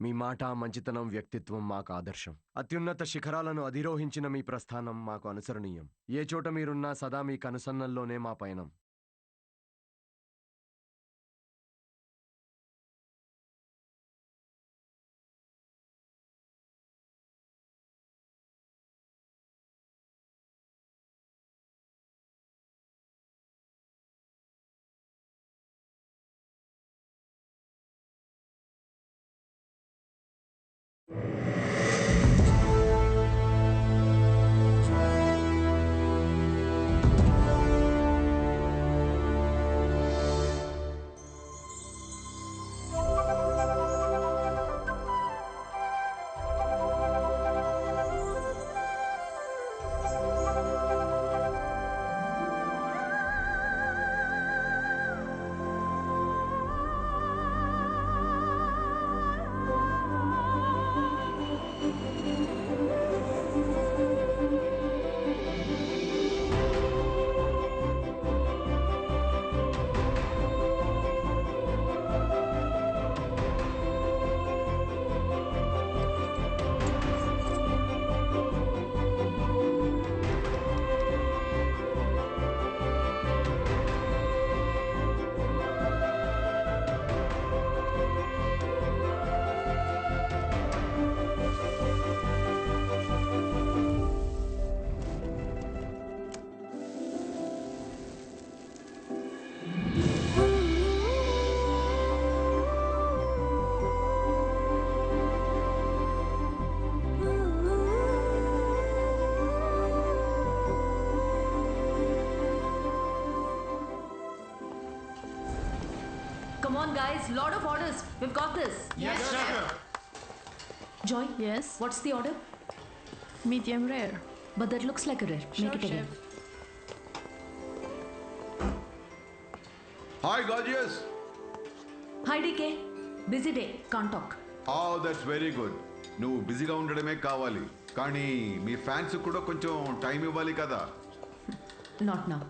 మీ మాట, మంచితనం, వ్యక్తిత్వం మాకు ఆదర్శం. అత్యున్నత శిఖరాలను అధిరోహించిన మీ ప్రస్థానం మాకు అనుసరణీయం. ఏ చోట మీరున్నా సదా మీ కనుసన్నల్లోనే మా పయనం. Come on, guys. Lot of orders. We've got this. Yes, chef. Joy. Yes. What's the order? Medium rare. But that looks like a rare. Sure, Make it again. chef. Hi, gorgeous. Hi, DK. Busy day. Can't talk. Oh, that's very good. నువ్వు బిజీగా ఉండడమే కావాలి, కానీ మీ fans కూడా కొంచెం time ఇవ్వాలి కదా. Not now.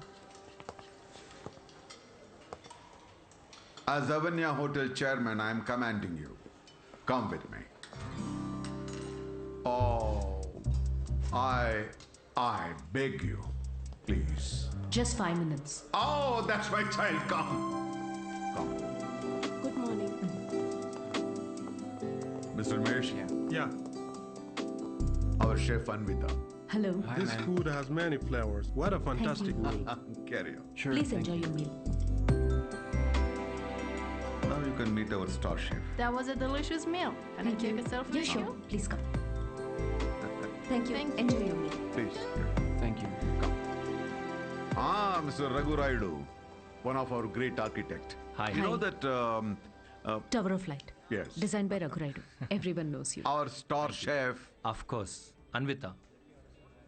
As Avanya Hotel chairman, I am commanding you. Come with me. Oh, I beg you, please. Just 5 minutes. Oh, that's my child. Come. Good morning. Mr. Mesh. Yeah, Our chef Anvita. Hello. this food has many flavors. What a fantastic meal. Carry on. Please enjoy your meal. Now you can meet our star chef. That was a delicious meal. Can I take a selfie? Yeah, sure. Please come. Thank you. Thank you. Enjoy your meal. Please. Thank you. Mr. Raghu Raidu, one of our great architect. Hi. You know that Tower of Light. yes, Designed by Raghu Raidu. Everyone knows you. our star chef. Of course Anvita,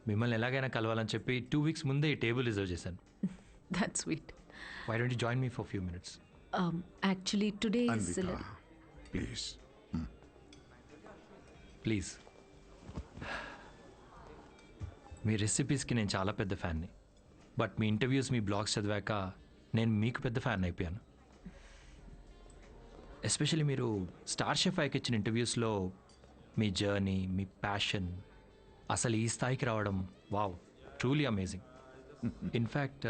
మిమ్మల్ని ఎలాగైనా కలవాలని చెప్పి 2 weeks ముందే ఈ table reserve చేశాను. That's sweet. Why don't you join me for few minutes? Actually, today is... Anvita, please. Please. మీ రెసిపీస్కి నేను చాలా పెద్ద ఫ్యాన్ని, బట్ మీ ఇంటర్వ్యూస్, మీ బ్లాగ్స్ చదివాక నేను మీకు పెద్ద ఫ్యాన్ అయిపోయాను. ఎస్పెషల్లీ మీరు స్టార్ షెఫ్ ఐకి ఇచ్చిన ఇంటర్వ్యూస్లో మీ జర్నీ, మీ ప్యాషన్, అసలు ఈ స్థాయికి రావడం, వావ్, ట్రూలీ అమేజింగ్. ఇన్ఫ్యాక్ట్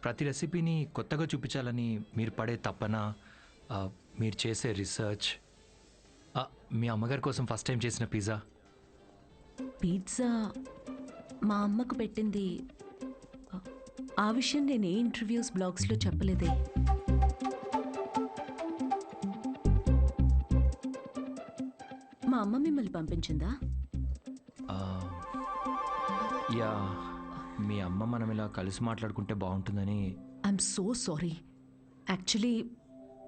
ప్రతి రెసిపీని కొత్తగా చూపించాలని మీరు పడే తపన, మీరు చేసే రీసెర్చ్, మీ అమ్మగారి కోసం ఫస్ట్ టైం చేసిన పిజ్జా. పిజ్జా మా అమ్మకు పెట్టింది. ఆ విషయం నేను ఏ ఇంటర్వ్యూస్, బ్లాగ్స్లో చెప్పలేదే. మా అమ్మ మిమ్మల్ని పంపించిందా? యా, మీ అమ్మ మనం ఇలా కలిసి మాట్లాడుకుంటే బాగుంటుందని. I'm so sorry. యాక్చువల్లీ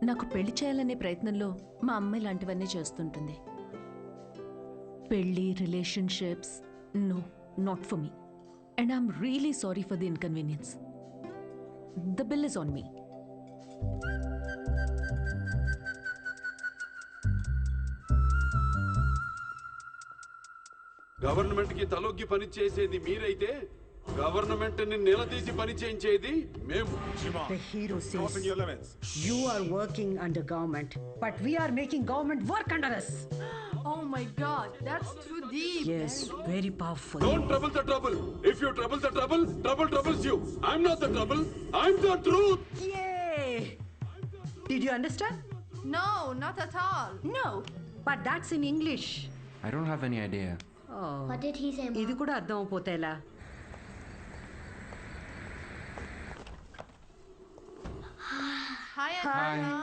నాకు పెళ్లి చేయాలనే ప్రయత్నంలో మా అమ్మ ఇలాంటివన్నీ చేస్తుంటుంది. పెళ్ళి, relationships, no, not for me. And I'm really sorry for the inconvenience. The bill is on me. Government కి తలొగ్గి పని చేసేది మీరైతే గవర్నమెంట్ ని నిలదీసి పని చేయించేది మేము. The hero says you are working under government, but we are making government work under us. Oh my god, that's too deep. Yes, very powerful. Don't trouble the trouble. If you trouble the trouble, trouble troubles you. I'm not the trouble. I'm the truth. Yay! Did you understand? No, not at all. No, but that's in English. I don't have any idea. Oh, What did he say, ఇది Mom? కూడా అర్థం అయిపోతే ఎలా? Hi, Anna.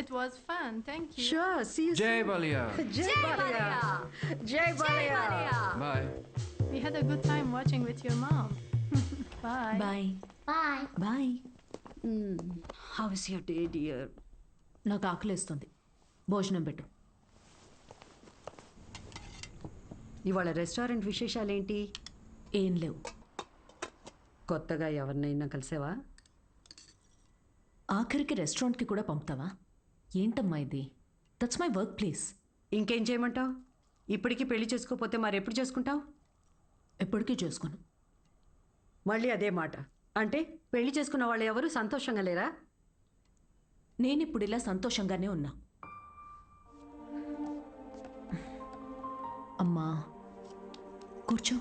It was fun, thank you. Sure, see you Jay soon. Balia. Jay Balia. Jay Balia. Bye. We had a good time watching with your mom. Bye. Bye Bye. Bye. How is your day, dear? నాకు ఆకలేస్తుంది, భోజనం పెట్టు. ఇవాళ restaurant విశేషాలేంటి? ఏం లేవు. కొత్తగా ఎవరినైనా కలిసావా? ఆఖరికి రెస్టారెంట్కి కూడా పంపుతావా? ఏంటమ్మా ఇది? That's my work place. ఇంకేం చేయమంటావు? ఇప్పటికీ పెళ్లి చేసుకోకపోతే మరి ఎప్పుడు చేసుకుంటావు? ఎప్పటికీ చేసుకోను. మళ్ళీ అదే మాట. అంటే పెళ్లి చేసుకున్న వాళ్ళు ఎవరు సంతోషంగా లేరా? నేనిప్పుడు ఇలా సంతోషంగానే ఉన్నా. అమ్మా కూర్చో.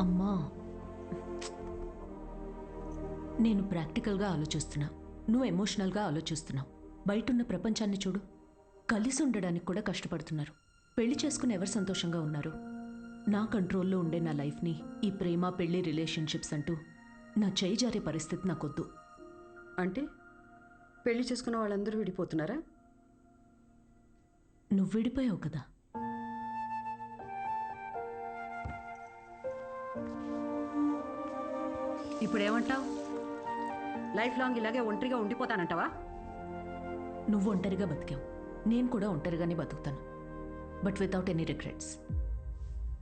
అమ్మా, నేను ప్రాక్టికల్గా ఆలోచిస్తున్నా, నువ్వు ఎమోషనల్గా ఆలోచిస్తున్నావు. బయటున్న ప్రపంచాన్ని చూడు, కలిసి ఉండడానికి కూడా కష్టపడుతున్నారు. పెళ్లి చేసుకుని ఎవరు సంతోషంగా ఉన్నారు? నా కంట్రోల్లో ఉండే నా లైఫ్ని ఈ ప్రేమ పెళ్లి రిలేషన్షిప్స్ అంటూ నా చేయి జారే పరిస్థితి నాకొద్దు. అంటే పెళ్లి చేసుకున్న వాళ్ళందరూ విడిపోతున్నారా? నువ్వు విడిపోయావు కదా. ఇప్పుడు ఏమంటావు? లైఫ్ లాంగ్ ఇలాగే ఒంటరిగా ఉండిపోతానంటావా? నువ్వు ఒంటరిగా బతికావు, నేను కూడా ఒంటరిగానే బతుకుతాను, బట్ వితౌట్ ఎనీ రిగ్రెట్స్.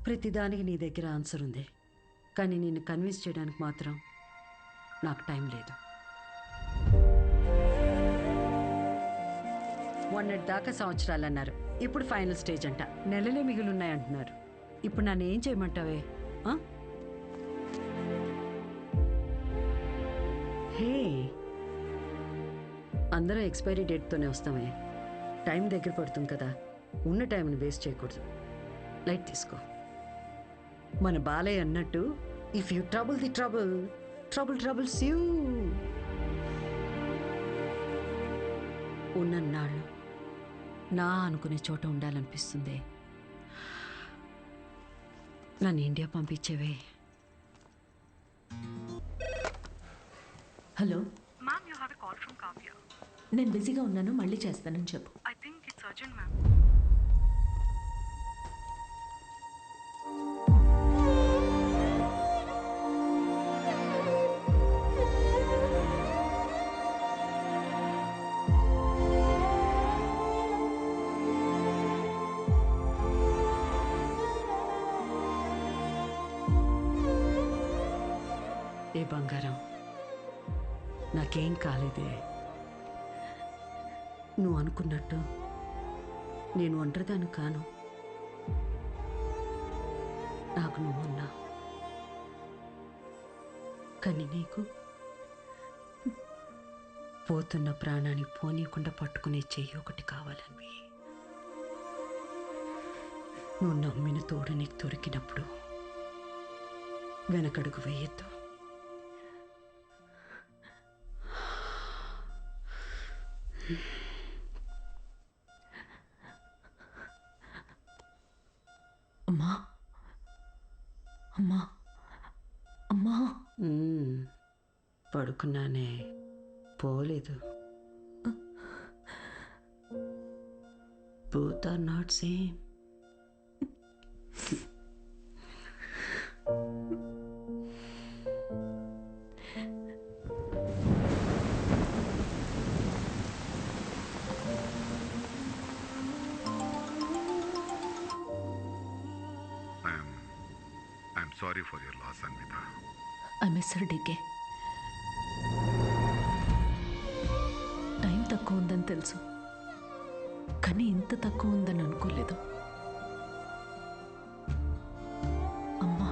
ప్రతిదానికి నీ దగ్గర ఆన్సర్ ఉంది, కానీ నిన్ను కన్విన్స్ చేయడానికి మాత్రం నాకు టైం లేదు. మొన్నటి దాకా సంవత్సరాలు అన్నారు, ఇప్పుడు ఫైనల్ స్టేజ్ అంట. నెలలే మిగిలిన్నాయంటున్నారు. ఇప్పుడు నన్ను ఏం చేయమంటావే? ఆ? హే, అందరం ఎక్స్పైరీ డేట్తోనే వస్తామే. టైం దగ్గర పడుతుంది కదా, ఉన్న టైంని వేస్ట్ చేయకూడదు. లైట్ తీసుకో. మన బాలయ్య అన్నట్టు, if you trouble the trouble, trouble troubles you. ఉన్నన్నాళ్ళు నా అనుకునే చోట ఉండాలనిపిస్తుంది. నన్ను ఇండియా పంపించేవే. Hello, Ma'am, you have a call from Kavya. నేను బిజీగా ఉన్నాను, మళ్ళీ చేస్తానని చెప్పు. I think it's urgent, ma'am. ఏ బంగారం, నాకేం కాలేదే. నువ్వు అనుకున్నట్టు నేను ఒంటరిదాన్ని కాను. నాకు నువ్వున్నా, కానీ నీకు పోతున్న ప్రాణాన్ని పోనీయకుండా పట్టుకునే చెయ్యి ఒకటి కావాలని. నువ్వు నమ్మిన తోడు నీకు దొరికినప్పుడు వెనకడుగు వేయొద్దు. అమ్మా, అమ్మా, అమ్మా. పడుకున్నానే, పోలేదు. Both are not same. I'm sorry for your loss, Anvita. I miss her DK. Time తక్కువ ఉందని తెలుసు, కానీ ఇంత తక్కువ ఉందని అనుకోలేదు. అమ్మా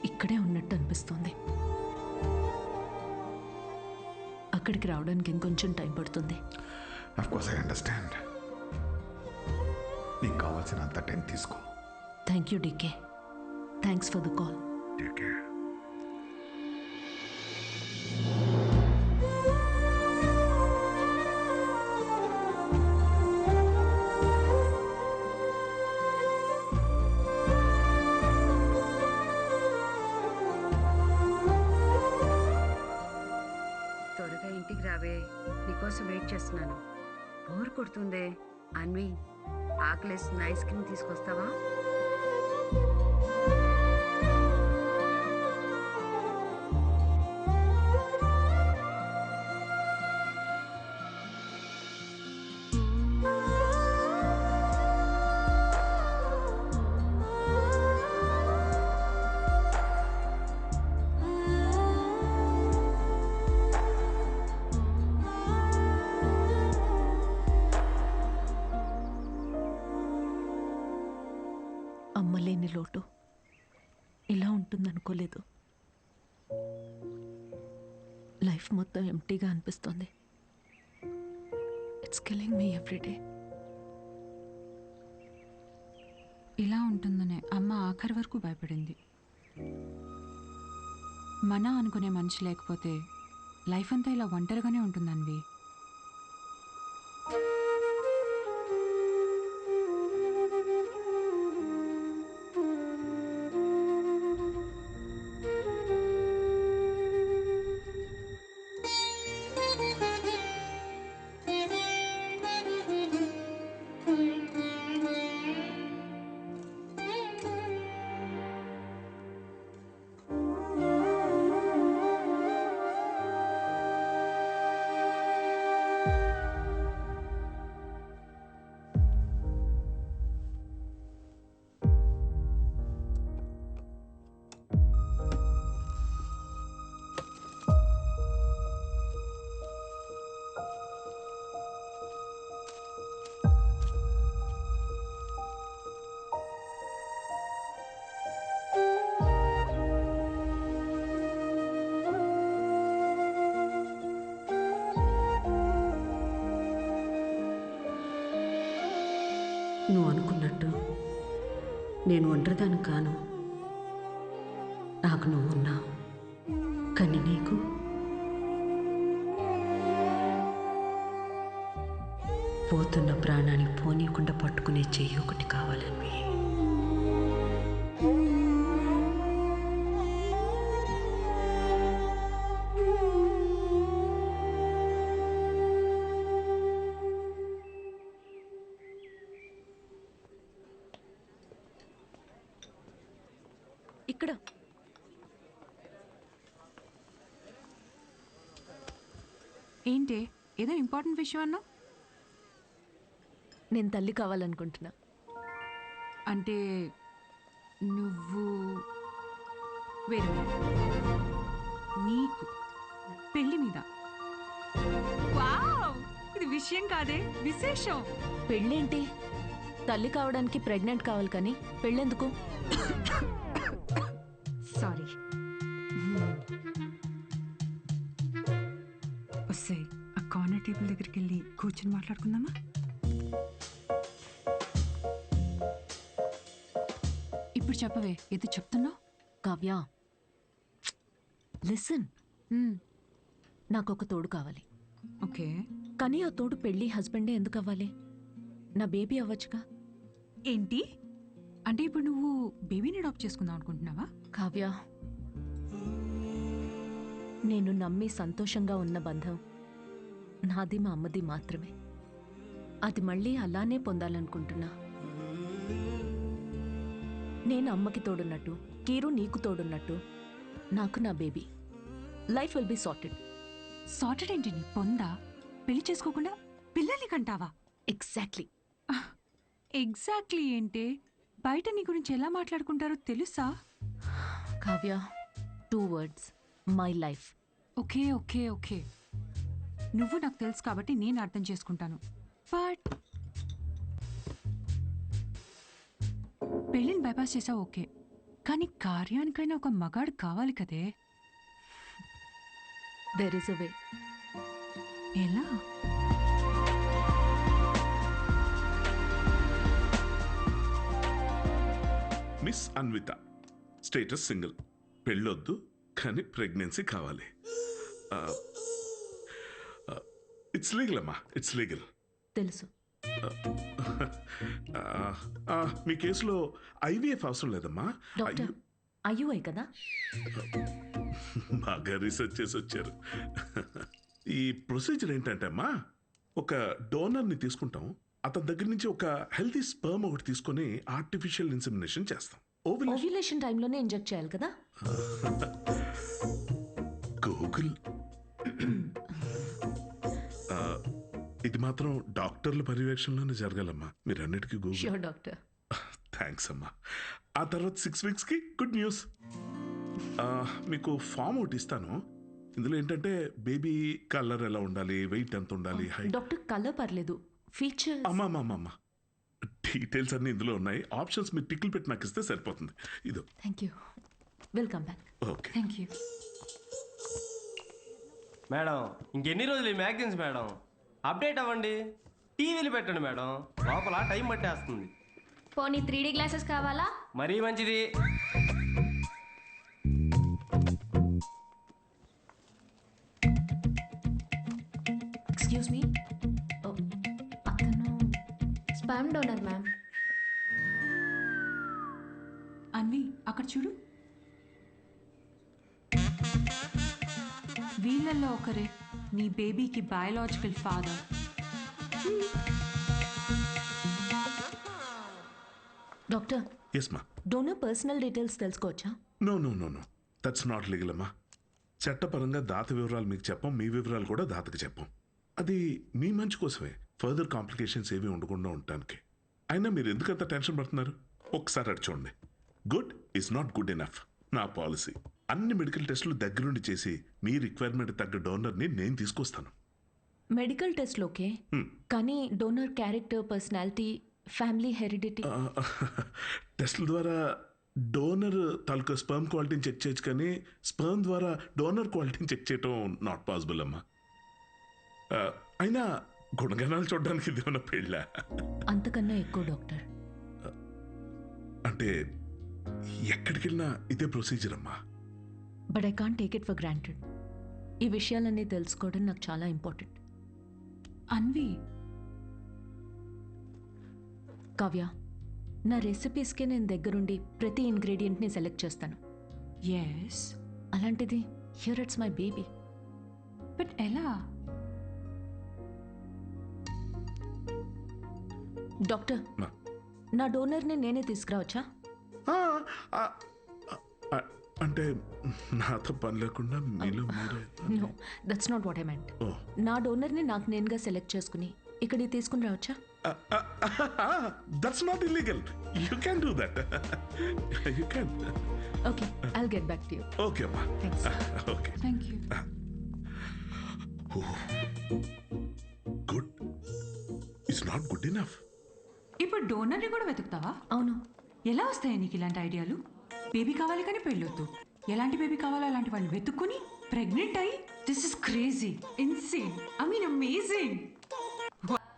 ఇక్కడే ఉన్నట్టు అనిపిస్తోంది. ఇక్కడికి రావడానికి ఇంకొంచెం టైం పడుతుంది. Of course I understand. నీకు కావాల్సినంత టైం తీసుకో. Thank you DK. Thanks for the call. Take care. త్వరగా ఇంటికి రావే, నీకోసం వెయిట్ చేస్తున్నాను. బోర్ కొడుతుందే. అన్వి, ఆకలేస్తుంది, ఐస్ క్రీమ్ తీసుకొస్తావా? అమ్మలేని లోటు ఇలా ఉంటుందనుకోలేదు. లైఫ్ మొత్తం ఎంటీగా అనిపిస్తుంది. It's killing me every day. ఇలా ఉంటుందనే అమ్మ ఆఖరి వరకు భయపడింది. మన అనుకునే మనిషి లేకపోతే లైఫ్ అంతా ఇలా ఒంటరిగానే ఉంటుందన్వి. నువ్వు అనుకున్నట్టు నేను ఒంటరిదాన్ని కాను. నాకు నువ్వు ఉన్నావు, కానీ నీకు పోతున్న ప్రాణాన్ని పోనీయకుండా పట్టుకునే చెయ్యి ఒకటి కావాలని. ఇక్కడ ఏంటి, ఏదో ఇంపార్టెంట్ విషయం అన్నా? నేను తల్లి కావాలనుకుంటున్నా. అంటే నువ్వు వేరే నీకు పెళ్లి మీద? వావ్, ఇది విషయం కాదే, విశేషం. పెళ్ళేంటి? తల్లి కావడానికి ప్రెగ్నెంట్ కావాలి, కానీ పెళ్ళెందుకు? సారీ. వస్తే ఆ కార్నర్ టేబుల్ దగ్గరికి వెళ్ళి కూర్చొని మాట్లాడుకుందామా? ఇప్పుడు చెప్పవే, ఏదో చెప్తున్నావు? కావ్య, లిసన్. నాకు ఒక తోడు కావాలి. ఓకే, కానీ ఆ తోడు పెళ్ళి హస్బెండే ఎందుకు అవ్వాలి? నా బేబీ అవ్వచ్చుగా. ఏంటి అంటే ఇప్పుడు నువ్వు బేబీని అడాప్ట్ చేసుకుందాం అనుకుంటున్నావా? కావ్య, నేను నమ్మి సంతోషంగా ఉన్న బంధం నాది, మా అమ్మది మాత్రమే. అది మళ్ళీ అలానే పొందాలనుకుంటున్నా. నేను అమ్మకి తోడున్నట్టు, కీరు నీకు తోడున్నట్టు, నాకు నా baby. Life will be sorted. Sorted ఏంటి నీ పొందా? పెళ్లి చేసుకోకుండా పిల్లల్ని కంటావా? ఎగ్జాక్ట్లీ. ఎగ్జాక్ట్లీ ఏంటి? బయట నీ గురించి ఎలా మాట్లాడుకుంటారో తెలుసా? Kavya, 2 words, my life. Okay okay okay, నువ్వు నాకు తెలుసు కాబట్టి నేను అర్థం చేసుకుంటాను. బట్ పెళ్ళిని బైపాస్ చేసావు ఓకే, కానీ కార్యానికైనా ఒక మగాడు కావాలి కదే. దెర్ ఇస్ అ వే. ఎలా? మిస్ అన్విత, స్టేటస్ సింగిల్, పెళ్ళొద్దు కానీ ప్రెగ్నెన్సీ కావాలి. ఇట్స్ లీగల్ అమ్మా, ఇట్స్ లీగల్. తెలుసు. మీ కేసులో ఐవీఎఫ్ అవసరం లేదమ్మా. డాక్టర్ అయ్యూఐ కదా? బాగా రీసెర్చ్ చేసి వచ్చారు. ఈ ప్రొసీజర్ ఏంటంటే అమ్మా, ఒక డోనర్ని తీసుకుంటాం, అతని దగ్గర నుంచి ఒక హెల్తీ స్పర్మ్ ఒకటి తీసుకొని ఆర్టిఫిషియల్ ఇన్సెమినేషన్ చేస్తాం. ఓవ్యులేషన్ టైంలోనే ఇంజెక్ట్ చేయాలి కదా? గూగుల్. ఇది మాత్రం డాక్టర్ల పర్యవేక్షణలోనే జరగాలమ్మా. మీరు అన్నిటికీ గూగుల్. Sure doctor. థ్యాంక్స్ అమ్మా. ఆ తర్వాత 6 వీక్స్కి గుడ్ న్యూస్. మీకు ఫామ్ ఒకటి ఇస్తాను. ఇందులో ఏంటంటే బేబీ కలర్ ఎలా ఉండాలి, వెయిట్ ఎంత ఉండాలి, హైట్. డాక్టర్ కలర్ పర్లేదు, ఫీచర్స్. అమ్మా డీటెయిల్స్ అన్ని ఇందులో ఉన్నాయి. ఆప్షన్స్ మీరు టిక్లు పెట్టి నాకు ఇస్తే సరిపోతుంది. ఇదో. Thank you. Welcome back. Okay. Thank you madam. ఇంకెన్ని రోజులు ఈ మ్యాగజైన్స్ మేడం? అప్డేట్ అవ్వండి, టీవీలు పెట్టండి మేడం, లోపల టైం పట్టేస్తుంది. పోనీ 3D గ్లాసెస్ కావాలా? మరీ మంచిది. ఎక్స్క్యూజ్ మీ, అతను స్పామ్ డోనర్ మ్యామ్. అన్వి అక్కడ చూడు. వీళ్ళల్లో ఒకరే నీ బేబీకి బయాలజికల్ ఫాదర్. డాక్టర్, ఎస్ మా. డోనర్ పర్సనల్ డీటెయిల్స్ తెలుసుకోవచ్చా? నో దట్స్ నాట్ లీగల్ అమ్మా. చట్టపరంగా దాత వివరాలు మీకు చెప్పం, మీ వివరాలు కూడా దాతకి చెప్పం. అది మీ మంచి కోసమే, ఫర్దర్ కాంప్లికేషన్స్ ఏవి ఉండకుండా ఉండటానికి. అయినా మీరు ఎందుకంత టెన్షన్ పడుతున్నారు? ఒకసారి అటు చూడండి. Good is not good enough. నా పాలసీ అన్ని మెడికల్ టెస్టులు దగ్గరుండి చేసి మీ రిక్వైర్మెంట్ తగ్గ డోనర్ని నేను తీసుకొస్తాను. మెడికల్ టెస్ట్లు ఓకే, కానీ donor character, personality, family heredity. టెస్ట్ల ద్వారా డోనర్ తాలూకా స్పర్మ్ క్వాలిటీని చెక్ చేయొచ్చు, కానీ స్పర్మ్ ద్వారా డోనర్ క్వాలిటీని చెక్ చేయటం నాట్ పాసిబుల్ అమ్మా. అయినా గుణగణాలు చూడడానికి ఇది ఉన్న పెళ్ళ. అంతకన్నా ఎక్కువ డాక్టర్. అంటే ఎక్కడికి వెళ్ళినా ఇదే ప్రొసీజర్ అమ్మా. But I can't take it for granted. ఈ విషయాలన్నీ తెలుసుకోవడం నాకు చాలా ఇంపార్టెంట్. అన్వి, కావ్య, నా రెసిపీస్కి నేను దగ్గరుండి ప్రతి ఇంగ్రీడియంట్ని సెలెక్ట్ చేస్తాను. ఎస్. అలాంటిది here it's my baby. But ఎలా? డాక్టర్, నా డోనర్ని నేనే తీసుకురావచ్చా? అంటే నాతో పని లేకుండా మీలో మీరే. No, that's not what I meant. నా డోనర్ని నాకు నేనుగా సెలెక్ట్ చేసుకుని ఇక్కడికి తీసుకుని రావచ్చా? That's not illegal. You can do that. You can. Okay, I'll get back to you. Okay, Amma. Thanks. Okay. Thank you. Good. It's not good enough. ఇప్పుడు డోనర్ని కూడా వెతుకుతావా? అవును. ఎలా వస్తాయి నీకు ఇలాంటి ఐడియాలు? బేబీ కావాలి కానీ పెళ్ళొద్దు. ఎలాంటి బేబీ కావాలో అలాంటి వాళ్ళు వెతుక్కుని ప్రెగ్నెంట్ అయ్యి, this is crazy, insane, I mean amazing.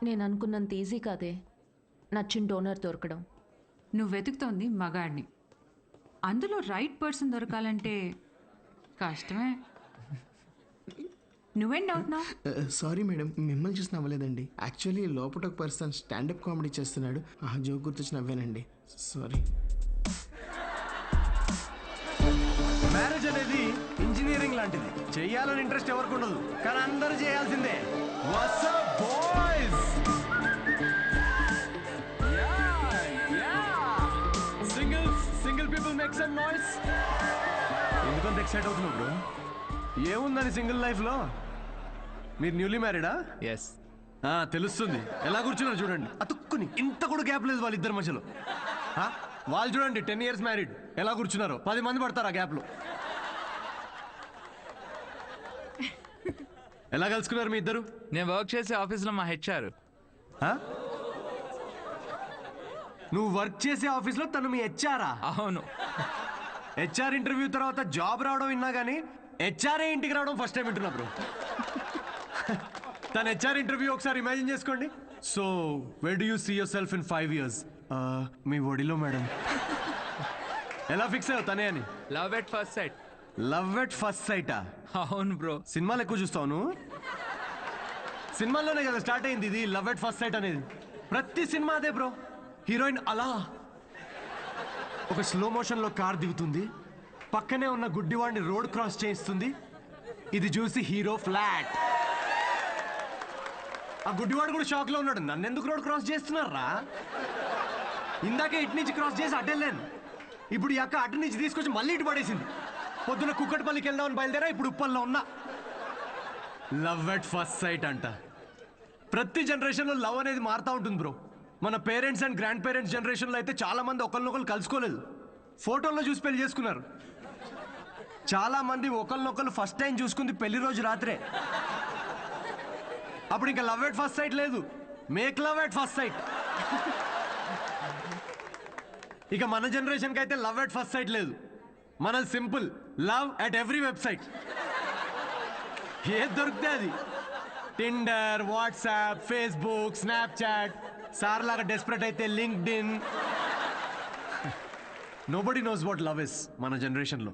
నేను అనుకున్నంత ఈజీ కాదే నచ్చిన డోనర్ దొరకడం. నువ్వు వెతుకుతోంది మగాడిని. అందులో రైట్ పర్సన్ దొరకాలంటే కష్టమే. నువ్వేం డౌట్ నా? సారీ మేడం, మిమ్మల్ని చూసి నవ్వలేదండి. యాక్చువల్లీ లోపల ఒక పర్సన్ స్టాండప్ కామెడీ చేస్తున్నాడు, ఆ జోక్ గుర్తొచ్చి నవ్వానండి. సారీ. మ్యారేజ్ అనేది ఇంజనీరింగ్ లాంటిది. చెయ్యాలని ఇంట్రెస్ట్ ఎవరికి ఉండదు, కానీ అందరూ చేయాల్సిందే. What's up, boys? Single people make some noise. ఎందుకంత ఎక్సైట్ అవుతున్నావు బ్రో? ఏముందని సింగిల్ లైఫ్లో? మీరు న్యూలీ మ్యారీడా? ఎస్. తెలుస్తుంది. ఎలా కూర్చున్నారు చూడండి, అతుక్కుని. ఇంత కూడా గ్యాప్ లేదు వాళ్ళిద్దరి మధ్యలో. వాళ్ళు చూడండి 10 years మ్యారీడ్, ఎలా కూర్చున్నారు. 10 మంది పడతారు ఆ గ్యాప్లో. ఎలా కలుసుకున్నారు మీ ఇద్దరు? నేను వర్క్ చేసే ఆఫీస్లో మా హెచ్ఆర్. నువ్వు వర్క్ చేసే ఆఫీస్లో తను మీ హెచ్ఆరా? అవును. హెచ్ఆర్ ఇంటర్వ్యూ తర్వాత జాబ్ రావడం విన్నా కానీ హెచ్ఆర్ఏ ఇంటికి రావడం ఫస్ట్ టైం వింటున్నా బ్రో. తన హెచ్ఆర్ ఇంటర్వ్యూ ఒకసారి ఇమాజిన్ చేసుకోండి. So where do you see yourself in 5 years? మీ ఒడిలో మేడం. ఎలా ఫిక్స్ అయ్యావు తనే అని? Love at first sight. Love at first సైటా? అవును బ్రో. సినిమాలు ఎక్కువ చూస్తావు? సినిమాల్లోనే కదా స్టార్ట్ అయింది ఇది లవ్ ఎట్ ఫస్ట్ సైట్ అనేది. ప్రతి సినిమా అదే బ్రో. హీరోయిన్ అలా ఒక స్లో మోషన్లో కార్ దిగుతుంది, పక్కనే ఉన్న గుడ్డివాడిని రోడ్ క్రాస్ చేయిస్తుంది, ఇది చూసి హీరో ఫ్లాట్. ఆ గుడ్డివాడు కూడా షాక్ లో ఉన్నాడు, నన్ను ఎందుకు రోడ్ క్రాస్ చేస్తున్నారా? ఇందాకే ఇటు నుంచి క్రాస్ చేసి అడ్డెళ్ళాను, ఇప్పుడు ఈ అక్క అటు నుంచి తీసుకొచ్చి మళ్ళీ ఇటు పడేసింది. పొద్దున కుక్కటిపల్లికి వెళ్దామని బయలుదేరా, ఇప్పుడు ఉప్పల్లో ఉన్నా. లవ్ ఎట్ ఫస్ట్ సైట్ అంట. ప్రతి జనరేషన్లో లవ్ అనేది మారుతూ ఉంటుంది బ్రో. మన పేరెంట్స్ అండ్ గ్రాండ్ పేరెంట్స్ జనరేషన్లో అయితే చాలా మంది ఒకరినొకరు కలుసుకోలేదు, ఫోటోల్లో చూసి పెళ్లి చేసుకున్నారు. చాలా మంది ఒకరినొకరు ఫస్ట్ టైం చూసుకుంది పెళ్లి రోజు రాత్రే. అప్పుడు ఇంకా లవ్ ఎట్ ఫస్ట్ సైట్ లేదు, make love at first site. ఇక మన జనరేషన్కి అయితే లవ్ ఎట్ ఫస్ట్ సైట్ లేదు, మన simple love at every website. ఏది దొరికితే అది, Tinder, WhatsApp, Facebook, Snapchat, sir లాగా డెస్పరేట్ అయితే linked in. Nobody knows what love is మన జనరేషన్లో.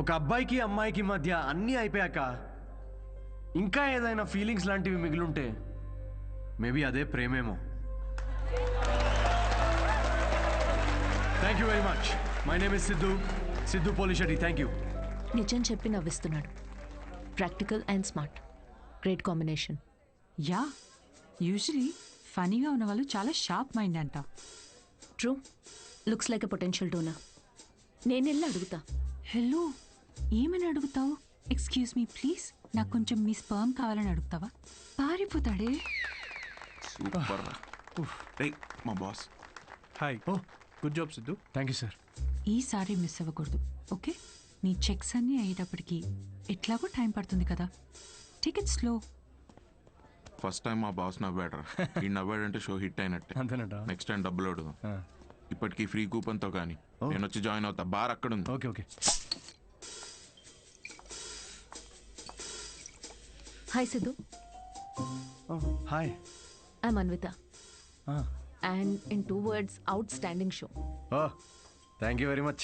ఒక అబ్బాయికి అమ్మాయికి మధ్య అన్నీ అయిపోయాక ఇంకా ఏదైనా ఫీలింగ్స్ లాంటివి మిగిలుంటే మేబీ అదే ప్రేమేమో. Thank you very much. My name is Siddhu Polishetty. Thank you. నిజం చెప్పి నవ్విస్తున్నాడు. Practical and smart, great combination. Ya, usually ఫనీగా ఉన్న వాళ్ళు చాలా షార్ప్ మైండ్ అంట. True, looks like a potential donor. నేను వెళ్ళి అడుగుతా. హలో, ఏమని అడుగుతావు? ఎక్స్క్యూజ్ మీ ప్లీజ్, నాకు కొంచెం మీ స్పర్మ్ కావాలని అడుగుతావా? పారిపోతాడే. సూపర్. మా boss. Hi. Oh good job Siddhu. Thank you sir. ఈసారి మిస్ అవ్వకూడదు, ఓకే? నీ చెక్స్ అన్నీ అయ్యేటప్పటికి ఎట్లాగో టైం పడుతుంది కదా, టికెట్ స్లో. ఫస్ట్ టైం మా బాస్ నవ్వాడు. ఈ నవ్వాడంటే షో హిట్ అయినట్టే. అంతేనట. నెక్స్ట్ టైం డబ్బులు అడుగు. ఇప్పటికీ ఫ్రీ కూపన్తో కానీ నేను వచ్చి జాయిన్ అవుతా. బార్ అక్కడ ఉంది. Okay okay. Hi Siddhu. Hi. I'm Anvita. And in 2 words, outstanding show. Oh thank you very much.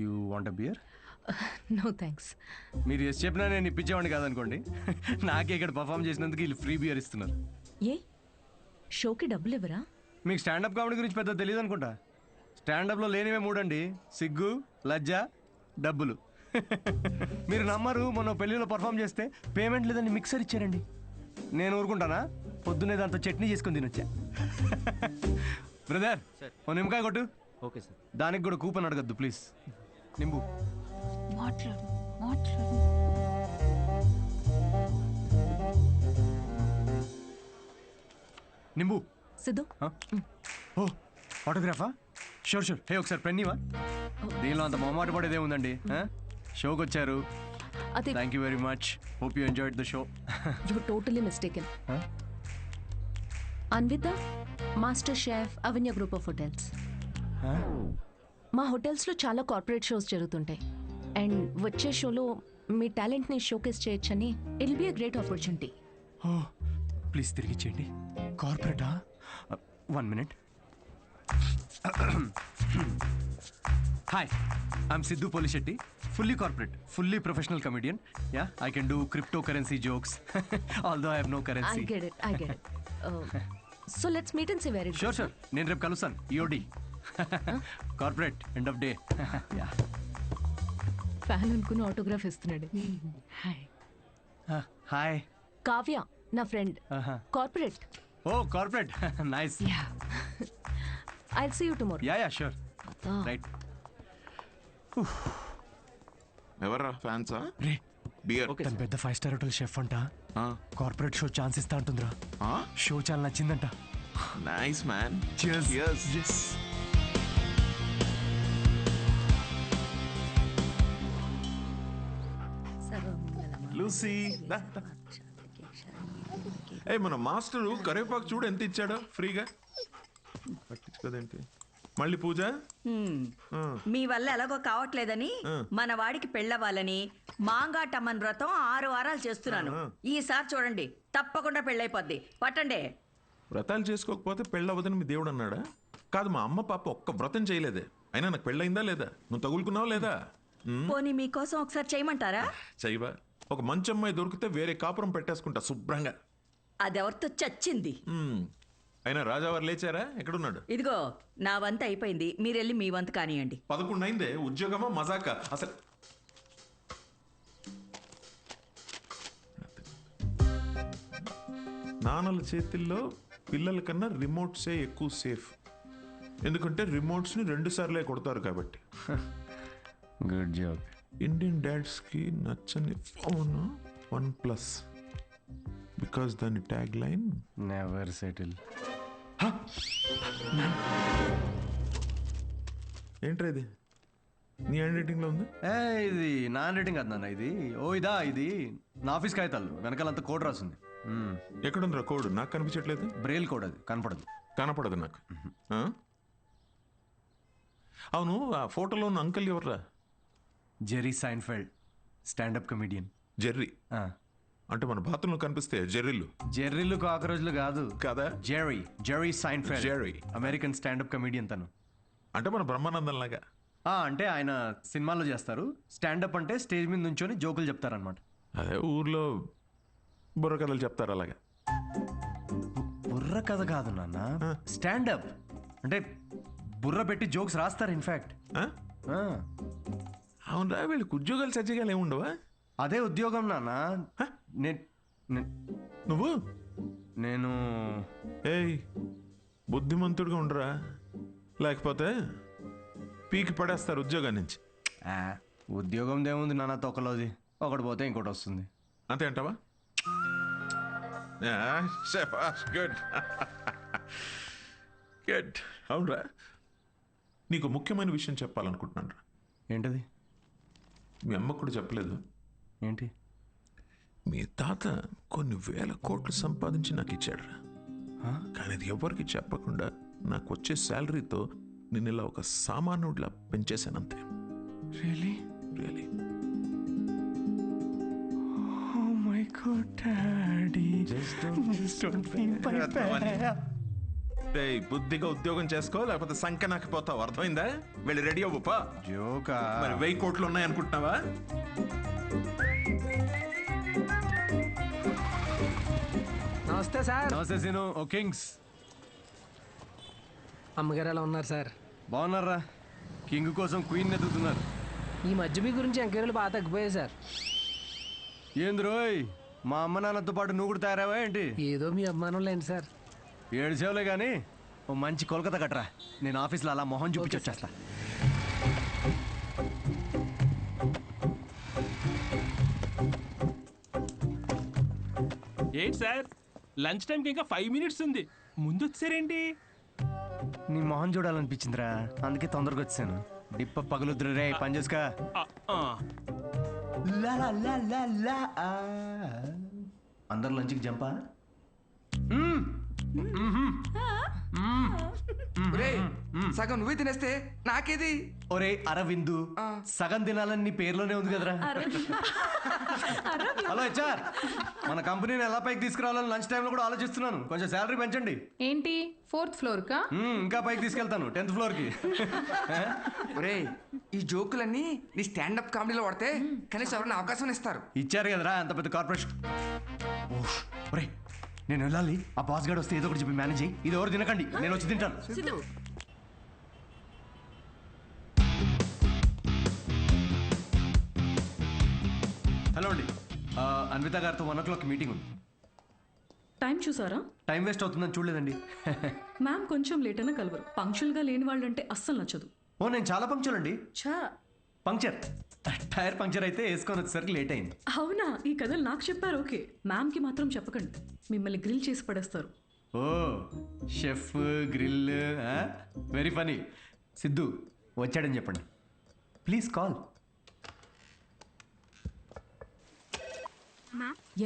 You want a beer? No thanks. మీరు ఎస్ చెప్పినా నేను ఇప్పించేవాడిని కాదనుకోండి. నాకే ఇక్కడ పర్ఫామ్ చేసినందుకు వీళ్ళు ఫ్రీ బియర్ ఇస్తున్నారు. ఏ షోకి డబ్బులు ఇవ్వరా? మీకు స్టాండప్ కామెడీ గురించి పెద్ద తెలియదు అనుకుంటా. స్టాండప్లో లేనివే 3 అండి: సిగ్గు, లజ్జ, డబ్బులు. మీరు నమ్మరు, మొన్న పెళ్ళిలో పర్ఫామ్ చేస్తే పేమెంట్ లేదని మిక్సర్ ఇచ్చారండి. నేను ఊరుకుంటానా? పొద్దున్నే దాంతో చట్నీ చేసుకుని తినొచ్చా. బ్రదర్, ఓ నిమ్మకాయ కొట్టు. Okay sir. దానికి కూడా కూపన్ అడగద్దు ప్లీజ్. నింబు. మాట్లాడు మాట్లాడు. నింబు. సిద్ధు. ఓ ఆటోగ్రాఫా? Sure sure. హే ఒకసారి పెన్నీవా? దీనిలో అంత మొహమాట పడేదే ఉందండి. షోకి వచ్చారు. Thank you very much. Hope you enjoyed the show. You totally mistaken. Anvita, master chef, Avanya group of hotels. మా హోటల్స్లో చాలా కార్పొరేట్ షోస్ జరుగుతుంటాయి. అండ్ వచ్చే షోలో మీ టాలెంట్ని షోకేస్ చేయొచ్చని it will be a great opportunity. Oh please తిరిగి ఇచ్చేయండి. కార్పొరేటా? 1 minute. Hi, I'm Siddhu Polishetty. Fully corporate, fully professional comedian. Ya, I can do crypto currency jokes. Although I have no currency. I get it. So let's meet and see where it goes. Sure. నేను రేపు కలుస్తాను. EOD corporate end of day. Fan అనుకుని autograph ఇస్తున్నాడు. Hi. Hi. Kavya, నా friend. Corporate. Oh corporate, nice. I'll see you tomorrow. Ya sure. Right. ఎవర్రా ఫ్యాన్సా? రే beer. తన పెద్ద 5-star హోటల్ షెఫ్ అంట. కార్పొరేట్ షో ఛాన్స్ ఇస్తా అంటుందిరా. షో చాలా నచ్చిందంట. Nice man. Cheers. Yes. Lucy. మన మాస్టరు కరివేపాకు చూడు ఎంత ఇచ్చాడో ఫ్రీగా. పట్టించుకోదేంటి? మళ్ళీ పూజ మీ వల్ల ఎలాగో కావట్లేదని మన వాడికి పెళ్ళవ్వాలని మాంగాటమ్మన్ వ్రతం 6 వారాలు చేస్తున్నాను. ఈసారి చూడండి, తప్పకుండా పెళ్ళైపోద్ది. పట్టండి. వ్రతాలు చేసుకోకపోతే పెళ్ళవదని మీ దేవుడు అన్నాడా? కాదు, మా అమ్మ పాప ఒక్క వ్రతం చేయలేదే. అయినా నాకు పెళ్ళయిందా లేదా? నువ్వు తగులుకున్నావా లేదా? పోనీ మీకోసం ఒకసారి చేయమంటారా? చెయ్యవా? ఒక మంచి అమ్మాయి దొరికితే వేరే కాపురం పెట్టేసుకుంటా శుభ్రంగా. అదెవరితో చచ్చింది. అయినా రాజావారు లేచారా? ఎక్కడున్నాడు? ఇదిగో నా వంత అయిపోయింది, మీరెళ్ళి మీ వంత కానియండి. 11 అయిందే. ఉద్యోగమా మజాకా? అసలు నాన్నల చేతిల్లో పిల్లల కన్నా రిమోట్సే ఎక్కువ సేఫ్. ఎందుకంటే రిమోట్స్ని 2 సార్లే కొడతారు కాబట్టి. Good job. ఇండియన్ డాడ్స్కి నచ్చని ఫోన్ OnePlus. బికాస్ దాని ట్యాగ్ లైన్ నెవర్ సెటిల్. ఏంట్రా ఇది? నీ హ్యాండ్ రైటింగ్లో ఉంది? ఇది నా హ్యాండ్ రైటింగ్ కాదు నాన్న, ఇది ఇది నా ఆఫీస్ కాగితాలు వెనకాలంతా కోడ్ రాసింది. ఎక్కడుందిరా కోడ్? నాకు కనిపించట్లేదు. బ్రెయిల్ కోడ్, అది కనపడదు నాకు. అవును, ఆ ఫోటోలో ఉన్న అంకుల్ ఎవర్రా? Jerry Seinfeld, standup comedian. Jerry అంటే మన బాత్రూంలో కనిపిస్తే జెర్రీలు కాకరోజులు కాదు కదా. Jerry Seinfeld, American standup comedian తను. అంటే మన బ్రహ్మానందం లాగా. అంటే ఆయన సినిమాల్లో చేస్తారు. స్టాండప్ అంటే స్టేజ్ మీద నుంచొని జోకులు చెప్తారనమాట. అదే ఊర్లో బుర్ర కథలు చెప్తారు అలాగా. బుర్ర కథ కాదు నాన్న, స్టాండప్ అంటే బుర్ర పెట్టి జోక్స్ రాస్తారు. ఇన్ఫాక్ట్ అవునరా, వీళ్ళకి ఉద్యోగాలు సజ్జగాలు ఏముండవా? అదే ఉద్యోగం నాన్న. నేను ఏయ్, బుద్ధిమంతుడిగా ఉండరా, లేకపోతే పీకి పడేస్తారు ఉద్యోగం నుంచి. ఉద్యోగం దేముంది నాన్న, తొక్కలోది. ఒకటి పోతే ఇంకోటి వస్తుంది. అంతే అంటావా? Good good. అవునరా, నీకు ముఖ్యమైన విషయం చెప్పాలనుకుంటున్నాను రా. ఏంటది? మీ అమ్మకు కూడా చెప్పలేదు. ఏంటి? మీ తాత కొన్ని వేల కోట్లు సంపాదించి నాకు ఇచ్చాడు రా. కానీ అది ఎవరికి చెప్పకుండా నాకు వచ్చే శాలరీతో నేను ఇలా ఒక సామాన్యుడిలా పెంచేశానంతే. Really? Really. Oh my God, Daddy. Just don't feel my bad. బుద్ధిగా ఉద్యోగం చేసుకో, లేకపోతే సంఖ్య నాకు పోతావు. అర్థమైందా? వెళ్ళి రెడీ అవ్వపా. జోకా? మరి 1000 కోట్లు ఉన్నాయనుకుంటున్నావా? నమస్తే సార్. నమస్తే సీను. ఓ కింగ్స్. అమ్మగారు ఎలా ఉన్నారు సార్? బాగున్నారా? కింగ్ కోసం క్వీన్ ఎదుగుతున్నారు. ఈ మధ్య మీ గురించి ఎంక్వైరీలు బాగా తగ్గిపోయాయి సార్. ఏంది రోయ్, మా అమ్మ నాన్నతో పాటు నువ్వు కూడా తయారావా ఏంటి? ఏదో మీ అభిమానం లేండి సార్. 7 సేవలే కానీ ఓ మంచి కోల్కతా కట్టరా. నేను ఆఫీస్లో అలా మొహం చూపించి వచ్చేస్తా. ఏంటి సార్, లంచ్ టైంకి ఇంకా 5 మినిట్స్ ఉంది, ముందు వచ్చారేంటి? నీ మొహం చూడాలనిపించిందిరా, అందుకే తొందరగా వచ్చాను. డిప్ప పగులుద్దురు రే, పని చేసుకా. అందరు లంచ్కి జంపా. సగం నువ్వే తినేస్తే నాకేది? ఒరే అరవిందు, సగం తినాలని నీ పేర్లోనే ఉంది కదరా. హలో హెచ్ఆర్, మన కంపెనీని ఎలా పైకి తీసుకురావాలని లంచ్ టైంలో కూడా ఆలోచిస్తున్నాను. కొంచెం శాలరీ పెంచండి. ఏంటి 4th ఫ్లోర్ కా? ఇంకా పైకి తీసుకెళ్తాను, 10th ఫ్లోర్కి. ఒరే, ఈ జోకులన్నీ నీ స్టాండప్ కామెడీలో వాడితే కనీసం ఎవరైనా అవకాశం ఇస్తారు. ఇచ్చారు కదరా అంత పెద్ద కార్పొరేషన్. ఒరే, నేను వెళ్ళాలి. ఆ బాస్ గార్డ్ వస్తే ఏదో ఒకటి చెప్పి మేనేజ్ అయ్యి. ఇది ఎవరు తినకండి, నేను వచ్చి తింటాను. హలో అండి, అన్విత గారితో 1 o'clock మీటింగ్ ఉంది. టైం చూసారా? టైం వేస్ట్ అవుతుందని చూడలేదండి. మ్యామ్ కొంచెం లేట్ అయినా కలవరు. పంక్చువల్గా లేని వాళ్ళంటే అస్సలు నచ్చదు. ఓ, నేను చాలా పంక్చువల్ అండి. ఛా, పంక్చర్, టైర్ పంక్చర్ అయితే వేసుకొని వచ్చేసరికి లేట్ అయింది. అవునా? ఈ కథలు నాకు చెప్పారు. ఓకే, మ్యామ్కి మాత్రం చెప్పకండి, మిమ్మల్ని గ్రిల్ చేసి పడేస్తారు. Oh, chef grill, very funny. Siddhu వచ్చాడని చెప్పండి. Please call.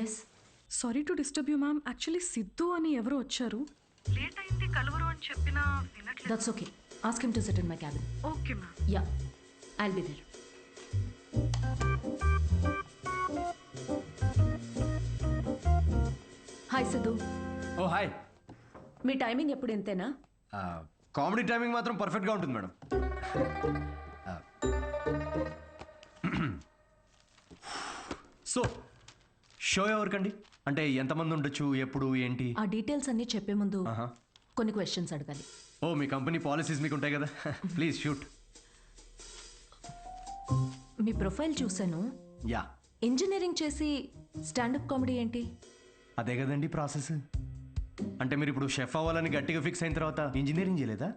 Yes, sorry to disturb you ma'am. Actually Siddhu అని ఎవరో వచ్చారు. లేట్ అయింది కలవరు అని చెప్పినా వినట్లేదు. That's okay, Ask him to sit in my cabin. Okay, ma'am. Yeah, I'll be there. Hi Siddhu. Oh hi. మీ టైమింగ్ ఎప్పుడు ఇంతేనా? కామెడీ టైమింగ్ మాత్రం పర్ఫెక్ట్గా ఉంటుంది మేడం. సో షో ఎవరికండి? అంటే ఎంతమంది ఉండొచ్చు, ఎప్పుడు, ఏంటి? ఆ డీటెయిల్స్ అన్నీ చెప్పే ముందు కొన్ని క్వశ్చన్స్ అడగాలి. ఓ మీ కంపెనీ పాలసీస్ మీకు ఉంటాయి కదా, ప్లీజ్ షూట్. మీ ప్రొఫైల్ చూశాను. యా. ఇంజనీరింగ్ చేసి స్టాండప్ కామెడీ ఏంటి? అదే కదండి ప్రాసెస్. అంటే మీరు ఇప్పుడు షెఫ్ అవ్వాలని గట్టిగా ఫిక్స్ అయిన తర్వాత ఇంజనీరింగ్ చేయలేదా?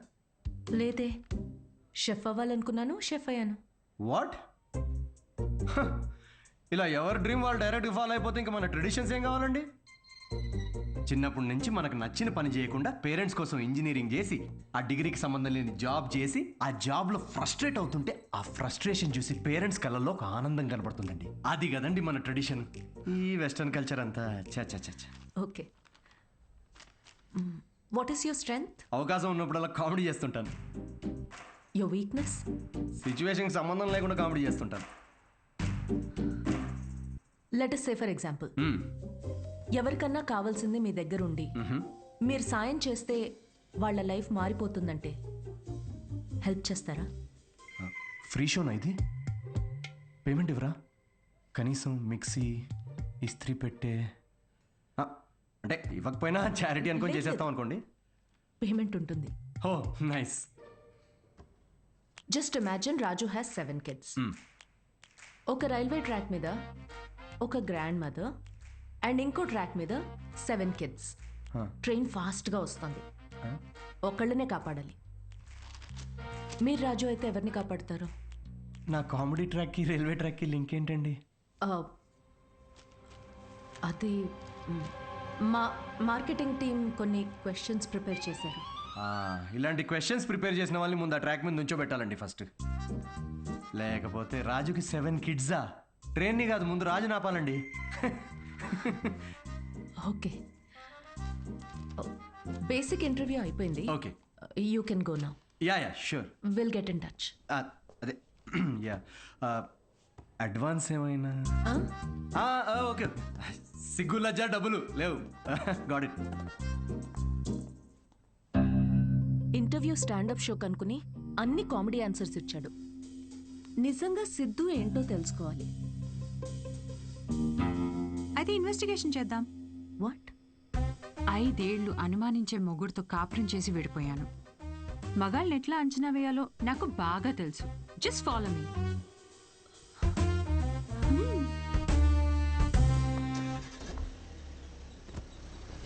లేదే, షెఫ్ అవ్వాలనుకున్నాను, షెఫ్ అయ్యాను. వాట్? ఇలా ఎవరి డ్రీమ్ వాళ్ళు డైరెక్ట్గా ఫాలో అయిపోతే ఇంకా మన ట్రెడిషన్స్ ఏం కావాలండి? చిన్నప్పటి నుంచి మనకు నచ్చిన పని చేయకుండా పేరెంట్స్ కోసం ఇంజనీరింగ్ చేసి ఆ డిగ్రీకి సంబంధం లేని జాబ్ చేసి ఆ జాబ్లో ఫ్రస్ట్రేట్ అవుతుంటే ఆ ఫ్రస్ట్రేషన్ చూసి పేరెంట్స్ కళ్ళల్లో ఒక ఆనందం కనబడుతుందండి. అది కదండి మన ట్రెడిషన్. ఈ వెస్టర్న్ కల్చర్ అంతా చ. Okay, what is your strength? అవకాశం ఉన్నప్పుడల్లా కామెడీ చేస్తుంటాను. Your weakness? సిచ్యువేషన్కి సంబంధం లేకుండా కామెడీ చేస్తుంటాను. Let us say for example, ఎవరికన్నా కావాల్సింది మీ దగ్గర ఉండి మీరు సాయం చేస్తే వాళ్ళ లైఫ్ మారిపోతుందంటే హెల్ప్ చేస్తారా? ఫ్రీ షోనా ఇది? పేమెంట్ ఇవ్వరా? కనీసం మిక్సీ, ఇస్త్రీ పెట్టే, అంటే ఇవ్వకపోయినా చారిటీ అనుకొని చేసేస్తాం అనుకోండి. పేమెంట్ ఉంటుంది. Oh nice. Just imagine Raju has 7 kids. ఒక రైల్వే ట్రాక్ మీద ఒక గ్రాండ్ మదర్ అండ్ ఇంకో ట్రాక్ మీద 7 kids. ట్రైన్ ఫాస్ట్గా వస్తుంది, ఒకళ్ళనే కాపాడాలి. మీరు రాజు అయితే ఎవరిని కాపాడతారు? నా కామెడీ ట్రాక్కి రైల్వే ట్రాక్కి లింక్ ఏంటండి? అది మా మార్కెటింగ్ టీం కొన్ని క్వశ్చన్స్ ప్రిపేర్ చేశారు. ఇలాంటి క్వశ్చన్స్ ప్రిపేర్ చేసిన వాళ్ళని ముందు ఆ ట్రాక్ మీద నుంచోబెట్టాలండి ఫస్ట్. లేకపోతే రాజుకి 7 kidsా? ట్రైన్ని కాదు, ముందు రాజు నాపాలండి. ఓకే, బేసిక్ ఇంటర్వ్యూ అయిపోయింది. Okay, you can go now. Ya sure. Will get in touch. అదే యా. అడ్వాన్స్ ఏమైనా? ఓకే, సిగ్గు లజ్జ డబ్బులు లేవు. Got it. Interview standup show కనుకుని అన్ని కామెడీ ఆన్సర్స్ ఇచ్చాడు. నిజంగా సిద్ధు ఏంటో తెలుసుకోవాలి. అయితే ఇన్వెస్టిగేషన్ చేద్దాం. వాట్? 5 ఏళ్ళు అనుమానించే మొగుడుతో కాపురం చేసి విడిపోయాను. మగాళ్ళని ఎట్లా అంచనా వేయాలో నాకు బాగా తెలుసు. Just follow me.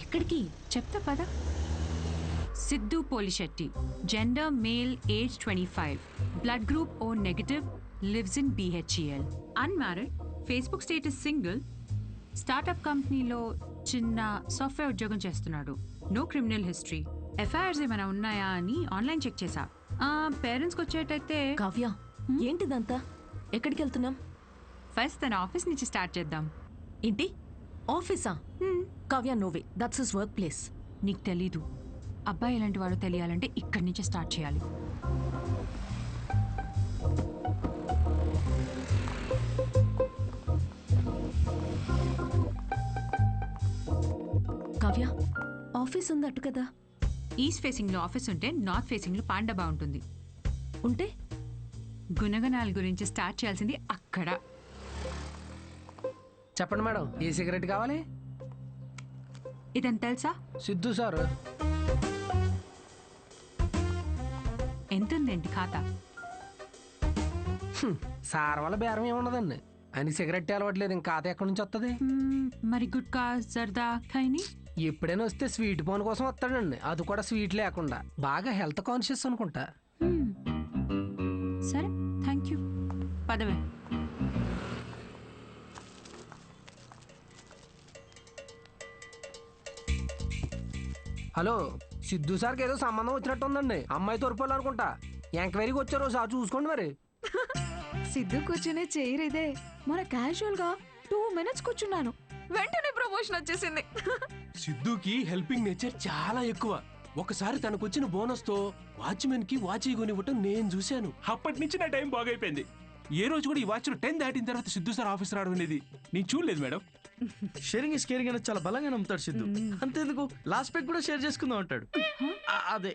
ఎక్కడికి? చెప్తా పద. Siddhu Polishetty, gender male, age 25, blood group O negative, lives in BHEL, unmarried, Facebook status single, startup కంపెనీలో చిన్న సాఫ్ట్వేర్ ఉద్యోగం చేస్తున్నాడు. No criminal history. ఎఫ్ఐఆర్స్ ఏమైనా ఉన్నాయా అని ఆన్లైన్ చెక్ చేశా. పేరెంట్స్కి వచ్చేటైతే. కావ్య, ఏంటిదంతా? ఎక్కడికి వెళ్తున్నాం? ఫస్ట్ తన ఆఫీస్ నుంచి స్టార్ట్ చేద్దాం. ఏంటి ఆఫీసా? Kavya, no way, that's his workplace. నీకు తెలీదు. అబ్బాయి ఎలాంటి వాడో తెలియాలంటే ఇక్కడి నుంచే స్టార్ట్ చేయాలి. కావ్య, ఆఫీస్ ఉంది అటు కదా. ఈస్ట్ ఫేసింగ్లో ఆఫీస్ ఉంటే నార్త్ ఫేసింగ్లో పాండబా ఉంటుంది. ఉంటే గుణగణాల గురించి స్టార్ట్ చేయాల్సింది అక్కడ. చెప్పండి మేడం, ఏ సిగరెట్ కావాలి? ఇదని తెలుసా? సిద్ధు సార్. ఎంతుందేంటి ఖాతా? సార్ వల్ల బేరం ఏమున్నదండి. ఆయన సిగరెట్ అలవట్లేదు, ఇంకా ఖాతా ఎక్కడి నుంచి వస్తుంది? మరి గుట్కా, జర్దా, ఖైని ఎప్పుడైనా వస్తే స్వీట్ పోన్ కోసం వస్తాడండి, అది కూడా స్వీట్ లేకుండా. బాగా హెల్త్ కాన్షియస్ అనుకుంటా. సరే, థ్యాంక్ యూ. పదవే. హలో, సిద్ధు సార్కి ఏదో సంబంధం వచ్చినట్టు ఉందండి. అమ్మాయి తోరుపోలు అనుకుంటా. ఎంక్వైరీకి వచ్చారు, సార్ చూసుకోండి మరి. సిద్ధు కూర్చునే చైర్ ఇదే. మన క్యాజువల్ గా 2 minutes కూర్చున్నాను, వెంటనే ప్రమోషన్ వచ్చేసింది. సిద్ధుకి హెల్పింగ్ నేచర్ చాలా ఎక్కువ. ఒకసారి తనకు వచ్చిన బోనస్ తో వాచ్మెన్ కి వాచ్ కొనివ్వటం నేను చూశాను. అప్పటి నుంచి నా టైం బాగైపోయింది. ఏ రోజు కూడా ఈ వాచ్ 10 దాటిన తర్వాత సిద్ధు సార్ ఆఫీస్ రావడం అనేది నేను చూడలేదు మేడం. షేరింగ్ ఇస్ కేరింగ్ అనేది చాలా బలంగా నమ్ముతాడు సిద్ధు. అంతేందుకు లాస్ట్ పెగ్ కూడా షేర్ చేసుకుందాం అంటాడు. అదే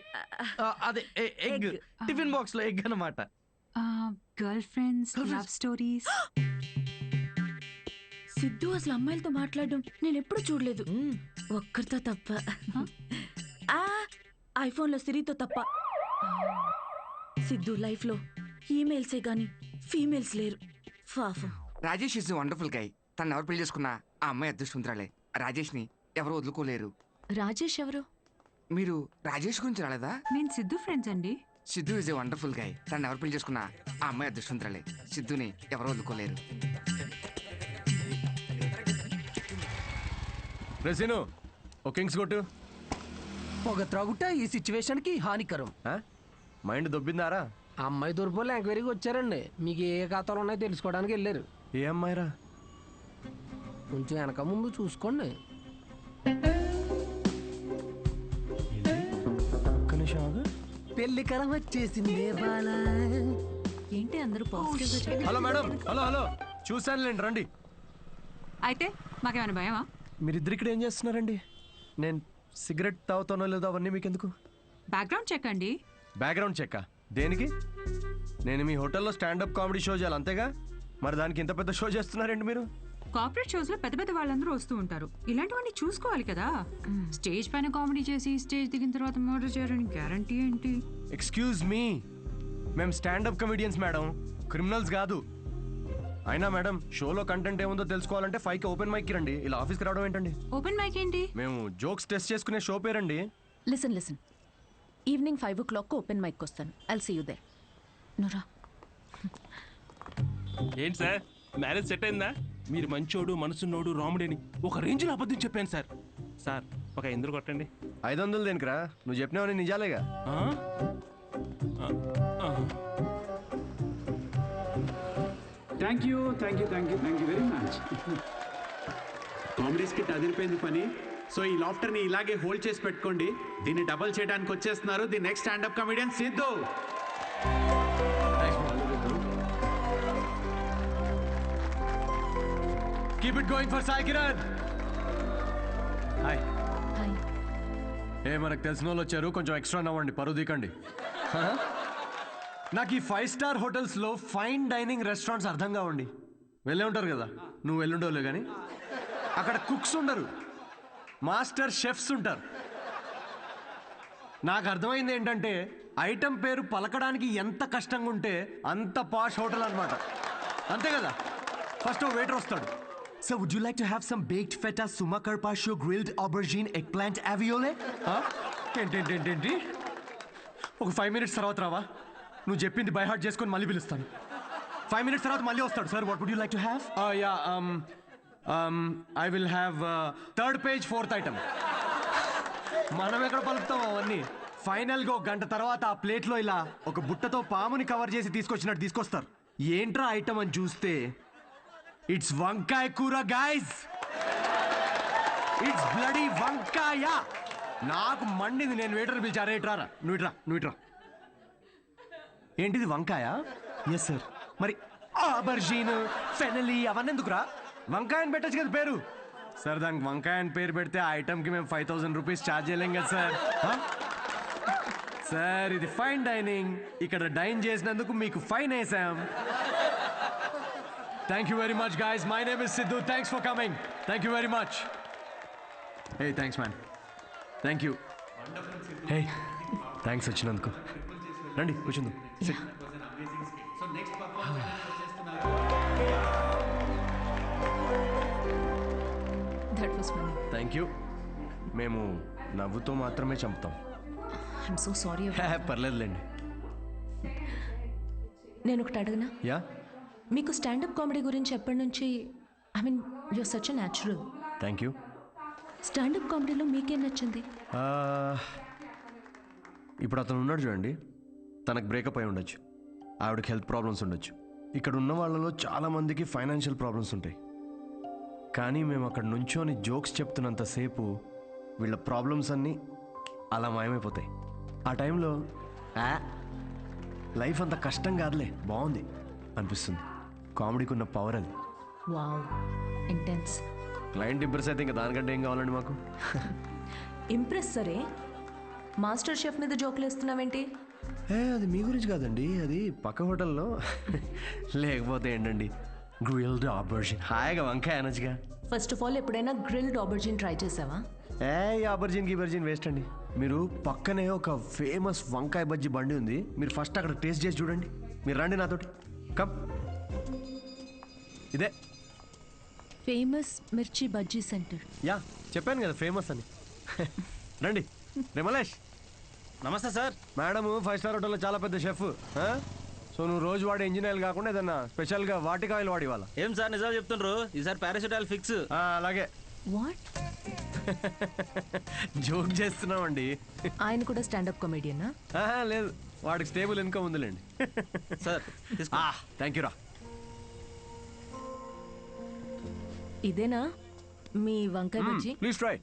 అదే ఎగ్ టిఫిన్ బాక్స్ లో ఎగ్ అన్నమాట. Girl friends, love stories. Siddhu అసలు అమ్మాయిలతో మాట్లాడడం నేను ఎప్పుడు చూడలేదు, ఒక్కరితో తప్ప. ఐఫోన్లో సిరితో తప్ప. సిద్ధు లైఫ్లో ఈమెయిల్సే గాని ఫీమేల్స్ లేరు. పాపం. Rajesh is wonderful guy. తను ఎవరు పెళ్లి చేసుకున్నా ఆ అమ్మాయి అదృష్టవంతురాలే. రాజేష్ ని ఎవరు వదులుకోలేరు. రాజేష్ ఎవరు? మీరు రాజేష్ గురించి రాలేదా? నేను సిద్ధు ఫ్రెండ్స్ అండి. Siddhu is a wonderful guy. తను ఎవరు పెళ్లి చేసుకున్నా ఆ అమ్మాయి అదృష్టవంతురాలే. సిద్ధుని ఎవరు వదులుకోలేరు. రెసిను ఓ కింగ్స్ కొట్టు. పొగ త్రాగుట ఈ సిచ్యువేషన్ కి హానికరం. మైండ్ దొబ్బిందారా? అమ్మాయి తూర్పులో ఎంక్వైరీకి వచ్చారండి. మీకు ఏ ఖాతాలు ఉన్నాయో తెలుసుకోవడానికి వెళ్ళారు. ఏ అమ్మాయిరా? కొంచెం వెనక ముందు చూసుకోండి. పెళ్లి కరం వచ్చేసింది. ఏంటి అందరూ పాజిటివ్? Hello madam. హలో చూశానులేండి, రండి. అయితే మాకేమైనా భయమా? మీరిద్దరు ఇక్కడ ఏం చేస్తున్నారండి? నేను సిగరెట్ తాగుతానో లేదో అవన్నీ మీకెందుకు? బ్యాక్గ్రౌండ్ చెక్ అండి. బ్యాక్గ్రౌండ్ చెక్ దేనికి? నేను మీ హోటల్లో స్టాండప్ కామెడీ షో చేయాలి అంతేగా, మరి దానికి ఇంత పెద్ద షో చేస్తున్నారండి మీరు? కార్పొరేట్ షోస్ లో పెద్ద పెద్ద వాళ్ళందరూ వస్తూ ఉంటారు. ఇలాంటివన్నీ చూసుకోవాలి కదా. స్టేజ్ పైన కామెడీ చేసి స్టేజ్ దిగిన తర్వాత మర్డర్ చేయడానికి గ్యారంటీ ఏంటి? ఎక్స్క్యూజ్ మీ, మేము స్టాండప్ కమెడియన్స్ మేడం, క్రిమినల్స్ కాదు. అయినా మేడం, షోలో కంటెంట్ ఏముందో తెలుసుకోవాలంటే 5కి ఓపెన్ మైక్ రండి. ఇలా ఆఫీస్కి రావడం ఏంటండి? ఓపెన్ మైక్ ఏంటి? మేము జోక్స్ టెస్ట్ చేసుకునే షో పేరండి. Listen evening 5 o'clock open mic వస్తాను. I'll see you there. నురా ఏంటి సార్, మ్యారేజ్ సెట్ అయిందా? మీరు మంచోడు, మనసున్నోడు, రాముడేని ఒక రేంజ్లో అబద్ధం చెప్పాను సార్. సార్ ఒక 500 కొట్టండి. 500 దేనికిరా? నువ్వు చెప్పినావని నిజాలేగా. Thank you very much. Comedy skit అదిరిపోయింది పని. సో ఈ లాఫ్టర్ని ఇలాగే హోల్డ్ చేసి పెట్టుకోండి. దీన్ని డబల్ చేయడానికి వచ్చేస్తున్నారు the next standup comedian Siddhu. Keep it going for Sai Kiran. Hi. మనకు తెలిసిన వాళ్ళు వచ్చారు, కొంచెం ఎక్స్ట్రా నవ్వండి, పరువు దికండి. నాకు ఈ 5 star హోటల్స్లో ఫైన్ డైనింగ్ రెస్టారెంట్స్ అర్థం కావండి. వెళ్ళే ఉంటారు కదా, నువ్వు వెళ్ళుండవులే కానీ. అక్కడ కుక్స్ ఉండరు, మాస్టర్ షెఫ్స్ ఉంటారు. నాకు అర్థమైంది ఏంటంటే, ఐటమ్ పేరు పలకడానికి ఎంత కష్టంగా ఉంటే అంత పాష్ హోటల్ అనమాట. అంతే కదా. ఫస్ట్ వెయిటర్ వస్తాడు. So would you like to have some baked feta, sumac carpaccio, grilled aubergine, eggplant aioli? ఏంటి ఒక 5 minutes తర్వాత రావా? నువ్వు చెప్పింది బై హార్ట్ చేసుకొని మళ్ళీ పిలుస్తాను. 5 minutes తర్వాత మళ్ళీ వస్తాడు. Sir what would you like to have? I will have 3rd page 4th item. మనం ఎక్కడ పలుకుతాం అవన్నీ? ఫైనల్గా 1 గంట తర్వాత ఆ ప్లేట్లో ఇలా ఒక బుట్టతో పాముని కవర్ చేసి తీసుకొచ్చినట్టు తీసుకొస్తారు. ఏంట్రా ఐటమ్ అని చూస్తే ఇట్స్ వంకాయ కూర గైస్. ఇట్స్ బ్లడీ వంకాయ. నాకు మండింది. నేను వెయిటర్ పిలిచారా? ఇట్రారా, నువ్వు ఇట్రా. ఏంటిది వంకాయ? Yes sir. మరి ఆబర్జీన్, ఫెనలీ అవన్నీ ఎందుకురా? వంకాయ అని పెట్టచ్చు కదా పేరు. సార్ దానికి వంకాయ అని పేరు పెడితే ఆ ఐటమ్కి మేము 5000 రూపీస్ ఛార్జ్ చేయలేం కదా సార్. సార్ ఇది ఫైన్ డైనింగ్, ఇక్కడ డైన్ చేసినందుకు మీకు ఫైన్ వేసాం. Thank you very much guys. My name is Siddhu. Thanks for coming. Thank you very much. Hey thanks man. Thank you. Hey thanks వచ్చినందుకు. రండి కూర్చుందాం. Thank you. మేము నవ్వుతో మాత్రమే చంపుతాం. I'm so sorry. పర్లేదులేండి. నేను ఒకటి అడగనా? యా. మీకు స్టాండప్ కామెడీ గురించి ఎప్పటి నుంచి? I mean you're such a natural. Thank you. Stand up కామెడీలో మీకేం నచ్చింది? ఇప్పుడు అతను ఉన్నాడు చూడండి, తనకు బ్రేకప్ అయి ఉండొచ్చు, ఆవిడకి హెల్త్ ప్రాబ్లమ్స్ ఉండొచ్చు. ఇక్కడ ఉన్న వాళ్ళలో చాలామందికి ఫైనాన్షియల్ ప్రాబ్లమ్స్ ఉంటాయి. కానీ మేము అక్కడ నుంచోని జోక్స్ చెప్తున్నంతసేపు వీళ్ళ ప్రాబ్లమ్స్ అన్నీ అలా మాయమైపోతాయి. ఆ టైంలో లైఫ్ అంత కష్టం కాదులే, బాగుంది అనిపిస్తుంది. కామెడీకి ఉన్న పవర్ అది. Wow, intense. క్లయింట్ ఇంప్రెస్ అయితే ఇంకా దానికంటే ఏం కావాలండి మాకు? ఇంప్రెస్ సరే, మాస్టర్ షెఫ్ మీద జోకులు వేస్తున్నావేంటి? అది మీ గురించి కాదండి, అది పక్క హోటల్లో. లేకపోతే ఏంటండి, గ్రిల్డ్ ఆబర్జిన్, హాయిగా వంకాయ అనొచ్చుగా. ఫస్ట్ ఆఫ్ ఆల్ ఎప్పుడైనా గ్రిల్డ్ ఆబర్జిన్ ట్రై చేసావా? ఆబర్జిన్ గిబర్జిన్ వేస్ట్ అండి. మీరు పక్కనే ఒక ఫేమస్ వంకాయ బజ్జీ బండి ఉంది, మీరు ఫస్ట్ అక్కడ టేస్ట్ చేసి చూడండి. మీరు రండి నాతోటి, కమ్. ఇదే ఫేమస్ మిర్చి బజ్జీ సెంటర్. యా, చెప్పాను కదా ఫేమస్ అని. రండి. రిమలేష్, నమస్తే సార్. మేడము 5 స్టార్ హోటల్లో చాలా పెద్ద షెఫ్. సో నువ్వు రోజు వాడే ఇంజిన్ ఆయిల్ కాకుండా ఏదన్నా స్పెషల్గా వాటిక ఆయిల్ వాడి వాళ్ళ. ఏం సార్ నిజాలు చెప్తుండ్రు? ఈసారి పారాషూట్ ఫిక్స్. అలాగే. వాట్? జోక్ చేస్తున్నామండి. ఆయన కూడా స్టాండప్ కామెడియనా? లేదు, వాడికి స్టేబుల్ ఇన్కమ్ ఉందిలేండి. సార్ థ్యాంక్ యూ రా. ఇదేనా మీ వంకాయ బజ్జీ? Please try.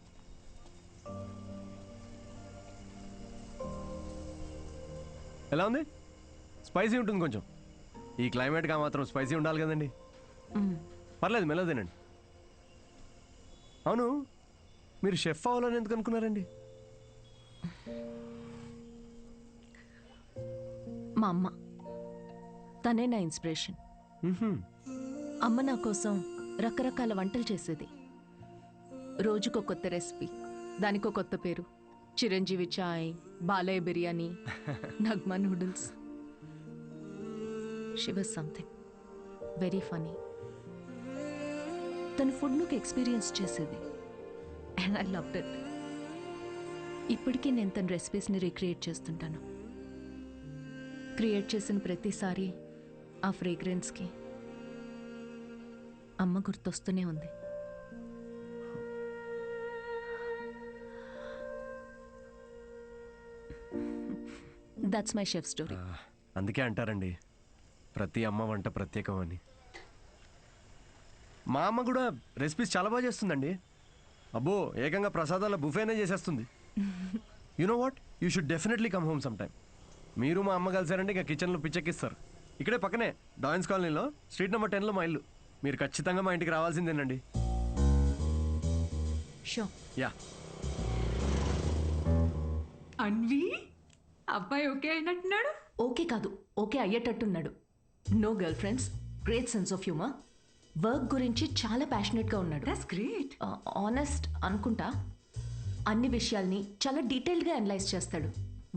ఎలా ఉంది? స్పైసీ ఉంటుంది కొంచెం. ఈ క్లైమేట్గా మాత్రం స్పైసీ ఉండాలి కదండి. పర్లేదు, మెల్లగా తినండి. అవును, మీరు షెఫ్ అవ్వాలని ఎందుకు అనుకున్నారండి? మా అమ్మ, తనే నా ఇన్స్పిరేషన్. అమ్మ నా కోసం రకరకాల వంటలు చేసేది. రోజుకో కొత్త రెసిపీ, దానికో కొత్త పేరు. Chiranjeevi Chai, Balayya biryani, Nagma noodles. She was something very funny. తన ఫుడ్ నాకు ఎక్స్పీరియన్స్ చేసేది, అండ్ ఐ లవ్డ్ ఇట్. ఇప్పటికీ నేను తన రెసిపీస్ని రీక్రియేట్ చేస్తుంటాను. క్రియేట్ చేసిన ప్రతిసారి ఆ ఫ్రేగ్రెన్స్కి అమ్మ గుర్తొస్తూనే ఉంది. That's my chef story. అందుకే అంటారండి, ప్రతి అమ్మ వంట ప్రత్యేకం అని. మా అమ్మ కూడా రెసిపీస్ చాలా బాగా చేస్తుందండి. అబ్బో, ఏకంగా ప్రసాదాల బుఫేనే చేసేస్తుంది. You know what, you should definitely come home some time. మీరు మా అమ్మ కలిసారంటే ఇంకా కిచెన్లో పిచ్చెక్కిస్తారు. ఇక్కడే పక్కనే డాయన్స్ కాలనీలో స్ట్రీట్ నెంబర్ 10లో మా ఇల్లు. మీరు ఖచ్చితంగా మా ఇంటికి రావాల్సిందేనండి. షో. యా. అన్వి, అబ్బాయి ఓకే అయినట్టున్నాడు. ఓకే కాదు, ఓకే అయ్యేటట్టున్నాడు. No girlfriends, great sense of humour. Work గురించి చాలా ప్యాషనెట్గా ఉన్నాడు. That's great. ఆనెస్ట్ అనుకుంటా. అన్ని విషయాల్ని చాలా డీటెయిల్గా అనలైజ్ చేస్తాడు.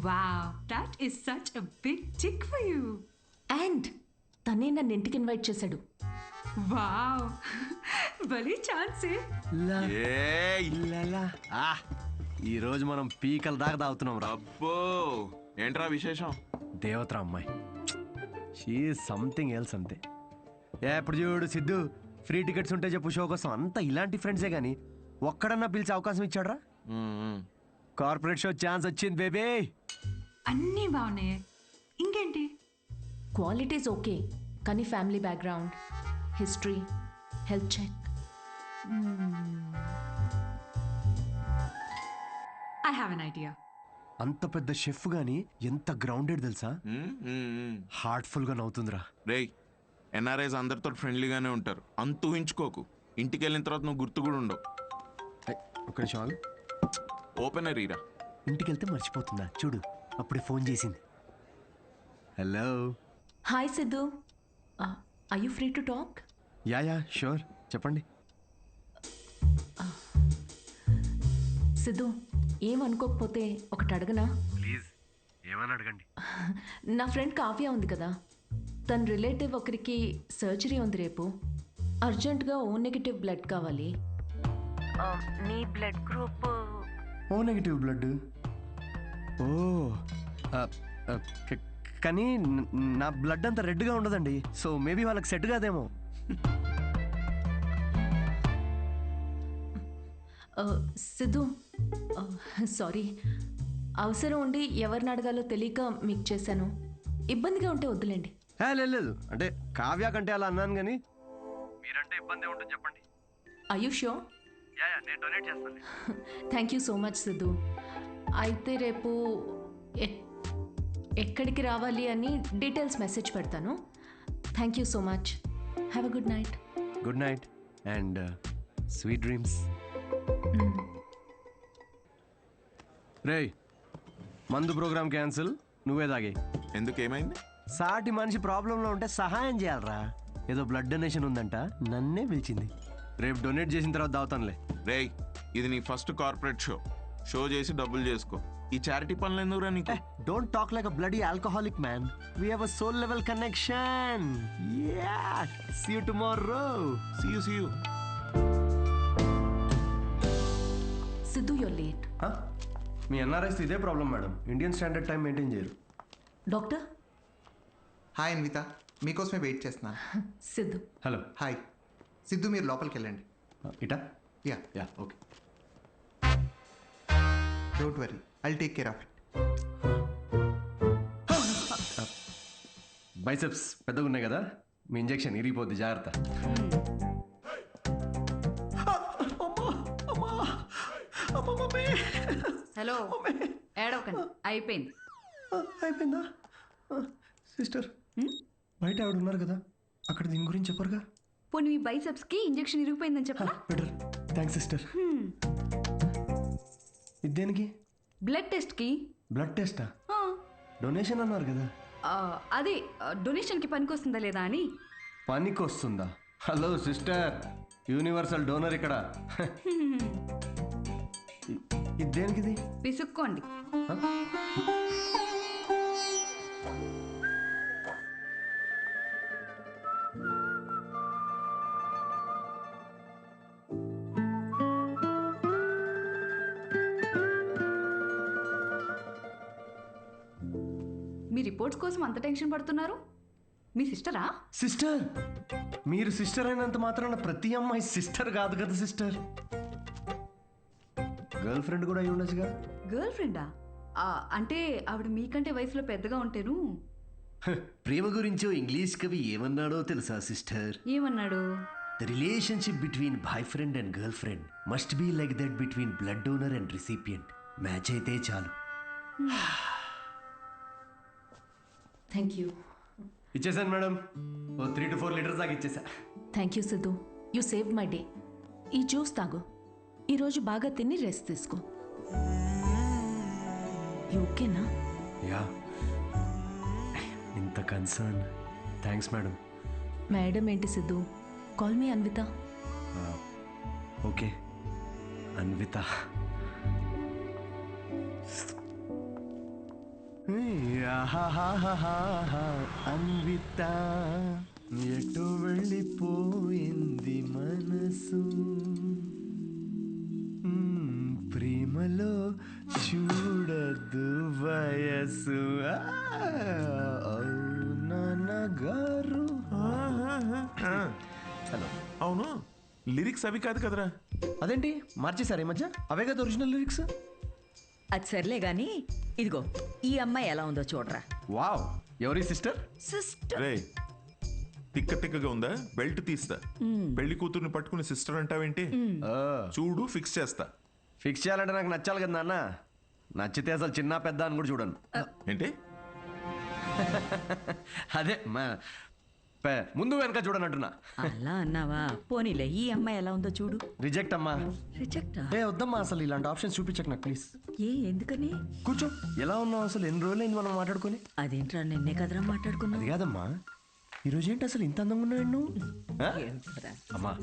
Wow, that is such a big tick for you. And తనే నన్ను ఇంటికి ఇన్వైట్ చేశాడు. వావ్, భలే ఛాన్సే. ఈ రోజు మనం పీకల దాకా తాగుతున్నాం రా. అబ్బో, ఏంట్రా విశేషం? దేవతరా అమ్మాయి, షీ సంథింగ్ ఎల్స్ అంతే. ఎప్పుడు చూడు సిద్ధు, ఫ్రీ టికెట్స్ ఉంటే చెప్పు షో కోసం. అంతా ఇలాంటి ఫ్రెండ్సే కానీ ఒక్కడన్నా పిలిచే అవకాశం ఇచ్చాడ్రా? కార్పొరేట్ షో ఛాన్స్ వచ్చింది బేబీ. అన్నీ బాగున్నాయి, ఇంకేంటి? క్వాలిటీస్ ఓకే, కానీ family background, history, health check. I have an idea. అంత పెద్ద షెఫ్ గానీ ఎంత గ్రౌండెడ్ తెలుసా? హార్ట్ఫుల్ గా నవ్వుతుందిరా. రేయ్, ఎన్ఆర్ఐస్ అందరితో ఫ్రెండ్లీగానే ఉంటారు, అంత ఊహించుకోకు. ఇంటికి వెళ్ళిన తర్వాత నువ్వు గుర్తు కూడా ఉండవు. ఒక నిమిషం, ఓపెనర్ ఈరా. ఇంటికి వెళ్తే మర్చిపోతుందా చూడు, అప్పుడే ఫోన్ చేసింది. Hello. Hi Siddhu, are you free to talk? Ya sure, చెప్పండి. సిద్ధు, ఏమనుకోకపోతే ఒకటి అడగనా? ప్లీజ్, ఏమని అడగండి. నా ఫ్రెండ్ కావ్య ఉంది కదా, తన రిలేటివ్ ఒకరికి సర్జరీ ఉంది రేపు. అర్జెంటుగా ఓ నెగిటివ్ బ్లడ్ కావాలి. నీ blood group O negative blood. ఓ, కానీ నా బ్లడ్ అంత రెడ్గా ఉండదండి, సో మేబీ వాళ్ళకి సెట్ కాదేమో. సిద్ధు, సారీ, అవసరం ఉండి ఎవరిని అడగాలో తెలియక మీకు చేశాను. ఇబ్బందిగా ఉంటే వద్దులేండి. లేదు, అంటే కావ్య కంటే అలా అన్నాను కానీ మీరంటే ఇబ్బంది ఉంటుంది చెప్పండి. Are you sure? నేను డొనేట్ చేస్తాను. Thank you so much Siddhu. అయితే రేపు ఎక్కడికి రావాలి అని డీటెయిల్స్ మెసేజ్ పెడతాను. Thank you so much. Have a good night. Good night and sweet dreams. రేయ్, మందు ప్రోగ్రామ్ క్యాన్సిల్, నువ్వే తాగే. ఎందుకు, ఏమైంది? సాటి మనిషి ప్రాబ్లంలో ఉంటే సహాయం చేయాలరా. ఏదో బ్లడ్ డొనేషన్ ఉందంట, నన్నే పిలిచింది. రేపు డొనేట్ చేసిన తర్వాత దావుతానులే. రేయ్, ఇది నీ ఫస్ట్ కార్పొరేట్ షో చేసి డబ్బులు చేసుకో. ఈ చారిటీ పనులు ఎందుకురా నీకు? Don't talk like a bloody alcoholic man. We have a soul level connection. Yeah, see you tomorrow. See you. Siddhu, you're late. మీ ఎన్ఆర్ఐస్ ఇదే problem madam. Indian standard time maintain చేయరు. డాక్టర్. హాయ్ అన్విత, మీకోసమే wait చేస్తున్నాను. Siddhu. Hello. Hi Siddhu, మీరు లోపలికి వెళ్ళండి. ఇటా? Yeah okay. Don't worry, I'll take care of it. Biceps పెద్దగా ఉన్నాయి కదా, మీ ఇంజెక్షన్ ఇరిగిపోద్ది, జాగ్రత్త. హలో, ఏడవకండి, అయిపోయింది. అయిపోయిందా? సిస్టర్, బయట ఆవిడ ఉన్నారు కదా, అక్కడ దీని గురించి చెప్పరుగా? పోనీ మీ బైసెప్స్కి ఇంజెక్షన్ ఇరిగిపోయిందని చెప్పరా? బెటర్. Thanks sister. ఇది దేనికి? బ్లడ్ టెస్ట్కి. బ్లడ్ టెస్టా? డొనేషన్ అన్నారు కదా. అదే డొనేషన్కి పనికొస్తుందా లేదా అని. పనికొస్తుందా? హలో సిస్టర్, యూనివర్సల్ డోనర్ ఇక్కడ. ఇది దేనికిది? పిసుక్కోండి. మీ రిపోర్ట్స్ కోసం అంత టెన్షన్ పడుతున్నారు? మీ సిస్టరా? సిస్టర్? మీరు సిస్టర్ అయినంత మాత్రాన ప్రతి అమ్మాయి సిస్టర్ కాదు కదా సిస్టర్. గర్ల్ ఫ్రెండ్ కూడా అయి ఉండొచ్చుగా. గర్ల్ ఫ్రెండా? అంటే ఆవిడ మీకంటే వయసులో పెద్దగా ఉంటేను. ప్రేమ గురించో ఇంగ్లీష్ కవి ఏమన్నాడో తెలుసా సిస్టర్? ఏమన్నాడు? The relationship between boyfriend and girlfriend must be like that between blood donor and recipient. Match అయితే చాలు. Thank you. ఇచ్చేసాను మేడం, 3 to 4 లీటర్స్ దాకా ఇచ్చేసా. Thank you Siddhu, you save my day. ఈ జ్యూస్ తాగు. ఈరోజు బాగా తిని రెస్ట్ తీసుకో. ఓకేనా? యా. ఇంత కన్సర్న్. Thanks madam. మేడం ఏంటి Siddhu, call me Anvita. Okay Anvita. Anvita ఎటు వెళ్ళిపోయింది మనసు, ప్రేమలో చూడదు వయసు. నాన్నగారు. హలో. అవును, లిరిక్స్ అవి కాదు కదరా? అదేంటి మార్చేశారు ఈ మధ్య? అవే కదా ఒరిజినల్ లిరిక్స్. అది సర్లే గాని, ఇదిగో ఈ అమ్మాయి ఎలా ఉందో చూడరా. వావ్, ఎవరి సిస్టర్? సిస్టర్. రే, తిక్కగా ఉందా? బెల్ట్ తీస్తా. పెళ్లి కూతుర్ని పట్టుకుని సిస్టర్ అంటావేంటి? చూడు, ఫిక్స్ చేస్తా. ఫిక్స్ చేయాలంటే నాకు నచ్చాలి కదా నాన్న. నచ్చితే అసలు చిన్న పెద్ద అని కూడా చూడను. ఏంటి? అదే ముందు వెనక చూడనంటున్నా. అలా అన్నావా? పోనీలే, ఈ అమ్మాయి ఎలా ఉందో చూడు. రిజెక్ట్ అమ్మా. రిజెక్టా? వద్దమ్మా, అసలు ఇలాంటి ఆప్షన్స్ చూపించక నాకు ప్లీజ్. ఎందుకని? కూర్చో. ఎలా ఉన్నావు అసలు? ఎన్ని రోజులైంది మనం మాట్లాడుకొని? అదేంట్రా, నిన్నే కదరా మాట్లాడుకున్నా. అది కాదమ్మా, ఈరోజు ఏంటి అసలు ఇంత అందంగా ఉన్నావు నువ్వు? అమ్మా,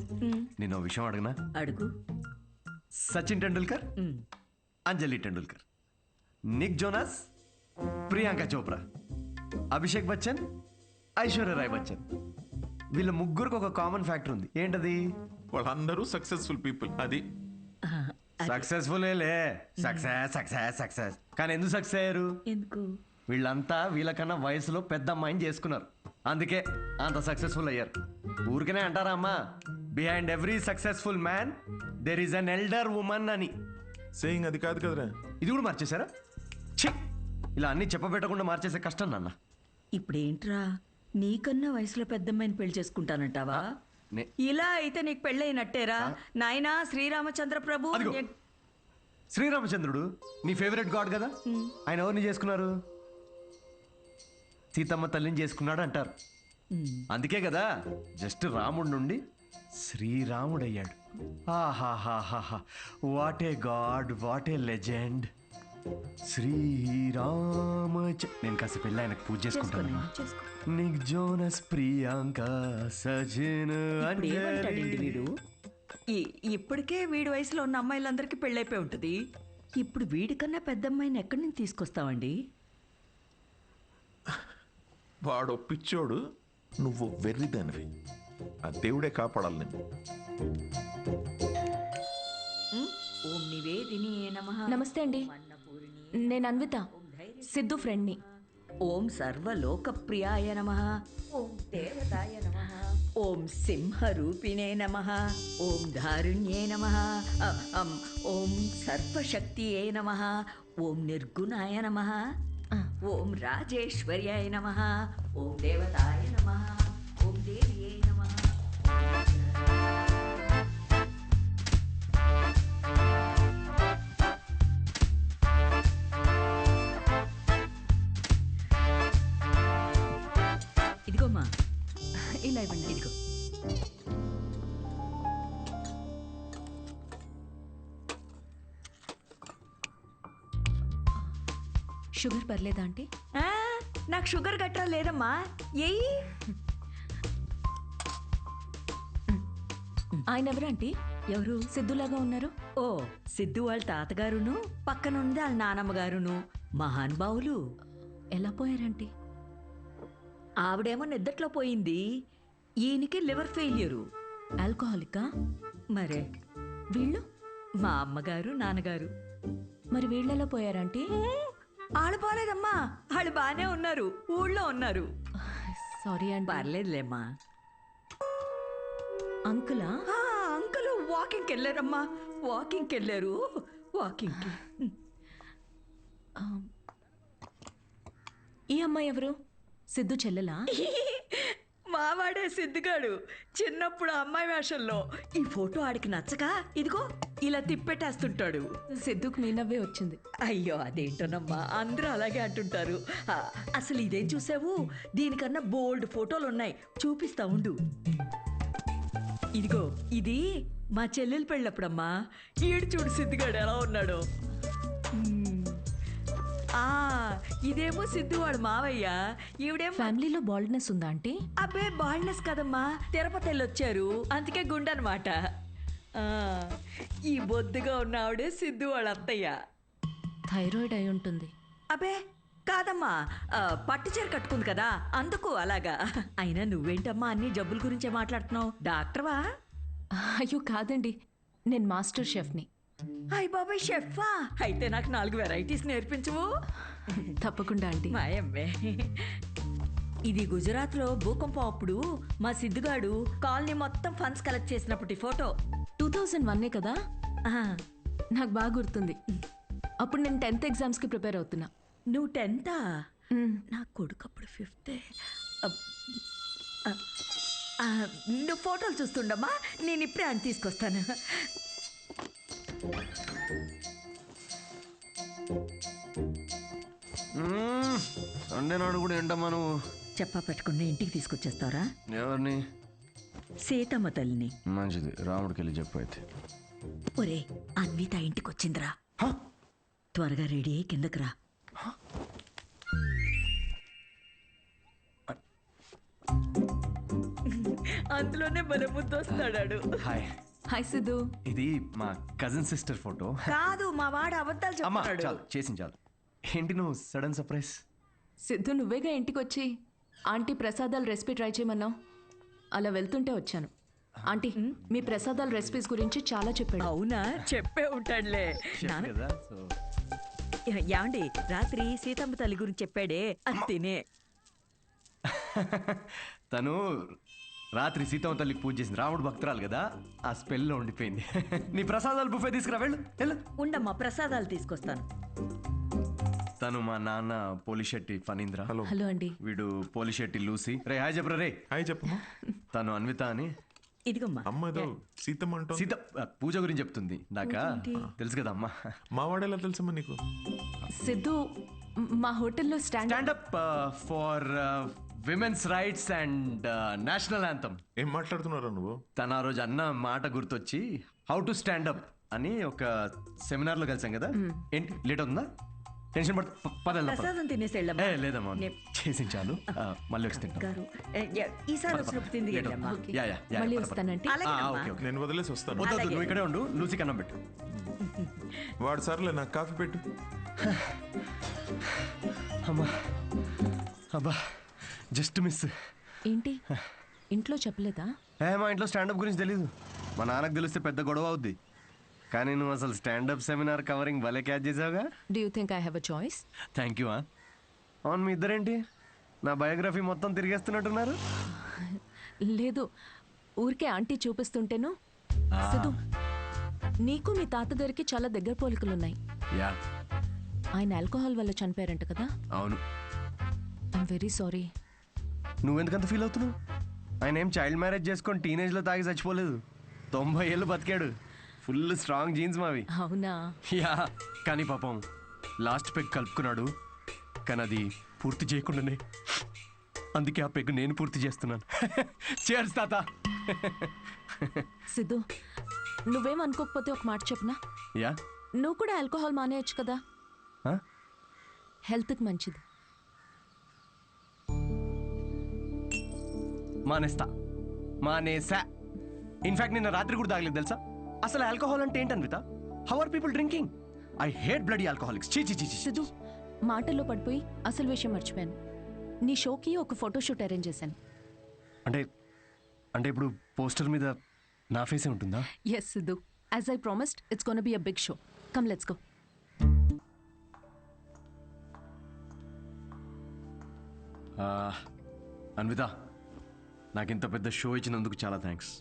నేను విషయం అడగనా? అడుగు. సచిన్ టెండూల్కర్, అంజలి టెండూల్కర్, నిక్ జోనాస్, ప్రియాంక చోప్రా, అభిషేక్ బచ్చన్, ఐశ్వర్య రాయ్ బచ్చన్, వీళ్ళ ముగ్గురికి ఒక కామన్ ఫ్యాక్టర్ ఉంది. ఏంటది? వాళ్ళందరూ సక్సెస్ఫుల్ పీపుల్. అది సక్సెస్ఫుల్. సక్సెస్. కానీ ఎందుకు సక్సెస్ అయ్యారు? ఎందుకు? వీళ్ళంతా వీళ్ళకన్నా వయసులో పెద్ద అమ్మాయిని చేసుకున్నారు, అందుకే అంత సక్సెస్ఫుల్ అయ్యారు. ఊరికనే అంటారా అమ్మా, behind every successful man there is an elder woman అని. సేయింగ్ అది కాదు కదరా? ఇది కూడా మార్చేశారా? ఇలా అన్ని చెప్పబెట్టకుండా మార్చేసే కష్టం నాన్న. ఇప్పుడేంట్రా, నీకన్నా వయసులో పెద్దమ్మాయిని పెళ్లి చేసుకుంటానంటావా? ఇలా అయితే నీకు పెళ్ళైనట్టేరా నాయనా శ్రీరామచంద్ర ప్రభు. శ్రీరామచంద్రుడు నీ ఫేవరెట్ గాడ్ కదా, ఆయన ఎవరిని చేసుకున్నారు? సీతమ్మ తల్లిని చేసుకున్నాడు అంటారు. అందుకే కదా జస్ట్ రాముడి నుండి శ్రీరాముడు అయ్యాడు. ఆహాహాహా, what a god, what a legend. Srirama. నేను కాస్త పెళ్ళి ఆయనకు పూజ చేసుకుంటాను. నిక్ జోనస్ ప్రియాంక సజిన్ ఏమంటాడండి వీడు? ఇప్పటికే వీడి వయసులో ఉన్న అమ్మాయిలందరికీ పెళ్ళైపోయి ఉంటుంది. ఇప్పుడు వీడికన్నా పెద్ద అమ్మాయిని ఎక్కడి నుంచి తీసుకొస్తావండి? వాడు పిచ్చోడు, నువ్వు వెర్రిదానివి. ఆ దేవుడే కాపాడాలి నేను. ఓం నివేదిని నమః. నమస్తే అండి, నేను అన్విత, సిద్ధు ఫ్రెండ్ని. ఓం సర్వలోకప్రియాయ నమః. ఓం దేవతాయ నమః. ఓం సింహరూపిణే నమః. ఓం ధారుణ్యే నమః. ఓం సర్వశక్తియే నమః. ఓం నిర్గుణాయ నమః. ఓం రాజేశ్వర్యాయ నమః. ఓం దేవతాయ నమః. ఓం దేవ్యే నమః. ఇదిగోమ్మా, ఇలా ఇవ్వండి. ఇదిగో. షుగర్ పర్లేదా ఆంటీ? నాకు షుగర్ గట్రా లేదమ్మా. ఏయ్, ఆయన ఎవరు ఆంటీ? ఎవరు? సిద్ధులాగా ఉన్నారు. ఓ, సిద్ధు వాళ్ళ తాతగారును, పక్కనుంది వాళ్ళ నానమ్మగారును మహానుభావులు. ఎలా పోయారంటీ? ఆవిడేమో నిద్దట్లో పోయింది, ఈయనకి లివర్ ఫెయిల్యూరు. ఆల్కహాలికా? మరే వీళ్ళు? మా అమ్మగారు నాన్నగారు. మరి వీళ్ళెలా పోయారంటీ? వాళ్ళు పోలేదమ్మా, వాళ్ళు బాగానే ఉన్నారు, ఊళ్ళో ఉన్నారు. సారీ అండి. పర్లేదులేమ్మా. అంకులా? అంకుల్ వాకింగ్కి వెళ్ళారమ్మా, వాకింగ్కి వెళ్ళారు. వాకింగ్కి. ఈ అమ్మాయి ఎవరు? సిద్ధు చెల్లెలా? మావాడే సిద్ధుగాడు, చిన్నప్పుడు అమ్మాయి వేషంలో. ఈ ఫోటో ఆడికి నచ్చక ఇదిగో ఇలా తిప్పెట్టేస్తుంటాడు. సిద్ధుకు మీ నవ్వే వచ్చింది. అయ్యో అదేంటోనమ్మా, అందరూ అలాగే అంటుంటారు. అసలు ఇదేం చూసావు? దీనికన్నా బోల్డ్ ఫోటోలు ఉన్నాయి, చూపిస్తా ఉండు. ఇదిగో ఇది మా చెల్లెలు పెళ్ళప్పుడమ్మా. ఈడు చూడు సిద్ధుగాడు ఎలా ఉన్నాడో. ఇదేమో సిద్ధు వాడు మావయ్య. ఈవిడేమో. ఫ్యామిలీలో బాల్డ్నెస్ ఉందా ఆంటీ? అబ్బే బాల్డ్నెస్ కదమ్మా, తిరుపతి వెళ్ళొచ్చారు, అందుకే గుండనమాట. ఈ బొద్దుగా ఉన్న ఆవిడే సిద్ధు వాళ్ళ అత్తయ్య. థైరాయిడ్ అయి ఉంటుంది. అబ్బే కాదమ్మా, పట్టు చీర కట్టుకుంది కదా అందుకు అలాగా. అయినా నువ్వేంటమ్మా అన్ని జబ్బుల గురించే మాట్లాడుతున్నావు? డాక్టర్వా? అయ్యో కాదండి, నేను మాస్టర్ షెఫ్ని. అయ్య బాబాయ్, షెఫా? అయితే నాకు 4 వెరైటీస్ నేర్పించవు? తప్పకుండా ఆంటీ. మాయమ్మే. ఇది గుజరాత్లో భూకంపం అప్పుడు మా సిద్ధుగాడు కాలనీ మొత్తం ఫండ్స్ కలెక్ట్ చేసినప్పటి ఫోటో. 2001 కదా? నాకు బాగా గుర్తుంది. అప్పుడు నేను 10th ఎగ్జామ్స్కి ప్రిపేర్ అవుతున్నా. నువ్వు 10థా? నా కొడుకు అప్పుడు 5th. నువ్వు ఫోటోలు చూస్తుండమ్మా, నేను ఇప్పుడే అని తీసుకొస్తాను. సండే నాడు కూడా ఏంటమ్మా నువ్వు చెప్పా పెట్టుకుని ఇంటికి తీసుకొచ్చేస్తారా? ఎవరిని? సీతమ్మ తల్లిని. మంచిది, రాముడికి వెళ్ళి చెప్పు. అయితే ఒరే, అన్విత ఇంటికి వచ్చిందిరా, త్వరగా రెడీ అయ్యి కిందకి రా. అందులోనే మన ముద్దు వస్తాడాడు. హాయ్. హాయ్ సిద్ధు. ఇది మా కజిన్ సిస్టర్ ఫోటో. కాదు, మా వాడు అబద్ధాలు చెప్తున్నాడు. చాలు చేసింది చాలు. ఏంటి నువ్వు సడన్ సర్ప్రైజ్? సిద్ధు నువ్వేగా ఇంటికి వచ్చి ఆంటీ ప్రసాదాల రెసిపీ ట్రై చేయమన్నావు. అలా వెళ్తుంటే వచ్చాను. ఆంటీ మీ ప్రసాదాల రెసిపీస్ గురించి చాలా చెప్పాడు. అవునా? చెప్పే ఉంటాడులే. ఏమండి, రాత్రి సీతమ్మ తల్లి గురించి చెప్పాడే, అది తినే. తను రాత్రి సీతమ్మ తల్లికి పూజ చేసింది, రాముడు భక్తురాలు కదా, ఆ స్పెల్లో ఉండిపోయింది. నీ ప్రసాదాలు బుఫే తీసుకురా, వెళ్ళు. ఉండమ్మా, ప్రసాదాలు తీసుకొస్తాను. తను మా నాన్న పోలిశెట్టి ఫణీంద్ర. హలో అండి. వీడు పోలిశెట్టి లూసి. రే హాయ్ చెప్పరా. రే హాయ్ చెప్పు. తను అన్విత అని ఇదిగమ్మా అమ్మ ఏదో సీతమ్మ అంటూ సీత పూజ గురించి చెప్తుంది నాక తెలుసు కదా అమ్మా. మా వాడేలా తెలుసమ్మా నీకు? సిద్ధు మా హోటల్లో standup for women's rights and national anthem. ఏం మాట్లాడుతున్నారా నువ్వు? తన ఆ రోజు అన్న మాట గుర్తొచ్చి హౌ టు స్టాండప్ అని ఒక సెమినార్ లో కలిసాం కదా. ఏంటి లేట్ అవుతుందా? టెన్షన్ ప్రసాదం తినేసి వెళ్ళమ్మా. లేదమ్మా చేసి చాలు, మళ్ళీ వచ్చి తింటాం. గారు ఈసారి వచ్చినప్పుడు తింది వెళ్ళమ్మా. మళ్ళీ వస్తానంటే నేను వదిలేసి వస్తాను. వద్దు, నువ్వు ఇక్కడే ఉండు, లూసి కన్నం పెట్టు. వాడు సర్లే నాకు కాఫీ పెట్టు. అమ్మా అబ్బా జస్ట్ మిస్. ఏంటి ఇంట్లో చెప్పలేదా? మా ఇంట్లో స్టాండప్ గురించి తెలీదు. మా నాన్నకు తెలిస్తే పెద్ద గొడవ అవుద్ది. కానీ నువ్వు అసలు స్టాండప్ సెమినార్ కవరింగ్ భలే క్యాచ్ చేసావుగా. Do you think I have a choice? Thank you. అవును, మీ ఇద్దరేంటి నా బయోగ్రఫీ మొత్తం తిరిగేస్తున్నట్టున్నారు? లేదు, ఊరికే ఆంటీ చూపిస్తుంటేను. సిద్ధు, నీకు మీ తాతగారికి చాలా దగ్గర పోలికలున్నాయి. యా, ఆయన ఆల్కహాల్ వల్ల చనిపోయారంట కదా? అవును. I'm very sorry. నువ్వెందుకంత ఫీల్ అవుతున్నావు? ఆయన ఏం చైల్డ్ మ్యారేజ్ చేసుకొని టీనేజ్లో తాగి చచ్చిపోలేదు. 90 ఏళ్ళు బతికాడు. ఫుల్ స్ట్రాంగ్ జీన్స్ మావి. అవునా? యా, కానీ పాపం లాస్ట్ పెగ్ కలుపుకున్నాడు. కానీ అది పూర్తి చేయకుండానే, అందుకే ఆ పెగ్ నేను పూర్తి చేస్తున్నాను. చేర్స్ తాత. సిద్ధు, నువ్వేం అనుకోకపోతే ఒక మాట చెప్పనా? యా. నువ్వు కూడా ఆల్కహాల్ మానేయచ్చు కదా, హెల్త్కి మంచిది. మానేసా. ఇన్ఫాక్ట్ నిన్న రాత్రి కూడా తాగలేదు తెలుసా. అసలు ఆల్కహాల్ అంటే ఏంటి Anvita? How are people drinking? I hate bloody alcoholics. Siddhu, మాటల్లో పడిపోయి అసలు విషయం మర్చిపోయాను. నీ షోకి ఒక ఫోటోషూట్ అరేంజ్ చేశాను. అంటే ఇప్పుడు పోస్టర్ మీద నా ఫేసే ఉంటుందా? Yes Siddhu, as I promised, it's gonna be a big show. Come let's go. Anvita, నాకు ఇంత పెద్ద షో ఇచ్చినందుకు చాలా థ్యాంక్స్.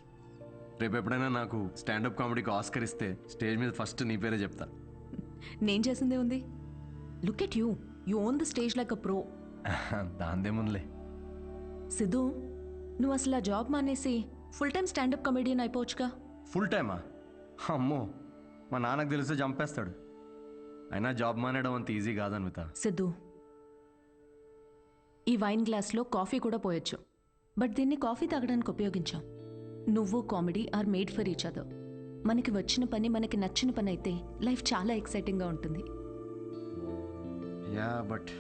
రేపు ఎప్పుడైనా నాకు స్టాండప్ కామెడీకి ఆస్కర్ ఇస్తే స్టేజ్ మీద ఫస్ట్ నీ పేరే చెప్తా. నేను చేసిందే ఉంది. Look at you, you own the stage like a pro. దాందేముందిలే. సిద్ధు, నువ్వు అసలు ఆ జాబ్ మానేసి ఫుల్ టైం స్టాండప్ కామెడియన్ అయిపోవచ్చుగా. ఫుల్ టైమా? అమ్మో, మా నాన్నకు తెలిస్తే చంపేస్తాడు. అయినా జాబ్ మానేయడం అంత ఈజీ కాదు అన్విత. సిద్ధు, ఈ వైన్ గ్లాస్లో కాఫీ కూడా పోయొచ్చు, బట్ దీన్ని కాఫీ తాగడానికి ఉపయోగించాం. నువ్వు comedy are made for each other. మనకి వచ్చిన పని మనకి నచ్చిన పని అయితే లైఫ్ చాలా ఎక్సైటింగ్గా ఉంటుంది. Yeah, but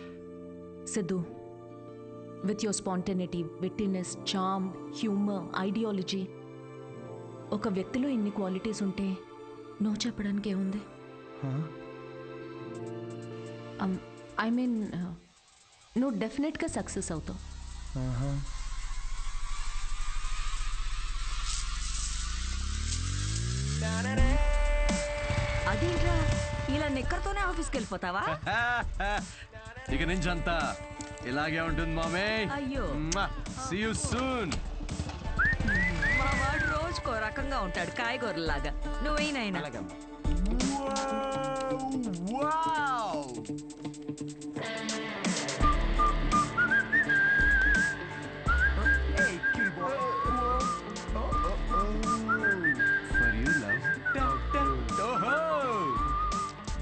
Siddhu, with your spontaneity, wittiness, charm, humour, ideology, ఒక వ్యక్తిలో ఇన్ని క్వాలిటీస్ ఉంటే నో చెప్పడానికి ఏముంది? ఐ మీన్, నువ్వు డెఫినెట్గా సక్సెస్ అవుతావు. అదేంట్రా, ఇలా నిక్కర్తోనే ఆఫీస్కి వెళ్ళిపోతావా? ఇక నుంచి అంతా ఇలాగే ఉంటుంది మామే. అయ్యో, సీ యు సూన్. మా వాడు రోజుకో రకంగా ఉంటాడు, కాయగూరలాగా. నువ్వేనైనా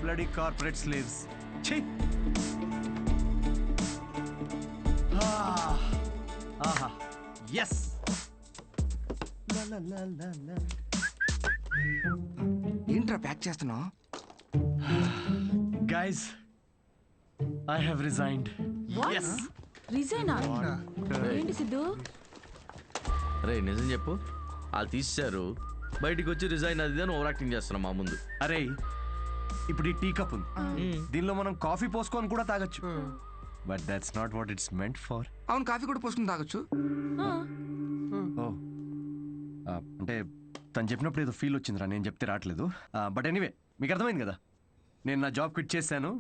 bloody corporate slaves. Chhi. Aha. Yes. La la la la la. ఏంట్రా ప్యాక్ చేస్తున్నావు? Guys, I have resigned. What? Yes. రిజైనా? ఏంటి సిద్ధు? అరే నిజం చెప్పు, వాళ్ళు తీసేశారు, బయటికి వచ్చి రిజైన్ అది అని ఓవర్ యాక్టింగ్ చేస్తున్నాం మా ముందు. అరే, ఇప్పుడు ఈ టీ కప్ ఉంది, దీనిలో మనం కాఫీ పోసుకొని కూడా తాగొచ్చు. But that's not what it's meant for. అవును, కాఫీ కూడా పోసుకుని తాగొచ్చు. అంటే తను చెప్పినప్పుడు ఏదో ఫీల్ వచ్చిందిరా, నేను చెప్తే రావట్లేదు. బట్ ఎనీవే, మీకు అర్థమైంది కదా, నేను నా జాబ్ క్విట్ చేశాను.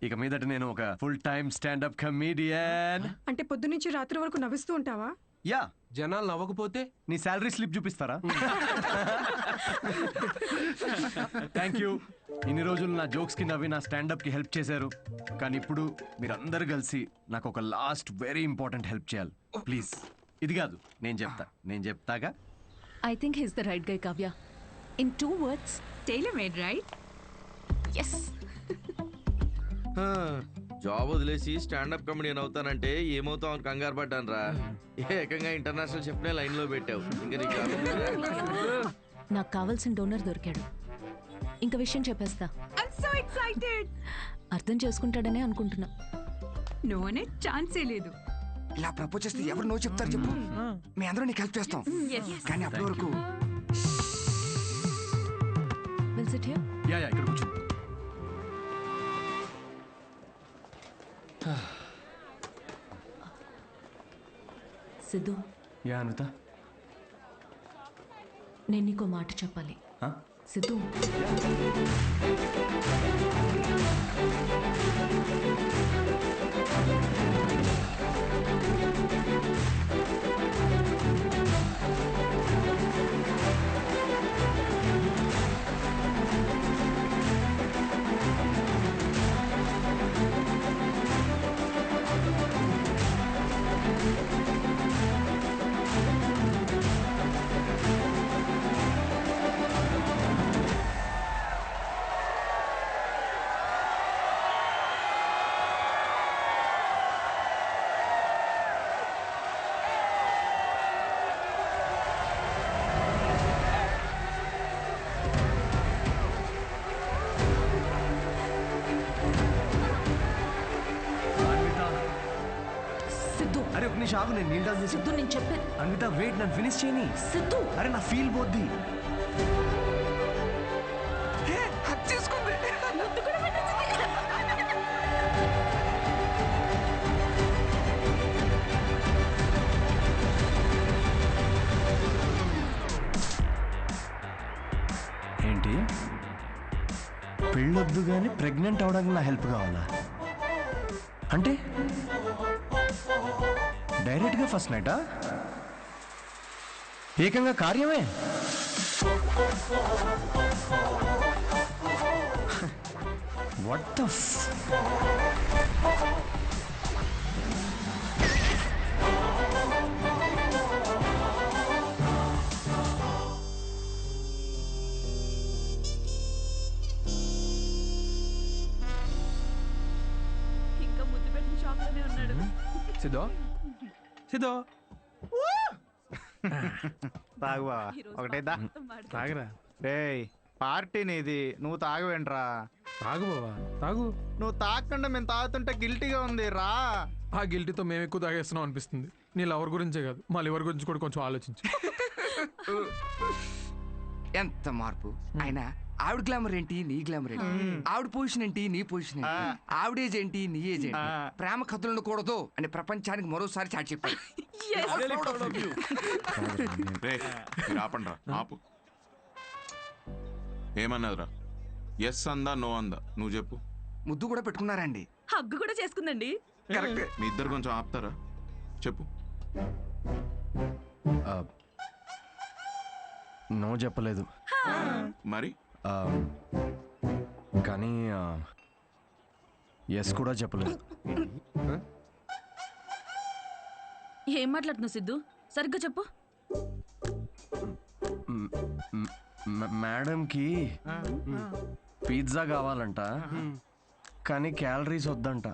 ఇక మీదట నేను ఒక ఫుల్ టైమ్ స్టాండప్ కమీడియన్. అంటే పొద్దునుంచి రాత్రి వరకు నవ్విస్తూ ఉంటావా? యా. జనాలు నవ్వకపోతే నీ శాలరీ స్లిప్ చూపిస్తారా? Thank you. ఇన్ని రోజులు నా జోక్స్ కి నవ్వి నా స్టాండప్ కి హెల్ప్ చేశారు. కానీ ఇప్పుడు మీరందరూ కలిసి నాకు ఒక లాస్ట్ వెరీ ఇంపార్టెంట్ హెల్ప్ చేయాలి ప్లీజ్. ఇది కాదు, నేను చెప్తాగా. I think he's the right guy Kavya. In 2 words, tailor made, right? Yes. Job వదిలేసి స్టాండప్ కమెడియన్ అవుతానంటే ఏమవుతావు అని కంగారు పడ్డాను రా. ఏకంగా ఇంటర్నేషనల్ షెఫ్నే లైన్లో పెట్టావు. ఇంకా నీకు నాకు కావాల్సిన డోనర్ దొరికాడు. ఇంక విషయం చెప్పేస్తా. I'm so excited. అర్థం చేసుకుంటాడనే అనుకుంటున్నా. నో అనే ఛాన్సే లేదు. ఇలా ప్రపోజ్ చేస్తే ఎవరు నో చెప్తారు చెప్పు. మీ అందరూ నీకు హెల్ప్ చేస్తాం. కానీ అప్పటి వరకు విల్ సిట్ హియర్. యా ఇక్కడ కూర్చో. సిద్ధు, యా అన్విత. నేను నీకో మాట చెప్పాలి. సిద్ధు, అరే ఒక నిమిషం ఆగు, నేను నీళ్ళు సిద్ధు నేను చెప్పేది. అన్విత వెయిట్, నన్ను ఫినిష్ చేయని. సిద్ధు, అరే నా ఫీల్ పోద్ది. ఏంటి పెళ్ళొద్దు కానీ ప్రెగ్నెంట్ అవడానికి నా హెల్ప్ కావాలా? అంటే డైరెక్ట్గా ఫస్ట్ నైటా? ఏకంగా కార్యమే. వాట్ ద ఇంకా ముద్దు పెట్టిన షాప్ లోనే ఉన్నాడు. సిద్ధో సిద్ధో తాగు బావా, ఒకటేదా తాగరా. రేయ్ పార్టీ నీది, నువ్వు తాగవేంట్రా? తాగు బావా తాగు. నువ్వు తాగకుండా మేము తాగుతుంటే గిల్టీగా ఉంది రా. ఆ గిల్టీతో మేము ఎక్కువ తాగేస్తున్నాం అనిపిస్తుంది. నీ లవర్ గురించే కాదు, మా లివర్ గురించి కూడా కొంచెం ఆలోచించు. ఎంత మార్పు అయినా. ఆవిడ గ్లామర్ ఏంటి, నీ గ్లామర్ ఏంటి? ఆవిడ పొజిషన్ ఏంటి, నీ పొజిషన్ ఏంటి? ఆవిడ ఏజ్ ఏంటి, నీ ఏజ్ ఏంటి? ప్రేమ కథలు ఉండకూడదు అని ప్రపంచానికి మరోసారి చాటి చెప్పాడు. ఆపండ్రా, ఆపు. ఏమన్నదిరా? ఎస్ అందా నో అందా నువ్వు చెప్పు. ముద్దు కూడా పెట్టుకున్నారండి. హగ్గు కూడా చేసుకుందండి. కరెక్ట్. మీ ఇద్దరు కొంచెం ఆపుతారా? చెప్పు. నో చెప్పలేదు మరి, కానీ ఎస్ కూడా చెప్పలేదు. ఏం మాట్లాడుతున్నావు సిద్ధు? సరిగ్గా చెప్పు. మేడంకి పిజ్జా కావాలంట, కానీ క్యాలరీస్ వద్దంట.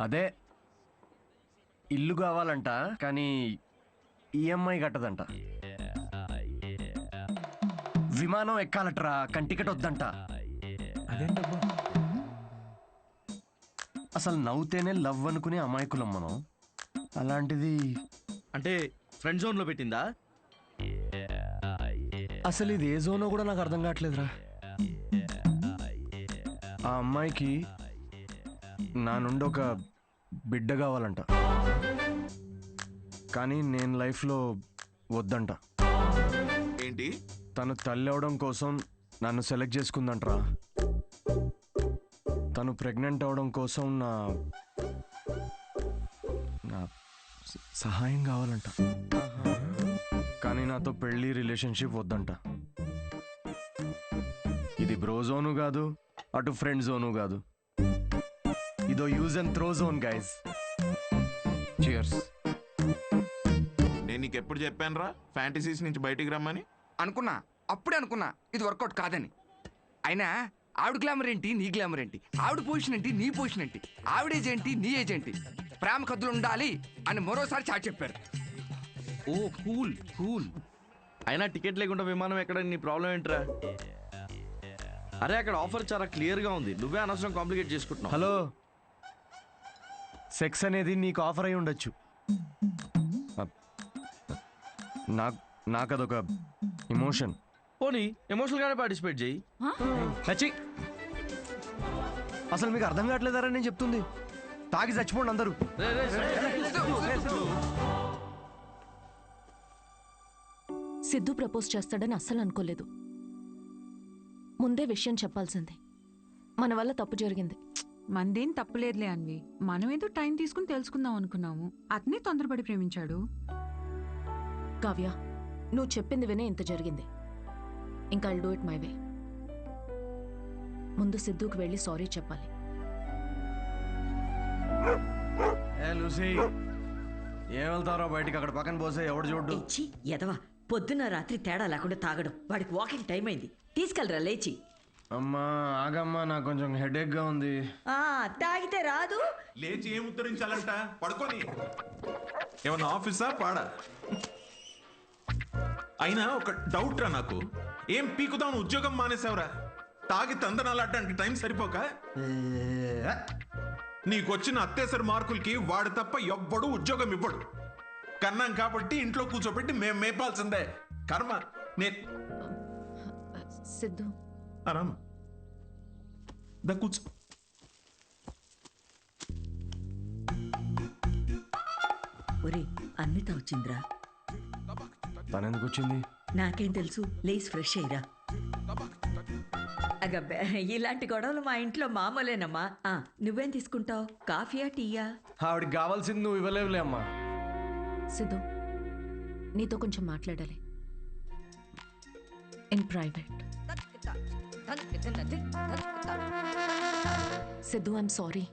అదే ఇల్లు కావాలంట, కానీ ఈఎంఐ కట్టదంట. విమానం ఎక్కాలట్రా, కానీ టికెట్ వద్దంట. అసలు నవ్వుతేనే లవ్ అనుకునే అమాయకులం మనం. అలాంటిది అంటే ఫ్రెండ్ జోన్ లో పెట్టిందా? అసలు ఇది ఏ జోనో కూడా నాకు అర్థం కావట్లేదురా. ఆ అమ్మాయికి నా నుండి ఒక బిడ్డ కావాలంట, కానీ నేను లైఫ్లో వద్దంట. ఏంటి? తను తల్లి అవడం కోసం నన్ను సెలెక్ట్ చేసుకుందంటరా. తను ప్రెగ్నెంట్ అవడం కోసం నా సహాయం కావాలంట, కానీ నాతో పెళ్లి రిలేషన్షిప్ వద్దంట. ఇది బ్రో జోను కాదు, అటు ఫ్రెండ్ జోను కాదు. ఇదో use and throw zone guys. Cheers. నేను నీకు ఎప్పుడు చెప్పానురా ఫ్యాంటసీస్ నుంచి బయటికి రమ్మని? అనుకున్నా, అప్పుడే అనుకున్నా ఇది వర్కౌట్ కాదని. అయినా ఆవిడ గ్లామర్ ఏంటి, నీ గ్లామర్ ఏంటి? ఆవిడ పొజిషన్ ఏంటి, నీ పొజిషన్ ఏంటి? ఆవిడ ఏజ్ ఏంటి, నీ ఏజ్ ఏంటి? ప్రేమ కథలు ఉండాలి అని మరోసారి చాటి చెప్పారు. ఓ కూల్ కూల్. అయినా టికెట్ లేకుండా విమానం ఎక్కడ, నీ ప్రాబ్లం ఏంట్రా? అరే అక్కడ ఆఫర్ చాలా క్లియర్గా ఉంది, నువ్వే అనవసరం కాంప్లికేట్ చేసుకుంటున్నావు. హలో, సెక్స్ అనేది నీకు ఆఫర్ అయి ఉండొచ్చు, నాకు అదొక ఎమోషన్. పోనీ ఎమోషనల్గానే పార్టిసిపేట్ చేయి. నచ్చి అసలు మీకు అర్థం కావట్లేదారా నేను చెప్తుంది? తాగి చచ్చిపోండి అందరూ. సిద్ధు ప్రపోజ్ చేస్తాడని అస్సలు అనుకోలేదు. ముందే విషయం చెప్పాల్సింది. మన వల్ల తప్పు జరిగింది. మందేం తప్పులేదులే అన్వి. మనం ఏదో టైం తీసుకుని తెలుసుకుందాం అనుకున్నాము. అతనే తొందరపడి ప్రేమించాడు. కావ్య, నువ్వు చెప్పింది వినే ఇంత జరిగింది. ఇంకా I'll do it my way. ముందు సిద్ధుకి వెళ్ళి సారీ చెప్పాలి. లూసీ, ఏం వెళ్తారో బయటికి, అక్కడ పక్కన పోసే ఎవడు చూడ్డు. ఎదవా, పొద్దున్న రాత్రి తేడా లేకుండా తాగడం. వాడికి వాకింగ్ టైం అయింది, తీసుకెళ్ళరా లేచి. అమ్మా ఆగమ్మా, నాకు కొంచెం హెడేక్ గా ఉంది. తాగితే రాదు. లేచి ఏం ఉత్తరించాలంట? పడుకొని ఏమన్నా ఆఫీసా పాడా? అయినా ఒక డౌట్ రా నాకు, ఏం పీకుదాం ఉద్యోగం మానేసావురా? తాగి తందనాలాడడానికి టైం సరిపోక నీకొచ్చిన అత్తేసరి మార్కులకి వాడు తప్ప ఎవ్వడు ఉద్యోగం ఇవ్వడు. కన్నాం కాబట్టి ఇంట్లో కూర్చోబెట్టి మేము మేపాల్సిందే. కర్మ. సిద్ధు ఆరామా దా కూర్చో. ఒరే, అన్విత వచ్చిందిరా. తనెందుకు వచ్చింది? నాకేం తెలుసు, లేచి ఫ్రెష్ అయ్యిరా. అగబ్బే, ఇలాంటి గొడవలు మా ఇంట్లో మామూలేనమ్మా. నువ్వేం తీసుకుంటావు, కాఫీయా టీయా? ఆవిడకి కావాల్సింది నువ్వు ఇవ్వలేవులే అమ్మా. సిద్ధు, నీతో కొంచెం మాట్లాడాలి, in private. Siddhu, I'm sorry.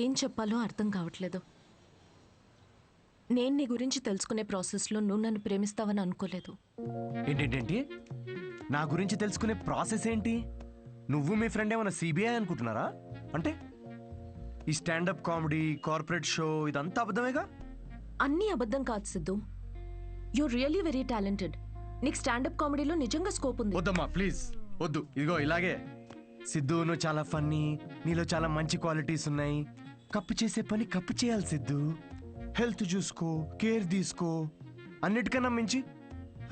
ఏం చెప్పాలో అర్థం కావట్లేదు. నేను నీ గురించి తెలుసుకునే ప్రాసెస్లో నువ్వు నన్ను ప్రేమిస్తావని అనుకోలేదు. ఏంటేంటి? నా గురించి తెలుసుకునే ప్రాసెస్ ఏంటి? నువ్వు మీ ఫ్రెండ్ ఏమైనా సిబిఐ అనుకుంటున్నారా? అంటే ఈ స్టాండప్ కామెడీ, కార్పొరేట్ షో ఇదంతా అబద్ధమేగా? అన్నీ అబద్ధం కాదు Siddhu. You really very talented. నీకు స్టాండప్ కామెడీలో నిజంగా స్కోప్ ఉంది. వద్దమ్మా ప్లీజ్ వద్దు. ఇదిగో ఇలాగే. సిద్ధు, నువ్వు చాలా ఫన్నీ, నీలో చాలా మంచి క్వాలిటీస్ ఉన్నాయి. కప్పు చేసే పని కప్పు చేయాలి సిద్ధు. హెల్త్ చూసుకో, కేర్ తీసుకో. అన్నిటికన్నా మించి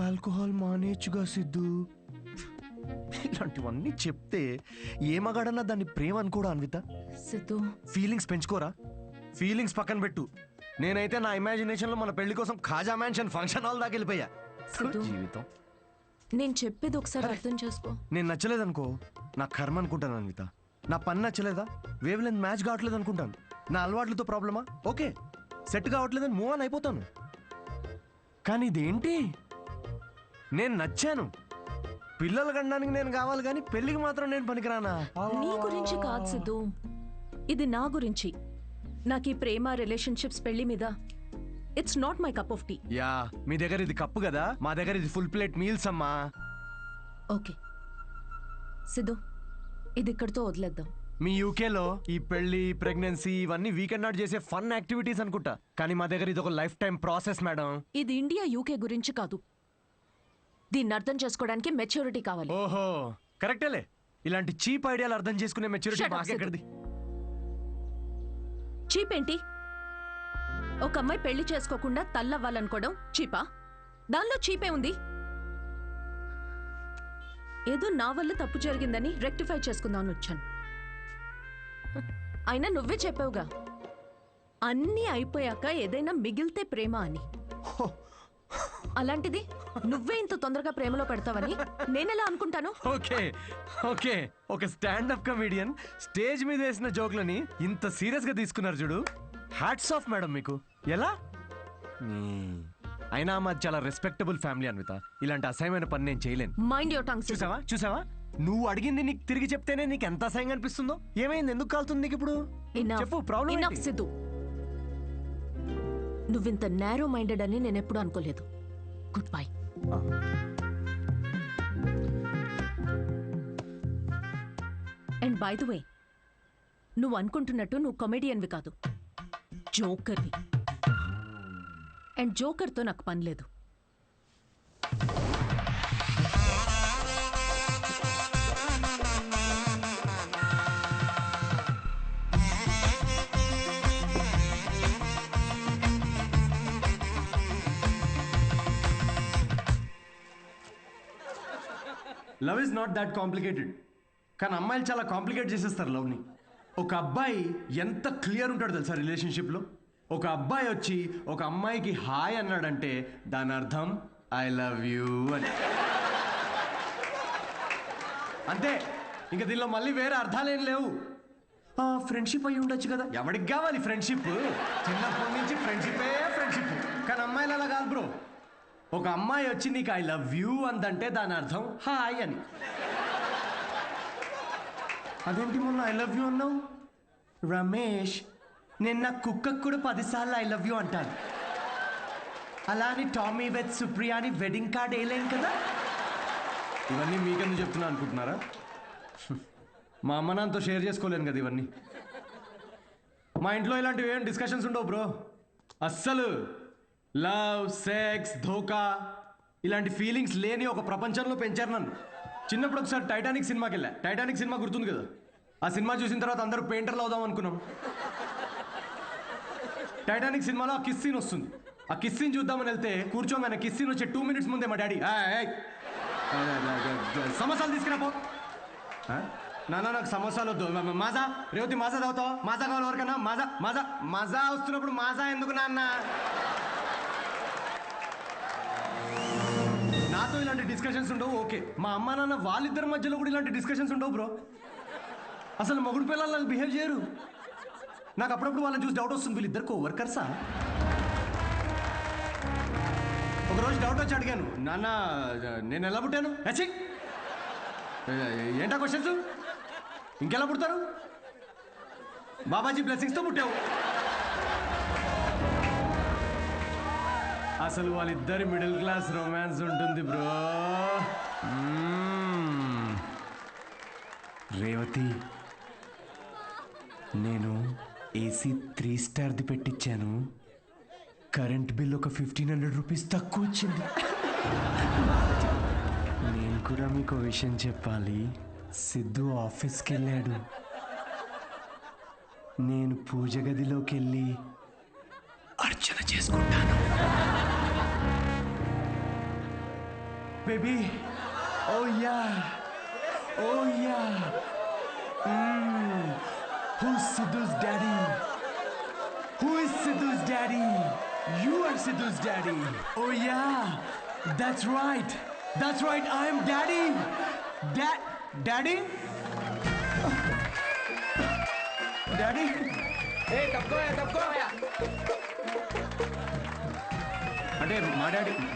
ఆల్కహాల్ మానేచ్చుగా సిద్ధు. ఇలాంటివన్నీ చెప్తే ఏ మగాడన్నా దాన్ని ప్రేమ అనుకోడా అన్విత? సిద్ధు, ఫీలింగ్స్ పెంచుకోరా? ఫీలింగ్స్ పక్కన పెట్టు. నేనైతే నా ఇమాజినేషన్ లో మన పెళ్లి కోసం ఖాజా మ్యాన్షన్ ఫంక్షన్ హాల్ దాకా వెళ్ళిపోయా. జీవితం. నేను చెప్పేది ఒకసారి అర్థం చేసుకో. నేను నచ్చలేదనుకో, నా కర్మ అనుకుంటాను అన్విత. నా పని నచ్చలేదా, వేవ్ లెంత్ మ్యాచ్ కావట్లేదు అనుకుంటాను. నా అలవాట్లతో ప్రాబ్లమా? ఓకే, సెట్ కావట్లేదని మూవ్ ఆన్ అయిపోతాను. కానీ ఇదేంటి, నేను నచ్చాను, పిల్లలు కనడానికి నేను కావాలి, కానీ పెళ్లికి మాత్రం నేను పనికిరానా? నీ గురించి కాదు సిద్ధు, ఇది నా గురించి. నాకు ఈ ప్రేమ, రిలేషన్షిప్స్, పెళ్లి మీద it's not my cup of tea. Yeah, మీ దగ్గర ఇది కప్పు కదా, మా దగ్గర ఇది ఫుల్ ప్లేట్ మీల్స్ అమ్మా. ఓకే సిద్ధు, ఇది ఇక్కడితో వదిలేద్దాం. మీ యూకేలో ఈ పెళ్లి, ప్రెగ్నెన్సీ ఇవన్నీ వీకెండ్ నాట్ చేసే ఫన్ యాక్టివిటీస్ అనుకుంటా, కానీ మా దగ్గర ఇది ఒక లైఫ్ టైం ప్రాసెస్ మేడం. ఇది ఇండియా యూకే గురించి కాదు. దీన్ని అర్థం చేసుకోవడానికి మెచ్యూరిటీ కావాలి. ఓహో కరెక్టేలే. ఇలాంటి చీప్ ఐడియాలు అర్థం చేసుకునే మెచ్యూరిటీ Shut up, మాకెక్కడిది? చీప్ ఏంటి? ఒక అమ్మాయి పెళ్లి చేసుకోకుండా తల్లవ్వాలనుకోవడం చీపా? దానిలో చీపే ఉంది. ఏదో నా వల్ల తప్పు జరిగిందని రెక్టిఫై చేసుకుందామని వచ్చాను. అయినా నువ్వే చెప్పావుగా, అన్నీ అయిపోయాక ఏదైనా మిగిలితే ప్రేమ అని. అలాంటిది నువ్వే ఇంత తొందరగా ప్రేమలో పెడతావని నేనెలా అనుకుంటాను? ఓకే ఓకే, ఒక స్టాండప్ కమెడియన్ స్టేజ్ మీద వేసిన జోక్లని ఇంత సీరియస్ గా తీసుకున్నారు చూడు. హ్యాట్స్ ఆఫ్ మేడం మీకు. ఎలా? అయినా మాది చాలా రెస్పెక్టబుల్ ఫ్యామిలీ అన్విత. ఇలాంటి అసహ్యమైన పని నేను చేయలేను. Mind your tongue. చూసావా నువ్వు అడిగింది నీకు తిరిగి చెప్తేనే నీకు ఎంత అసహ్యంగా అనిపిస్తుందో. ఏమైంది, ఎందుకు కాలుతుంది నీకు ఇప్పుడు? చెప్పు, ప్రాబ్లం సిద్ధు, నువ్వింత నేరో మైండెడ్ అని నేను ఎప్పుడూ అనుకోలేదు. Good bye. And by the way, నువ్వు అనుకుంటున్నట్టు నువ్వు కమెడియన్వి కాదు, జోకర్వి. అండ్ జోకర్తో నాకు పని లేదు. Love is not that complicated. కానీ అమ్మాయిలు చాలా కాంప్లికేట్ చేసేస్తారు లవ్ని. ఒక అబ్బాయి ఎంత క్లియర్ ఉంటాడు తెలుసా రిలేషన్షిప్లో? ఒక అబ్బాయి వచ్చి ఒక అమ్మాయికి హాయ్ అన్నాడంటే దాని అర్థం ఐ లవ్ యూ అని. అంతే, ఇంకా దీనిలో మళ్ళీ వేరే అర్థాలేం లేవు. ఫ్రెండ్షిప్ అయి ఉండొచ్చు కదా, ఎవరికి కావాలి ఫ్రెండ్షిప్? చిన్నప్పటి నుంచి ఫ్రెండ్షిపే ఫ్రెండ్షిప్. కానీ అమ్మాయిలు అలా కాదు బ్రో. ఒక అమ్మాయి వచ్చి నీకు ఐ లవ్ యూ అందంటే దాని అర్థం హాయ్ అని. అదేంటి మొన్న ఐ లవ్ యూ అన్నావు? రమేష్, నేను నా కుక్కకు కూడా 10 సార్లు ఐ లవ్ యూ అంటాను. అలా అని టామీ విత్ సుప్రియా అని వెడ్డింగ్ కార్డ్ వేయలేం కదా. ఇవన్నీ మీకెందుకు చెప్తున్నా అనుకుంటున్నారా? మా అమ్మ నాన్నతో షేర్ చేసుకోలేను కదా ఇవన్నీ. మా ఇంట్లో ఇలాంటివి ఏం డిస్కషన్స్ ఉండవు బ్రో. అస్సలు లవ్, సెక్స్, ధోకా ఇలాంటి ఫీలింగ్స్ లేని ఒక ప్రపంచంలో పెంచారు నన్ను. చిన్నప్పుడు ఒకసారి టైటానిక్ సినిమాకి వెళ్ళా. టైటానిక్ సినిమా గుర్తుంది కదా? ఆ సినిమా చూసిన తర్వాత అందరూ పెయింటర్లు అవుదాం అనుకున్నాం. టైటానిక్ సినిమాలో ఆ కిస్ సీన్ వస్తుంది. ఆ కిస్ సీన్ చూద్దామని వెళ్తే కూర్చోగానే కిస్ సీన్ వచ్చే 2 minutes ముందే మా డాడీ సమోసాలు తీసుకురాపో. నాన్న నాకు సమోసాలు వద్దు. మాజా రేవతి మాజా తాగుతావు? మాజా కావాలి ఎవరికన్నా? మాజా మాజా మాజా వస్తున్నప్పుడు మాజా ఎందుకు నాన్న? నాతో ఇలాంటి డిస్కషన్స్ ఉండవు ఓకే. మా అమ్మ నాన్న వాళ్ళిద్దరి మధ్యలో కూడా ఇలాంటి డిస్కషన్స్ ఉండవు బ్రో. అసలు మొగుడు పిల్లలు బిహేవ్ చేయరు. నాకు అప్పుడప్పుడు వాళ్ళని చూసి డౌట్ వస్తుంది, వీళ్ళిద్దరు కోవర్కర్సా? ఒకరోజు డౌట్ వచ్చి అడిగాను, నాన్న నేను ఎలా పుట్టాను? ఏంటా క్వశ్చన్స్? ఇంకెలా పుడతారు? బాబాజీ బ్లెస్సింగ్స్తో పుట్టావు. అసలు వాళ్ళిద్దరి మిడిల్ క్లాస్ రొమాన్స్ ఉంటుంది బ్రో. రేవతి, నేను ఏసీ 3 స్టార్ది పెట్టించాను. కరెంట్ బిల్ ఒక 1500 రూపీస్ తక్కువ వచ్చింది. నేను కూడా మీకు విషయం చెప్పాలి. సిద్ధు ఆఫీస్కి వెళ్ళాడు. నేను పూజ గదిలోకి వెళ్ళి అర్చన చేసుకుంటాను. Baby, oh yeah, oh yeah. Who's Sidhu's daddy? Who is Sidhu's daddy? You are Sidhu's daddy. Oh yeah, that's right. That's right, I am daddy. Daddy? Daddy? Hey, తప్పుకో. అంటే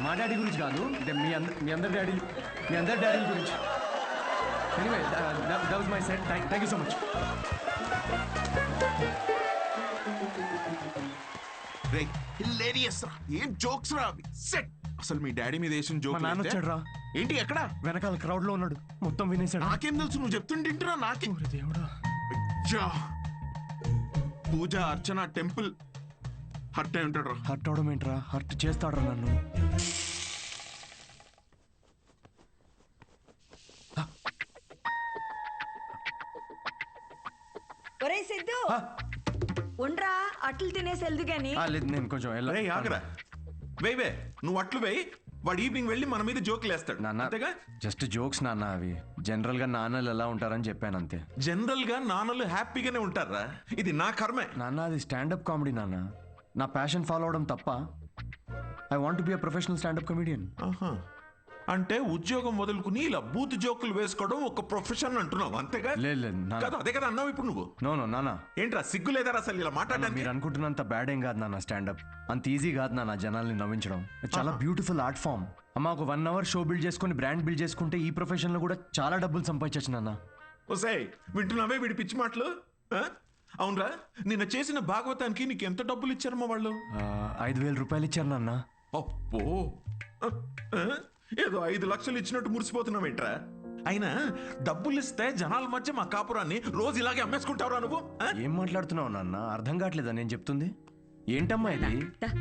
మా డాడీ గురించి కాదు, అంటే మీ అందరి డాడీ గురించి. Anyway, that was my set. Thank you so much. Hilarious రా, ఏం జోక్స్ రా అవి. సెట్. అసలు మీ డాడీ మీద వేసిన జోక్. మా నాన్న వచ్చాడు రా. ఏంటి ఎక్కడ? వెనకాల క్రౌడ్ లో ఉన్నాడు. మొత్తం వినేశాడు. నాకేం తెలుసు, నువ్వు చెప్తుంటేంటిరా నాకే. దేవుడా. అయ్యా, పూజ అర్చన టెంపుల్ హర్ట్ అయి ఉంటాడు రా. హర్ట్ అవడం ఏంట్రా? హర్ట్ చేస్తాడు రా నన్ను. ఒరే సిద్ధు, ఉండ్రా, అట్లు తినేసి వెళ్దు గాని. లేదు, నేను కొంచెం ఆగరా. వేవే, నువ్వు అట్లు వేయి. వాడు ఈవినింగ్ వెళ్ళి మన మీద జోకులు వేస్తాడు. నాన్న, జస్ట్ జోక్స్ నాన్న. అవి జనరల్ గా నాన్నలు ఎలా ఉంటారని చెప్పాను అంతే. జనరల్ గా నాన్నలు హ్యాపీగానే ఉంటారా? ఇది నా కర్మే నాన్న. అది స్టాండప్ కామెడీ నాన్న. నా ప్యాషన్ ఫాలో అవడం తప్ప. I want be a professional standup comedian. అంటే ఉద్యోగం వదులుకుని ఇలా బూత్ జోకులు వేసుకోవడం ఒక ప్రొఫెషన్ అంటున్నావు అంతేగా? లేదు, అదే కదా అన్నావు ఇప్పుడు నువ్వు. నో నాన్న. ఏంట్రా సిగ్గు లేదా అసలు ఇలా మాట్లాడడానికి? మీరు అనుకుంటున్నంత బ్యాడ్ ఏం కాదు నాన్న. స్టాండప్ అంత ఈజీ కాదు నాన్న. జనాల్ని నవ్వించడం చాలా బ్యూటిఫుల్ ఆర్ట్ ఫామ్. అమ్మ, ఒక 1 hour షో బిల్డ్ చేసుకుని బ్రాండ్ బిల్డ్ చేసుకుంటే ఈ ప్రొఫెషన్ లో కూడా చాలా డబ్బులు సంపాదించచ్చు నాన్న. ఓసే, వింటున్నావే వీడి పిచ్చి మాటలు? అవునరా, నిన్న చేసిన భాగవతానికి నీకు ఎంత డబ్బులు ఇచ్చారమ్మా వాళ్ళు? 5,000 రూపాయలు ఇచ్చారు నాన్న. అప్పో, ఏదో 5 లక్షలు ఇచ్చినట్టు మురిసిపోతున్నావేంట్రా? అయినా డబ్బులు ఇస్తే జనాల మధ్య మా కాపురాన్ని రోజు ఇలాగే అమ్మేసుకుంటావురా నువ్వు? ఏం మాట్లాడుతున్నావు నాన్న? అర్థం కావట్లేదా నేను చెప్తుంది? ఏంటమ్మా ఇది?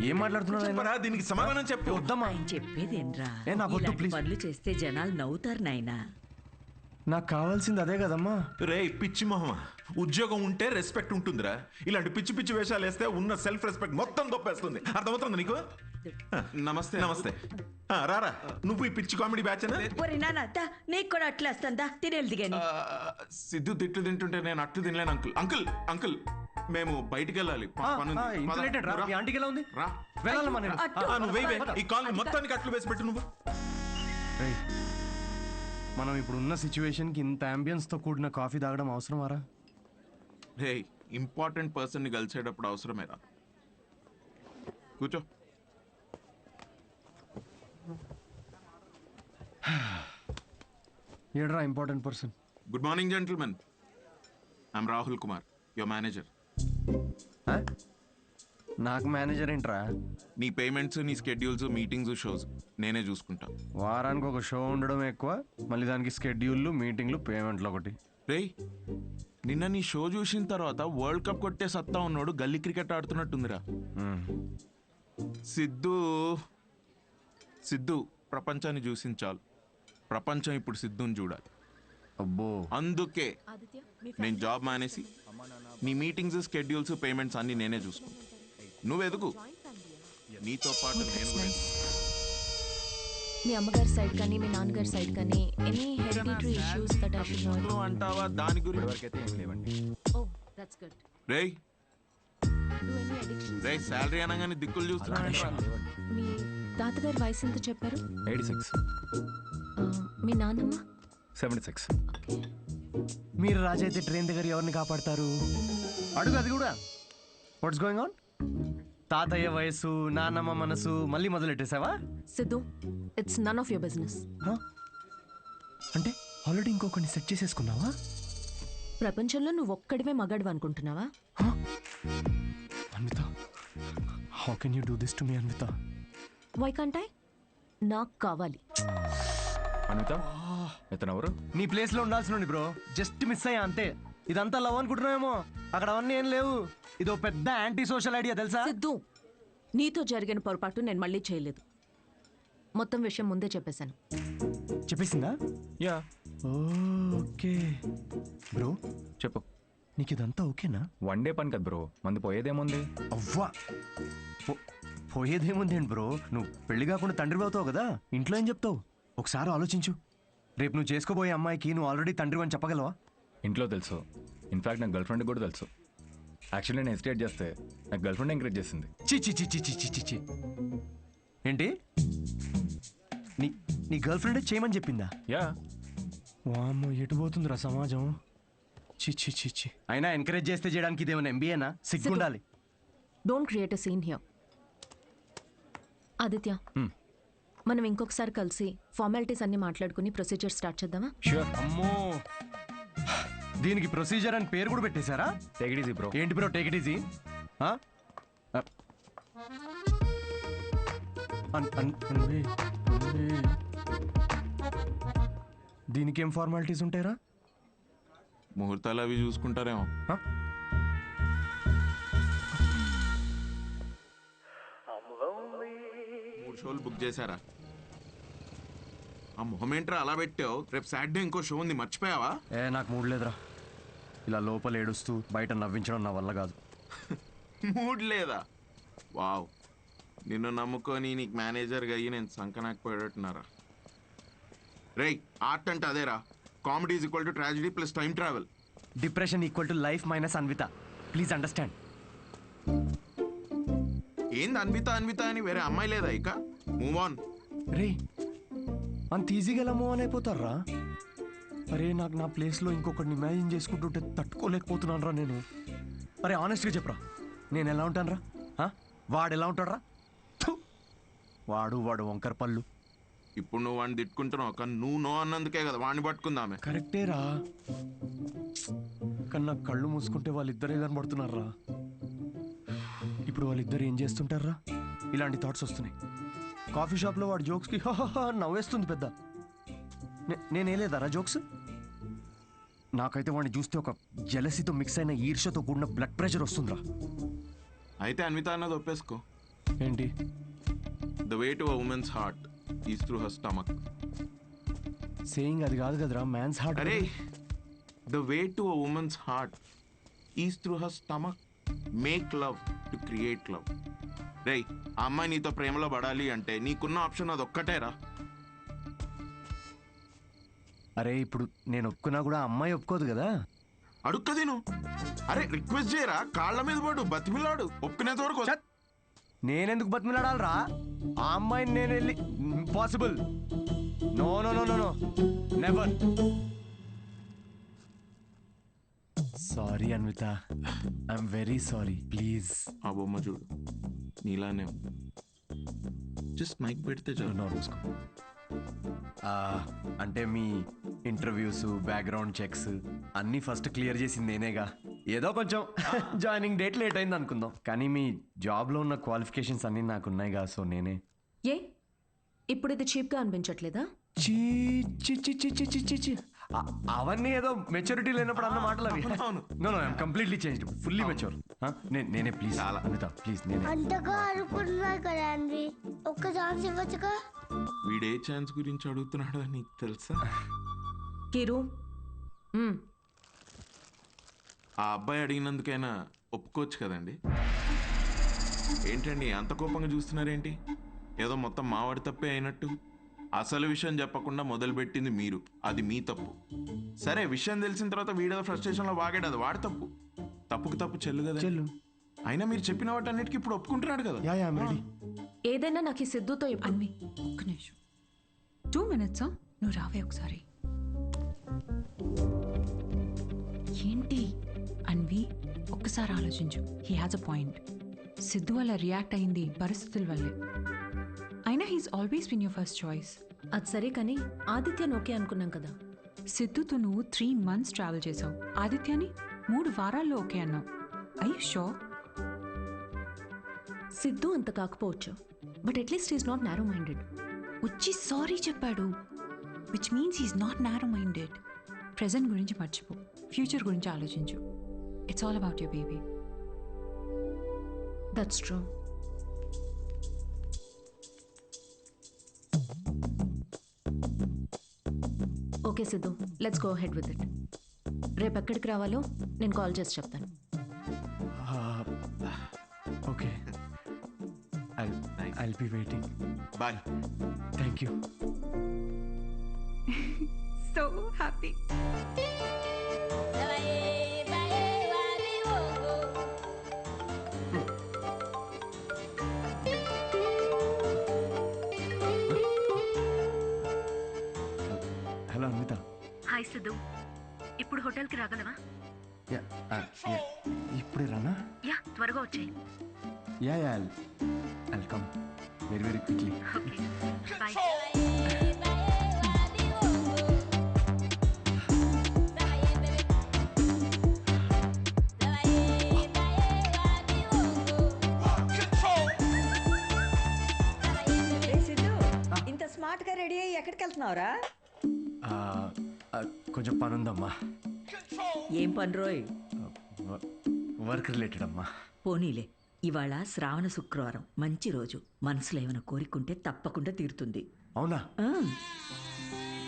ఏం మాట్లాడుతున్నావు? దీనికి సమాధానం చెప్పు. వద్దమ్మా. చెప్పేదేంట్రా? నాకు వద్దు, ప్లీజ్. పనులు చేస్తే జనాలు నవ్వుతారు నాయనా. నాకు కావాల్సింది అదే కదమ్మా. రే పిచ్చి మొహమా, ఉద్యోగం ఉంటే రెస్పెక్ట్ ఉంటుందిరా. ఇలాంటి పిచ్చి పిచ్చి వేషాలు వేస్తే ఉన్న సెల్ఫ్ రెస్పెక్ట్ మొత్తం దొప్పేస్తుంది. అర్థమవుతుంది నీకు? నమస్తే. నమస్తే. రారా, నువ్వు ఈ పిచ్చి కామెడీ బ్యాచ్? నీకు కూడా అట్లా వస్తుందా? తినేది కానీ. సిద్ధు తిట్లు తింటుంటే నేను అట్లు తినలేను అంకుల్. అంకుల్ అంకుల్ మేము బయటికి వెళ్ళాలి. ఈ కాల్ మొత్తానికి అట్లు వేసి పెట్టు నువ్వు. మనం ఇప్పుడు ఉన్న సిచ్యువేషన్ కి ఇంత అంబియన్స్ తో కూడిన కాఫీ తాగడం అవసరమారా? రే, ఇంపార్టెంట్ పర్సన్ ని కలిసేటప్పుడు అవసరమేరా. కూర్చో. ఏడ్రా important person? Good morning gentlemen, I'm Rahul Kumar, your manager. నాకు మేనేజర్ ఏంట్రా? నీ పేమెంట్స్, నీ స్కెడ్యూల్స్, మీటింగ్స్, షోస్ నేనే చూసుకుంటా. వారానికి ఒక షో ఉండడం ఎక్కువ, మళ్ళీ దానికి స్కెడ్యూల్లు, మీటింగ్లు, పేమెంట్లు ఒకటి. రేయ్, నిన్న నీ షో చూసిన తర్వాత వరల్డ్ కప్ కొట్టే సత్తా ఉన్నాడు గల్లీ క్రికెట్ ఆడుతున్నట్టుందిరా. సిద్ధు ప్రపంచాన్ని చూసింది చాలు. ప్రపంచం ఇప్పుడు సిద్ధుని చూడాలి. అబ్బో, అందుకే నేను జాబ్ మానేసి నీ మీటింగ్స్, స్కెడ్యూల్స్, పేమెంట్స్ అన్ని నేనే చూసుకుంటా. నువ్వు ఎదుగు, నీతో పాటు నేను కూడా. మీ అమ్మగారి సైడ్ కానీ మీ నాన్నగారి సైడ్ కానీ any hereditary issues that I should know అంటావా? దాని గురించి ఓ దట్స్ గుడ్. రేయ్ శాలరీ అనగానే దిక్కులు చూస్తున్నా. మీ తాతగారి వయసు ఎంత చెప్పారు? 86. మీ నాన్నమ్మ? 76. మీరు రాజు అయితే ట్రైన్ దగ్గర ఎవరిని కాపాడతారు? అడుగు అది కూడా. What's going on? తాతయ్య వయసు, నాన్నమ్మ మనసు మళ్ళీ మొదలెట్టేసావా? Siddhu, it's none of your business. అంటే ఆల్రెడీ ఇంకొకరిని సెట్ చేసేసుకున్నావా? ప్రపంచంలో నువ్వు ఒక్కడివే మగాడు అనుకుంటున్నావా? Anvitha, how can you do this to me Anvitha? Why can't I? నాకు కావాలి. అన్విత, ఇతనెవరు? నీ ప్లేస్ లో ఉండాల్సిన బ్రో, జస్ట్ మిస్ అయ్యా అంతే. ఇదంతా లవ్ అనుకుంటున్నావేమో, అక్కడ అవన్నీ ఏం లేవు. ఇదో పెద్ద యాంటీ సోషల్ ఐడియా తెలుసా? సిద్ధు, నీతో జరిగిన పొరపాటు నేను మళ్ళీ చేయలేదు. మొత్తం విషయం ముందే చెప్పేశాను. చెప్పేసిందా? యా. ఓకే బ్రో, చెప్పు. నీకు ఇదంతా ఓకేనా? 1 డే పని కదా బ్రో, మంది పోయేదేముంది? అవ్వా, పోయేదేముంది ఏంటి బ్రో? నువ్వు పెళ్లి కాకుండా తండ్రి అవుతావు కదా, ఇంట్లో ఏం చెప్తావు? ఒకసారి ఆలోచించు. రేపు నువ్వు చేసుకోబోయే అమ్మాయికి నువ్వు ఆల్రెడీ తండ్రి అని చెప్పగలవా? ఇంట్లో తెలుసు. ఇన్ఫాక్ట్ నాకు గర్ల్ ఫ్రెండ్ కూడా తెలుసు. యాక్చువల్లీ నేను హెసిటేట్ చేస్తే నాకు గర్ల్ ఫ్రెండ్ ఎంకరేజ్ చేసింది. చి ఏంటి? నీ గర్ల్ ఫ్రెండ్ చేయమని చెప్పిందా? యా. వామ్మో, ఎటు పోతుందిరా సమాజం? చి అయినా ఎంకరేజ్ చేస్తే చేయడానికి ఇదేమైనా ఎంబీఏనా? సిగ్గుండాలి. Don't create a scene here. Aditya, మనం ఇంకొకసారి కలిసి ఫార్మాలిటీస్ అన్ని మాట్లాడుకుని ప్రొసీజర్ స్టార్ట్ చేద్దామా? షూర్. అమ్మో, దీనికి ప్రొసీజర్ అని పేరు కూడా పెట్టేశారా? Take it easy bro. ఏంటి బ్రో టేక్ ఇట్ ఈజీ? దీనికి ఏం ఫార్మాలిటీస్ ఉంటాయరా? ముహూర్తాలు అవి చూసుకుంటారేమో. 3 షోలు బుక్ చేశారా? ఆ మొహమేంట్రా అలా పెట్టావు? రేపు సాటర్డే ఇంకో షో ఉంది, మర్చిపోయావా? నాకు మూడ్ లేదురా. ఇలా లోపల ఏడుస్తూ బయట నవ్వించడం నా వల్ల కాదు. మూడ్ లేదా? వావ్, నిన్ను నమ్ముకొని నీకు మేనేజర్గా అయ్యి నేను సంకనాకపోయేటట్టున్నారా? రేయ్, ఆర్ట్ అంటే అదేరా. Comedy is equal to tragedy plus time travel. Depression equal to life minus Anvita. Please understand. ఏంది అన్విత అని వేరే అమ్మాయి లేదా? ఇక మూవ్ ఆన్. రే, అంత ఈజీగా ఎలా మూవ్ ఆన్ అయిపోతారా? అరే, నాకు నా ప్లేస్లో ఇంకొకరిని ఇమాజిన్ చేసుకుంటుంటే తట్టుకోలేకపోతున్నాను రా నేను. అరే, ఆనెస్ట్గా చెప్పరా, నేను ఎలా ఉంటాను రా? వాడు ఎలా ఉంటాడు రా? వాడు వంకర పళ్ళు. ఇప్పుడు నువ్వు వాడిని తిట్టుకుంటున్నావు, కానీ నువ్వు నో అన్నందుకే కదా వాడిని పట్టుకుందామే. కరెక్టే రా, కానీ నాకు కళ్ళు మూసుకుంటే వాళ్ళిద్దరే కనబడుతున్నారా. ఇప్పుడు వాళ్ళిద్దరు ఏం చేస్తుంటారా? ఇలాంటి థాట్స్ వస్తున్నాయి. కాఫీ షాప్లో వాడి జోక్స్కి నవ్వేస్తుంది పెద్ద. నేనేలేదారా జోక్స్? నాకైతే వాడిని చూస్తే ఒక జెలసీతో మిక్స్ అయిన ఈర్ష్యతో కూడిన బ్లడ్ ప్రెషర్ వస్తుందిరా. అయితే అన్విత అన్నది ఒప్పేసుకో. ఏంటి? The way to a women's heart is through her stomach. Saying అది కాదు కదరా, మ్యాన్స్ హార్ట్. అరే, the way to a women's heart is through her stomach. Make love to create love. రేయ్, ఆ అమ్మాయి నీతో ప్రేమలో పడాలి అంటే నీకున్న ఆప్షన్ అది ఒక్కటేరా. అరే ఇప్పుడు నేను ఒప్పుకున్నా కూడా అమ్మాయి ఒప్పుకోదు కదా. అడుక్కది నువ్వు. అరే రిక్వెస్ట్ చేయరా, కాళ్ళ మీద పడు, బతిమిలాడు, ఒప్పుకునేంత వరకు. నేనెందుకు బతిమిలాడాలరా? ఆ అమ్మాయిని నేను వెళ్ళి impossible. No no no no no, never. Sorry Anvita, I'm very sorry, please. ఆ బొమ్మ చూడు, నీలానే జస్ట్ మైక్ పెడితే చాలు. అంటే మీ ఇంటర్వ్యూస్, బ్యాక్గ్రౌండ్ చెక్స్ అన్నీ ఫస్ట్ క్లియర్ చేసింది నేనేగా. ఏదో కొంచెం జాయినింగ్ డేట్ లేట్ అయింది అనుకుందాం, కానీ మీ జాబ్లో ఉన్న క్వాలిఫికేషన్స్ అన్నీ నాకు ఉన్నాయిగా. సో నేనే. ఏ ఇప్పుడు ఇది చీప్గా అనిపించట్లేదా? చీ చీ చీ చీ చీ చీ చీ. అవన్నీ ఏదో మెచ్యూరిటీ లేనప్పుడు అన్న మాటలు అవి. No no, I'm completely changed, fully mature. నేనే ప్లీజ్ అనిత, ప్లీజ్ నేనే. అంతగా అనుకుంటున్నా కదా అండి, ఒక్క ఛాన్స్ ఇవ్వచ్చుగా. వీడే ఛాన్స్ గురించి అడుగుతున్నాడు నీకు తెలుసా? కిరు, ఆ అబ్బాయి అడిగినందుకైనా ఒప్పుకోవచ్చు కదండి. ఏంటండి అంత కోపంగా చూస్తున్నారేంటి? ఏదో మొత్తం మావాడి తప్పే అయినట్టు. అసలు విషయం చెప్పకుండా మొదలుపెట్టింది మీరు, అది మీ తప్పు. సరే, విషయం తెలిసిన తర్వాత వీడేదో ఫ్రస్ట్రేషన్లో వాగాడు, అది వాడి తప్పు. తప్పుకు తప్పు చెల్లు కదా చెల్లు. అయినా మీరు చెప్పిన వాటన్నిటికీ ఇప్పుడు ఒప్పుకుంటున్నాడు కదా. ఏదైనా నాకు ఈ సిద్ధుతో అన్వి ఒక్క నిమిషం, 2 minutes. నువ్వు రావే ఒకసారి. ఏంటి అన్వి, ఒక్కసారి ఆలోచించు. He has a point. Siddhu వల్ల రియాక్ట్ అయింది పరిస్థితుల వల్లే. అయినా he's always been your first choice. అది సరే కానీ ఆదిత్యని ఓకే అనుకున్నాం కదా. సిద్ధుతో నువ్వు 3 months ట్రావెల్ చేసావు, ఆదిత్యని 3 వారాల్లో ఓకే అన్నావు. I you sure? సిద్ధు అంత కాకపోవచ్చు, but at least is not narrow minded. వచ్చి సారీ చెప్పాడు, which means he's not narrow minded. Present గురించి మర్చిపో, ఫ్యూచర్ గురించి ఆలోచించు. It's all about your baby. That's true. Okay Siddhu, let's go head with it. రేపు ఎక్కడికి రావాలో నేను కాల్ చేసి చెప్తాను. Okay, I'll be waiting. Bye. Thank you. So happy. Hello Anvitha. Hi Siddhu, ఇప్పుడు హోటల్కి రాగలవా? ఇప్పుడే రానా? యా, త్వరగా వచ్చేయి. Yeah I'll come very very quickly. Okay, bye. ఇంత స్మార్ట్ గా రెడీ అయ్యి ఎక్కడికి వెళ్తున్నావురా? కొంచెం పని ఉందమ్మా. ఏం పని రోయ్? వర్క్ రిలేటెడ్ అమ్మా. పోనీలే, ఇవాళ శ్రావణ శుక్రవారం, మంచి రోజు. మనసులో ఏమైనా కోరికుంటే తప్పకుండా తీరుతుంది. అవునా?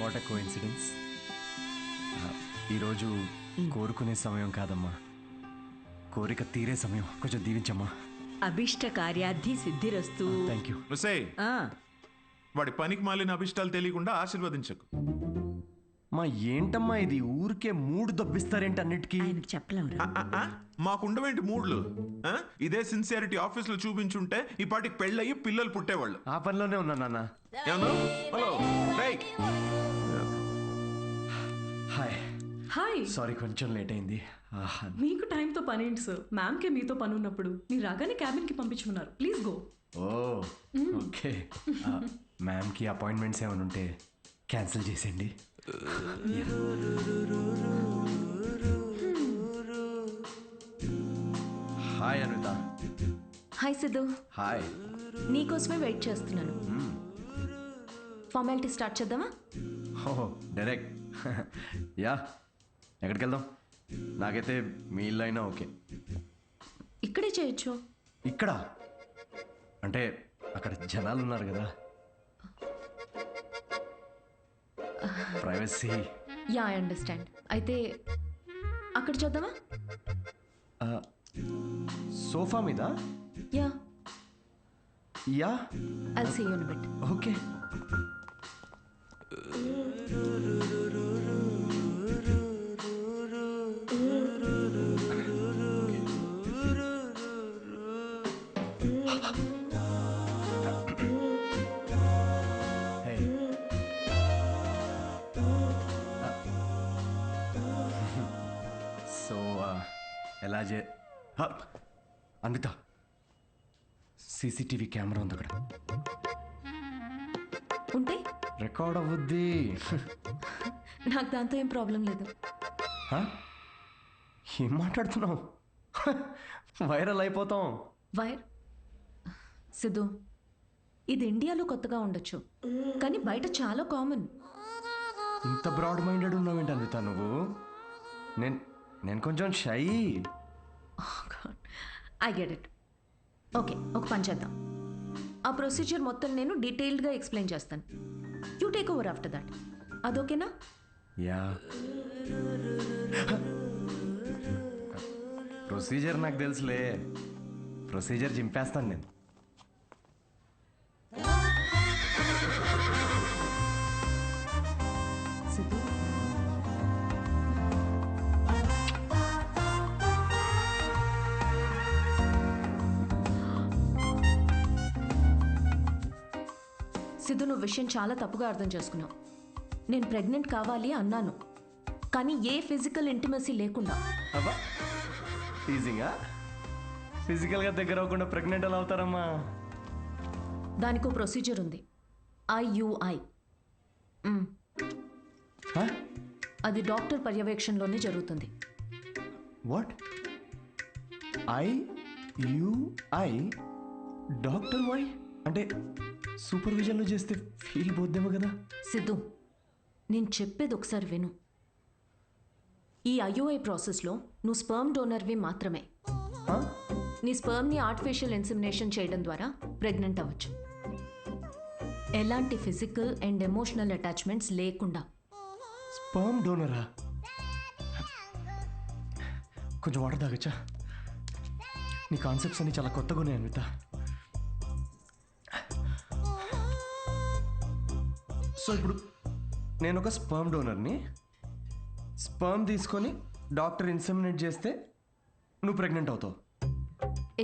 What a coincidence. ఈరోజు కోరుకునే సమయం కాదమ్మా, కోరిక తీరే సమయం. కొంచెం దీవించమ్మా. అభిష్ట కార్యార్థి సిద్ధిరస్తు. Thank you. వాడి పనికి మాలిన అభిష్టాలు తెలియకుండా ఆశీర్వదించకు. మా ఏంటమ్మా ఇది, ఊరికే మూడు దొబ్బిస్తారేంటి అన్నిటికీ? చెప్పలేము. మాకుండవేంటి మూడ్లు? ఇదే సిన్సియారిటీ ఆఫీస్ లో చూపించుంటే ఈ పాటికి పెళ్ళయి పిల్లలు పుట్టేవాళ్ళు. ఆ పనిలోనే ఉన్నా నాన్న. Hello, hi. హాయ్. సారీ కొంచెం లేట్ అయింది. మీకు టైంతో పని ఏంటి సార్? మ్యామ్కే మీతో పని ఉన్నప్పుడు మీరు రాగానే క్యాబిన్కి పంపించుకున్నారు. Please go. Oh okay. మ్యామ్కి అపాయింట్మెంట్స్ ఏమైనా ఉంటే క్యాన్సిల్ చేసేయండి. Hi Anitha. Hi Siddhu. Hi. నీకోసమే వెయిట్ చేస్తున్నాను. ఫార్మాలిటీ స్టార్ట్ చేద్దామా? ఓహో డైరెక్ట్. యా, ఎక్కడికి వెళ్దాం? నాకైతే మీ ఇల్లు అయినా ఓకే. ఇక్కడే చేయొచ్చు. ఇక్కడ అంటే అక్కడ జనాలు ఉన్నారు కదా, ప్రైవసీ. Yeah, I understand. అయితే అక్కడ చూద్దామా? సోఫా మీద? Yeah. Yeah, I'll see you in a bit. Okay. So ఎలా అన్విత, సీసీటీవీ కెమెరా ఉంది అక్కడ. ఉంటే రికార్డ్ అవ్వద్ది. నాకు దాంతో ఏం ప్రాబ్లం లేదు. ఏం మాట్లాడుతున్నావు? వైరల్ అయిపోతాం. సిద్ధు, ఇది ఇండియాలో కొత్తగా ఉండొచ్చు, కానీ బయట చాలా కామన్. ఇంత బ్రాడ్ మైండెడ్ ఉన్నావేంటి అన్విత నువ్వు? నేను కొంచెం shy. I get it. Okay, ఒక పని చేద్దాం. ఆ ప్రొసీజర్ మొత్తం నేను డీటెయిల్డ్గా ఎక్స్ప్లెయిన్ చేస్తాను. You take over after that. అదోకేనా? యా. ప్రొసీజర్ నాకు తెలుసులే. ప్రొసీజర్ చింపేస్తాను నేను. సిద్ధు, సిద్ధు, నువ్వు విషయం చాలా తప్పుగా అర్థం చేసుకున్నావు. నేను ప్రెగ్నెంట్ కావాలి అన్నాను, కానీ ఏ ఫిజికల్ ఇంటిమసీ లేకుండా. అబ్బా, టీజింగా? ఫిజికల్గా దగ్గర అవ్వకుండా ప్రెగ్నెంట్ ఎలా అవుతారమ్మా? దానికో ప్రొసీజర్ ఉంది, IUI. అది డాక్టర్ పర్యవేక్షణలోనే జరుగుతుంది. వాట్? IUI? డాక్టర్ వై అంటే సూపర్విజన్లో చేస్తే ఫీల్ పోద్దేమో కదా? సిద్ధు, నేను చెప్పేది ఒకసారి విను. ఈ IUI ప్రాసెస్లో నువ్వు స్పర్మ్ డోనర్వి మాత్రమే. నీ స్పర్మ్ని ఆర్టిఫిషియల్ ఇన్సెమినేషన్ చేయడం ద్వారా ప్రెగ్నెంట్ అవ్వచ్చు, ఎలాంటి ఫిజికల్ అండ్ ఎమోషనల్ అటాచ్మెంట్స్ లేకుండా. స్పర్మ్ డోనరా? కొంచెం వాటర్ తాగచ్చా? నీ కాన్సెప్ట్స్ అన్ని చాలా కొత్తగా ఉన్నాయి అన్విత. సో ఇప్పుడు నేను ఒక స్పర్మ్ డోనర్ని. స్పర్మ్ తీసుకొని డాక్టర్ ఇన్సెమినేట్ చేస్తే నువ్వు ప్రెగ్నెంట్ అవుతావు.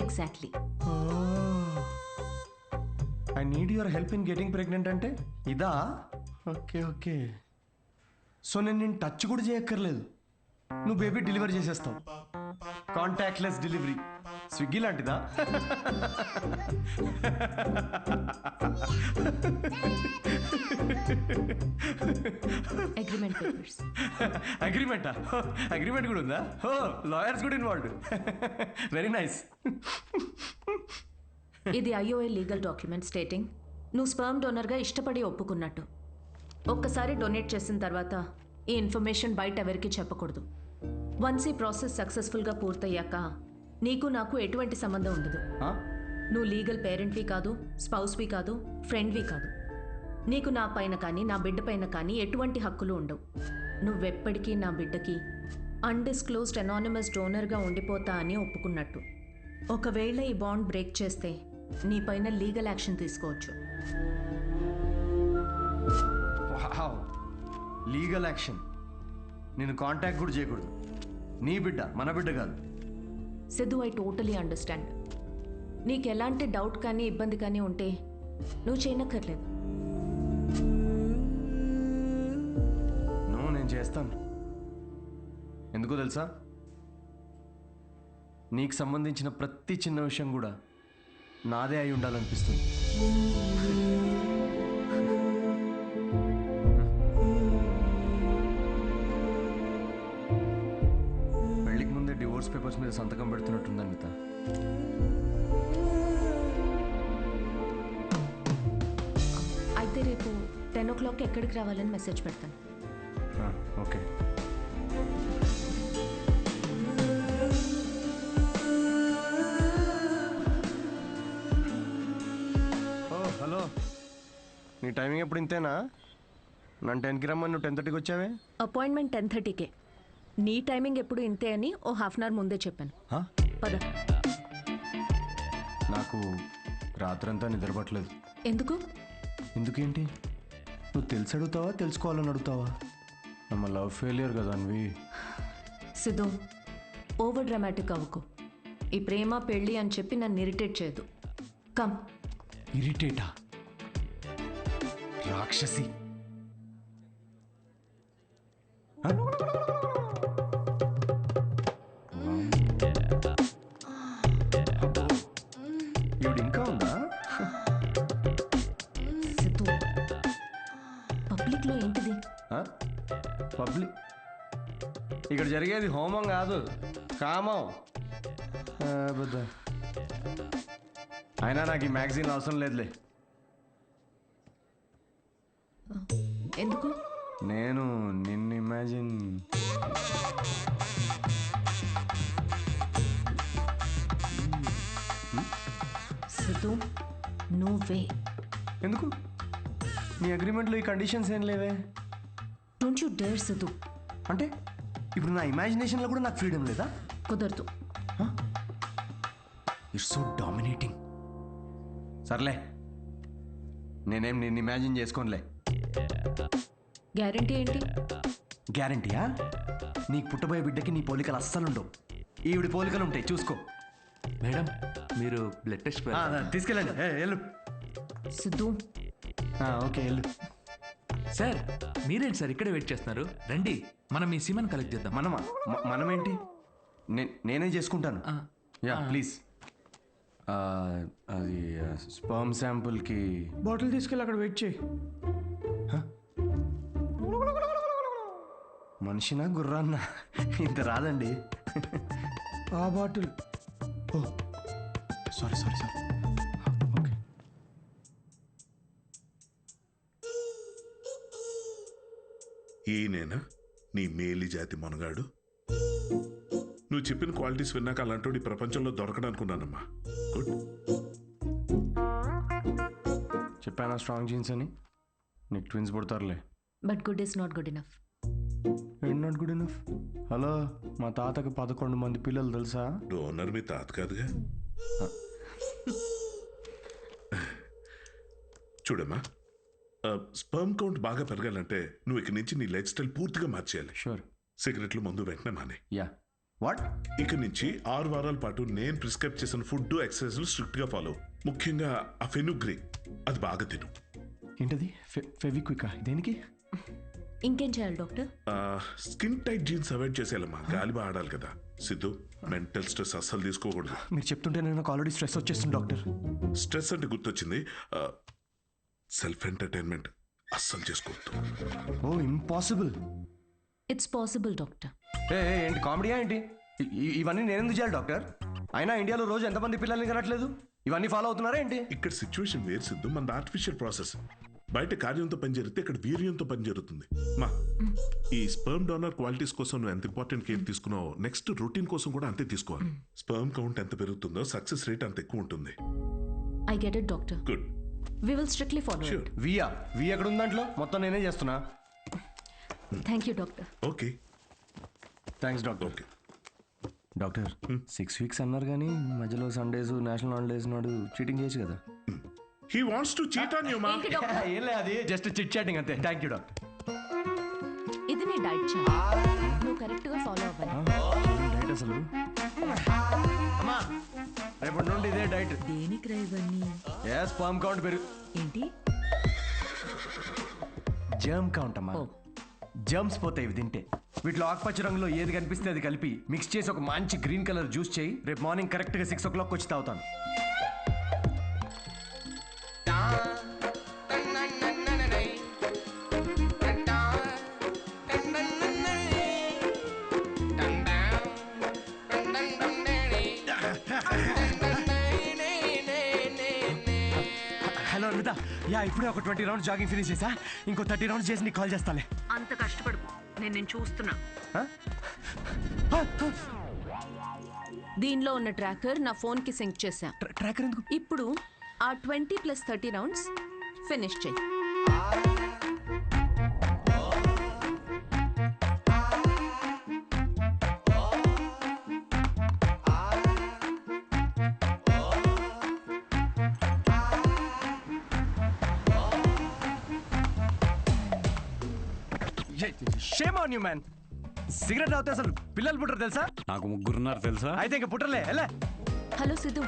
Exactly. I need your help in getting pregnant అంటే ఇదా? Okay okay. సో నేను టచ్ కూడా చేయక్కర్లేదు, నువ్వు బేబీ డెలివరీ చేసేస్తావు. Contactless delivery. స్విగ్గీ లాంటిదా? Agreement papers. అగ్రిమెంటా? అగ్రిమెంట్ కూడా ఉందా? ఓ, లాయర్స్ కూడా ఇన్వాల్వ్డ్. Very nice. ఇది IUI లీగల్ డాక్యుమెంట్ స్టేటింగ్ నువ్వు స్పర్మ్ డోనర్గా ఇష్టపడి ఒప్పుకున్నట్టు. ఒక్కసారి డొనేట్ చేసిన తర్వాత ఈ ఇన్ఫర్మేషన్ బయట ఎవరికి చెప్పకూడదు. వన్స్ ఈ ప్రాసెస్ సక్సెస్ఫుల్గా పూర్తయ్యాక నీకు నాకు ఎటువంటి సంబంధం ఉండదు. నువ్వు లీగల్ పేరెంట్వి కాదు, స్పౌస్వి కాదు, ఫ్రెండ్వి కాదు. నీకు నా పైన కానీ నా బిడ్డ పైన కానీ ఎటువంటి హక్కులు ఉండవు. నువ్వెప్పటికీ నా బిడ్డకి అన్డిస్క్లోజ్డ్ అనానిమస్ డోనర్గా ఉండిపోతా అని ఒప్పుకున్నట్టు. ఒకవేళ ఈ బాండ్ బ్రేక్ చేస్తే నీ పైన లీగల్ యాక్షన్ తీసుకోవచ్చు. Legal action? నేను కాంటాక్ట్ కూడా చేయకూడదు? నీ బిడ్డ మన బిడ్డ కాదు. Siddhu, I totally understand. నీకు ఎలాంటి డౌట్ కానీ ఇబ్బంది కానీ ఉంటే నువ్వు చేయనక్కర్లేదు. నేను చేస్తాను. ఎందుకో తెలుసా? నీకు సంబంధించిన ప్రతి చిన్న విషయం కూడా నాదే అయి ఉండాలనిపిస్తుంది. పెళ్ళికి ముందే డివోర్స్ పేపర్స్ మీద సంతకం పెడుతున్నట్టుంది అనిత. అయితే రేపు 10 o'clock ఎక్కడికి రావాలని మెసేజ్ పెడతాను. ఓకే. హలో, నీ టైమింగ్ ఎప్పుడు ఇంతేనా? నన్ను 10కి రమ్మని నువ్వు 10:30కి వచ్చావే. అపాయింట్మెంట్ 10:30కే. నీ టైమింగ్ ఎప్పుడు ఇంతే అని ఓ హాఫ్ అన్ అవర్ ముందే చెప్పాను. పద. నాకు రాత్రంతా నిద్రపట్టలేదు. ఎందుకు? ఎందుకేంటి? నువ్వు తెలిసి అడుగుతావా తెలుసుకోవాలని అడుగుతావా? నమ్మ లవ్ ఫెయిలియర్ కదా అన్వి. సిద్ధు, ఓవర్ డ్రామాటిక్ అవ్వకు. ఈ ప్రేమ పెళ్ళి అని చెప్పి నన్ను ఇరిటేట్ చేయదు. కమ్. ఇరిటేటా? రాక్షసి. ఇవిడు ఇంకా ఉందా? సిద్ధు, పబ్లిక్లో ఏంటిది? పబ్లిక్ ఇక్కడ జరిగేది హోమం కాదు, కామం. అయినా నాకు ఈ మ్యాగజైన్ అవసరం లేదులే. ఎందుకు? నేను నిన్ను ఇమాజిన్ సిద్ధు, నువ్వే. ఎందుకు? నీ అగ్రిమెంట్లో ఈ కండిషన్స్ ఏం లేవే. Don't you dare Siddhu. అంటే ఇప్పుడు నా ఇమాజినేషన్లో కూడా నాకు ఫ్రీడమ్ లేదా? కుదరదు. It's so dominating. సర్లే, నేనేం నిన్ను ఇమాజిన్ చేసుకోనులే. గ్యారంటీ ఏంటి? గ్యారంటీయా? నీకు పుట్టబోయే బిడ్డకి నీ పోలికలు అస్సలు ఉండవు. ఈవిడి పోలికలు ఉంటాయి, చూసుకో. మేడం, మీరు బ్లడ్ టెస్ట్ తీసుకెళ్ళండి. వెళ్ళు. సిద్ధు. ఓకే, వెళ్ళు. సార్, మీరేంటి సార్ ఇక్కడే వెయిట్ చేస్తున్నారు? రండి, మనం మీ సిమన్ కలెక్ట్ చేద్దాం. మనమా? మనమేంటి? నేనే చేసుకుంటాను. Yeah, please. అది స్పర్మ్ శాంపుల్కి బాటిల్ తీసుకెళ్ళి అక్కడ వెయిట్ చేయి. మనిషినా గుర్రాన్నా? ఇంత రాదండి. ఆ బాటిల్. ఓ సారీ. ఓకే. ఈయనేనా నీ మేలి జాతి మనగాడు? నువ్వు చెప్పిన క్వాలిటీస్ విన్నాక అలాంటి ఈ ప్రపంచంలో దొరకడనుకున్నానమ్మా. గుడ్. చెప్పానా స్ట్రాంగ్ జీన్స్ అని? నీకు ట్విన్స్ పుడతారులే. But good is not good enough. ఏంటి నాట్ గుడ్ ఇనఫ్? హలో, మా తాతకి 11 మంది పిల్లలు తెలుసా? డోనర్ మీ తాత కాదుగా. చూడమ్మా, స్పర్మ్ కౌంట్ బాగా పెరగాలంటే నువ్వు ఇక నుంచి నీ లైఫ్ స్టైల్ పూర్తిగా మార్చేయాలి. షూర్. సిగరెట్లు, మందు వెంటనే మానే. యా. వాట్? ఇక నుంచి 6 వారాల పాటు నేను ప్రిస్క్రైబ్ చేసిన ఫుడ్, ఎక్సర్సైజ్లు స్ట్రిక్ట్ గా ఫాలో. ముఖ్యంగా ఆ ఫెనుగ్రీ, అది బాగా తిను. ఏంటది? ఫెవిక్వికా? దేనికి? ఇంకేం చేయాలి doctor? Skin tight jeans avoid చేసేయాలమ్మా. గాలి బాగా ఆడాలి కదా. సిద్ధు, మెంటల్ స్ట్రెస్ అస్సలు తీసుకోకూడదు. మీరు చెప్తుంటే నాకు ఆల్రెడీ స్ట్రెస్ వచ్చేస్తుంది డాక్టర్. స్ట్రెస్ అంటే గుర్తొచ్చింది, సెల్ఫ్ ఎంటర్టైన్మెంట్ అస్సలు చేసుకోవద్దు. Oh impossible. It's possible doctor. ఏంటి కామెడీయా ఏంటి? ఇవన్నీ నేను ఎందుకు చేయాలి డాక్టర్? అయినా ఇండియాలో రోజు ఎంతమంది పిల్లల్ని కనట్లేదు? ఇవన్నీ ఫాలో అవుతున్నారా ఏంటి? ఇక్కడ సిచ్యువేషన్ వేరు సిద్ధు, మన ఆర్టిఫిషియల్ ప్రాసెస్. బయట కార్యంతో పని జరిగితే ఇక్కడ వీర్యంతో పని జరుగుతుంది. మా ఈ స్పర్మ్ డోనర్ క్వాలిటీస్ కోసం నువ్వు ఎంత ఇంపార్టెంట్ కేర్ తీసుకున్నావో నెక్స్ట్ రొటీన్ కోసం కూడా అంతే తీసుకోవాలి. స్పర్మ్ కౌంట్ ఎంత పెరుగుతుందో సక్సెస్ రేట్ అంత ఎక్కువ ఉంటుంది. I get it doctor. Good. We will strictly follow it. We ఎక్కడ ఉంది దాంట్లో? మొత్తం నేనే చేస్తున్నా. Thank you doctor. Okay, thanks doctor. Okay doctor, 6 weeks అన్నారు కానీ మధ్యలో సండేస్, నేషనల్ హాలిడేస్ నాడు చీటింగ్ చేయొచ్చు కదా? He wants to cheat on you మా. ఏం లేదు, అది జస్ట్ చిట్ చాటింగ్ అంతే. Thank you doctor. ఇది నీ డైట్ చార్ట్, నువ్వు కరెక్ట్గా ఫాలో అవ్వాలి. డైట్ అసలు అమ్మా, రేపటి నుండి ఇదే డైట్. దేనికి రా ఇవన్నీ? స్పర్మ్ కౌంట్ పెరుగు. ఏంటి? జర్మ్ కౌంట్ అమ్మా. జర్మ్స్ పోతాయి ఇవి తింటే. వీటిలో ఆకుపచ్చ రంగులో ఏది కనిపిస్తే అది కలిపి మిక్స్ చేసి ఒక మంచి గ్రీన్ కలర్ జ్యూస్ చేయి. రేపు మార్నింగ్ కరెక్ట్గా 6 o'clock వచ్చి తాగుతాను. అమృత యా ఇప్పుడే ఒక 20 రౌండ్స్ జాగింగ్ ఫినిష్ చేసా ఇంకో 30 రౌండ్స్ చేసి నీకు కాల్ చేస్తాలే. అంత కష్టపడు, నేను చూస్తున్నా. దీనిలో ఉన్న ట్రాకర్ నా ఫోన్ కి సింక్ చేశా. ట్రాకర్ ఎందుకు? ఇప్పుడు ఆ 20+30 రౌండ్స్ ఫినిష్ చేయి. Shame on you man. Cigarette తాగితే అసలు పిల్లలు పుట్టరు తెలుసా? నాకు ముగ్గురున్నారు తెలుసా? అయితే ఇంక పుట్టలే. ఎలా? హలో సిద్ధు,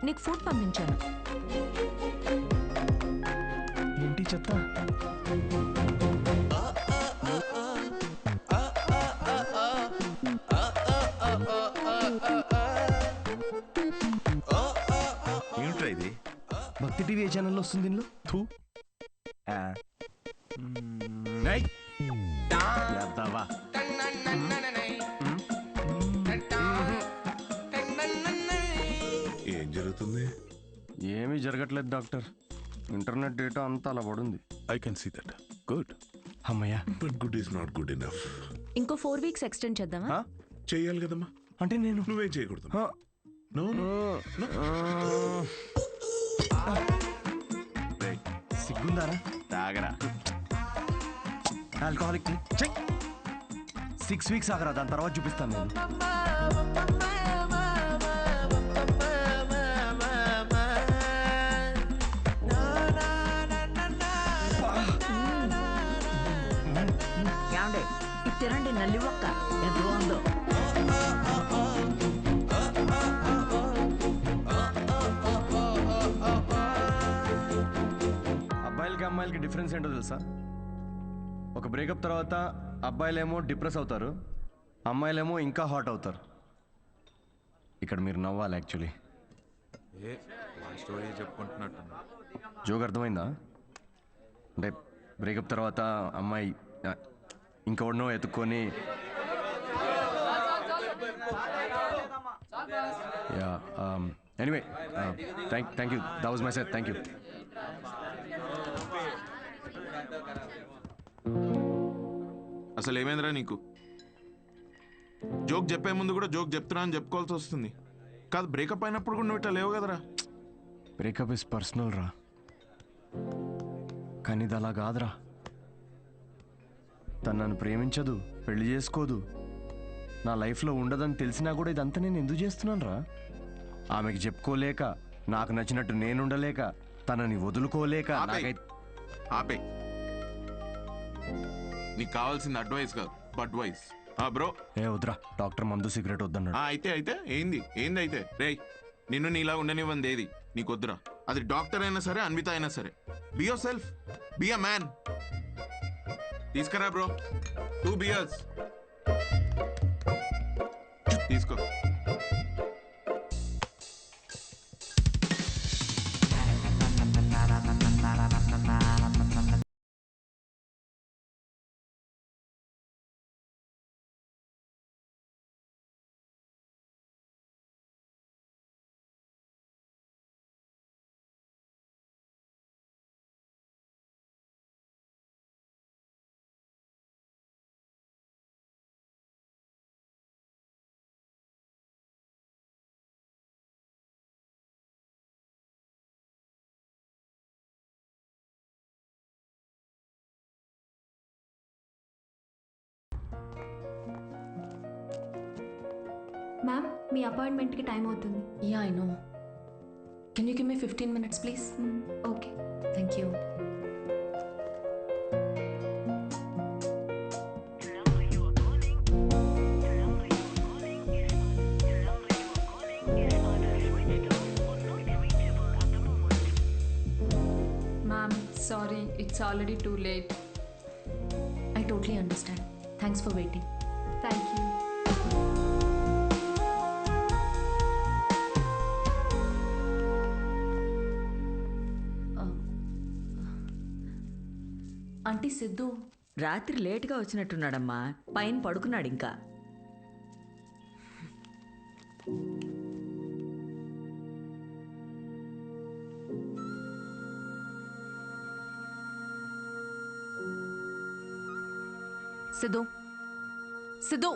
నీకు ఫుడ్ పంపించాను. ఏంటి చెత్త? ఏమిట్రా ఇది? భక్తి టీవీ ఛానల్లో వస్తుంది దీనిలో. థూ. ఏం జరుగుతుంది? ఏమీ జరగట్లేదు డాక్టర్. ఇంటర్నెట్ డేటా అంతా అలా పడుంది. I can see that. Good. అమ్మయ్యా. But good is not good enough. ఇంకో 4 వీక్స్ ఎక్స్టెండ్ చేద్దామా? చేయాలి కదమ్మా. అంటే నేను నువ్వేం చేయకూడదు. నో సిగ్గుందారా? తాగరా. ఆల్కహాలిక్ 6 వీక్స్ ఆగరా, దాని తర్వాత చూపిస్తాను నేను. ఏమండి ఇది తినండి, నల్లి ఒక్క ఎంత బాగుందో. అబ్బాయిలకి అమ్మాయిలకి డిఫరెన్స్ ఏంటో తెలుసా? ఒక బ్రేకప్ తర్వాత అబ్బాయిలేమో డిప్రెస్ అవుతారు, అమ్మాయిలేమో ఇంకా హాట్ అవుతారు. ఇక్కడ మీరు నవ్వాలి యాక్చువల్లీ. స్టోరీ చెప్పుకుంటున్నట్టు. జోక్ అర్థమైందా? అంటే బ్రేకప్ తర్వాత అమ్మాయి ఇంకెవడనో ఎత్తుక్కొని yeah anyway thank you, that was my set. Thank you. అసలు ఏమైందిరా నీకు? జోక్ చెప్పే ముందు కూడా జోక్ చెప్తున్నా అని చెప్పుకోవాల్సి వస్తుంది. కాదు బ్రేకప్ అయినప్పుడు కూడా నువ్వు ఇట్లా లేవు కదరా. బ్రేకప్ ఇస్ పర్సనల్ రా, కానీ ఇది అలా కాదురా. తను నన్ను ప్రేమించదు, పెళ్లి చేసుకోదు, నా లైఫ్లో ఉండదని తెలిసినా కూడా ఇదంతా నేను ఎందుకు చేస్తున్నాను రా? ఆమెకి చెప్పుకోలేక, నాకు నచ్చినట్టు నేనుండలేక, తనని వదులుకోలేక. ఆపే. నీకు కావాల్సింది అడ్వైస్ కాదు, బడ్వైస్. బ్రో ఏ వద్దురా, డాక్టర్ మందు సిగరెట్ వద్దన్నాడు. అయితే ఏంది అయితే రేయ్, నిన్ను నీలా ఉండనివ్వంది ఏది నీకు వద్దురా. అది డాక్టర్ అయినా సరే, అన్విత అయినా సరే. Be your self, be a man. తీసుకురా బ్రో 2 beers. తీసుకో. మ్యామ్ మీ అపాయింట్మెంట్కి టైం అవుతుంది. Yeah I know. Can you give me 15 minutes please? Okay, thank you. Ma'am sorry, it's already too late. I totally understand. Thanks for waiting. Thank you. Aunty Siddhu రాత్రి లేటుగా వచ్చినట్టున్నాడమ్మా, పైన పడుకున్నాడు ఇంకా. సిద్ధు సిద్ధు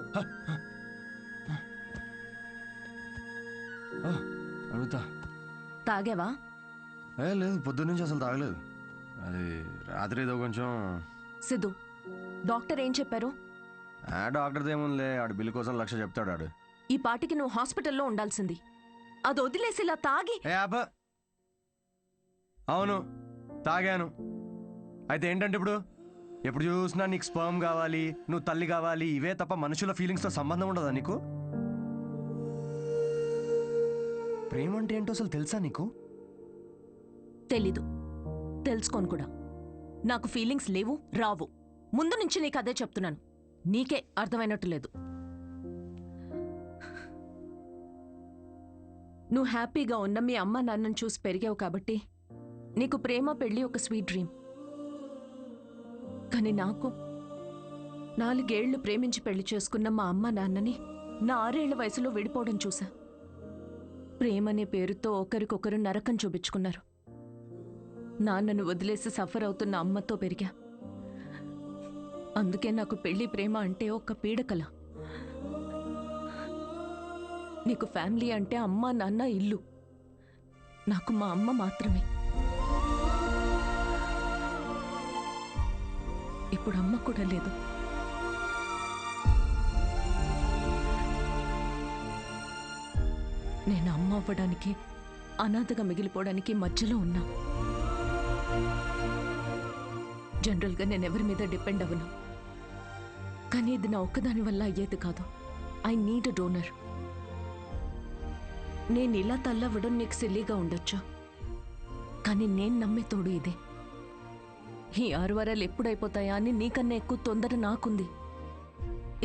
అడుగుతా. తాగావా? లేదు, పొద్దున్న నుంచి అసలు తాగలేదు. అది రాత్రి ఏదో కొంచెం. సిద్ధు, డాక్టర్ ఏం చెప్పారు? డాక్టర్ది ఏముందిలే, ఆడు బిల్లు కోసం 1,00,000 చెప్తాడు ఆడు. ఈ పాటికి నువ్వు హాస్పిటల్లో ఉండాల్సింది. అది వదిలేసి ఇలా తాగి. అవును, తాగాను. అయితే ఏంటంటే ఇప్పుడు ఎప్పుడు చూసినా నీకు స్పర్మ్ కావాలి, నువ్వు తల్లి కావాలి, ఇవే తప్ప మనుషుల ఫీలింగ్స్తో సంబంధం ఉండదా నీకు? ప్రేమ అంటే ఏంటో అసలు తెలుసా నీకు? తెలీదు, తెలుసుకోను కూడా. నాకు ఫీలింగ్స్ లేవు, రావు. ముందు నుంచి నీకు అదే చెప్తున్నాను. నీకే అర్థమైనట్టు లేదు. నువ్వు హ్యాపీగా ఉన్న మీ అమ్మ నాన్నను చూసి పెరిగావు కాబట్టి నీకు ప్రేమ పెళ్ళి ఒక స్వీట్ డ్రీమ్. కానీ నాకు 4 ఏళ్లు ప్రేమించి పెళ్లి చేసుకున్న మా అమ్మ నాన్నని నా 6 ఏళ్ల వయసులో విడిపోవడం చూసా. ప్రేమనే పేరుతో ఒకరికొకరు నరకం చూపించుకున్నారు. నాన్నను వదిలేసి సఫర్ అవుతున్న అమ్మతో పెరిగా. అందుకే నాకు పెళ్లి ప్రేమ అంటే ఒక పీడకల. నీకు ఫ్యామిలీ అంటే అమ్మ నాన్న ఇల్లు. నాకు మా అమ్మ మాత్రమే. ఇప్పుడు అమ్మ కూడా లేదు. నేను అమ్మ అవ్వడానికి, అనాథగా మిగిలిపోవడానికి మధ్యలో ఉన్నా. జనరల్గా నేను ఎవరి మీద డిపెండ్ అవ్వను. కానీ ఇది నా ఒక్కదాని వల్ల అయ్యేది కాదు. I need a donor. నేను ఇలా తల్లవ్వడం నీకు సిల్లీగా ఉండొచ్చు, కానీ నేను నమ్మే తోడు ఇదే. ఈ 6 వారాలు ఎప్పుడైపోతాయా అని నీకన్నా ఎక్కువ తొందర నాకుంది.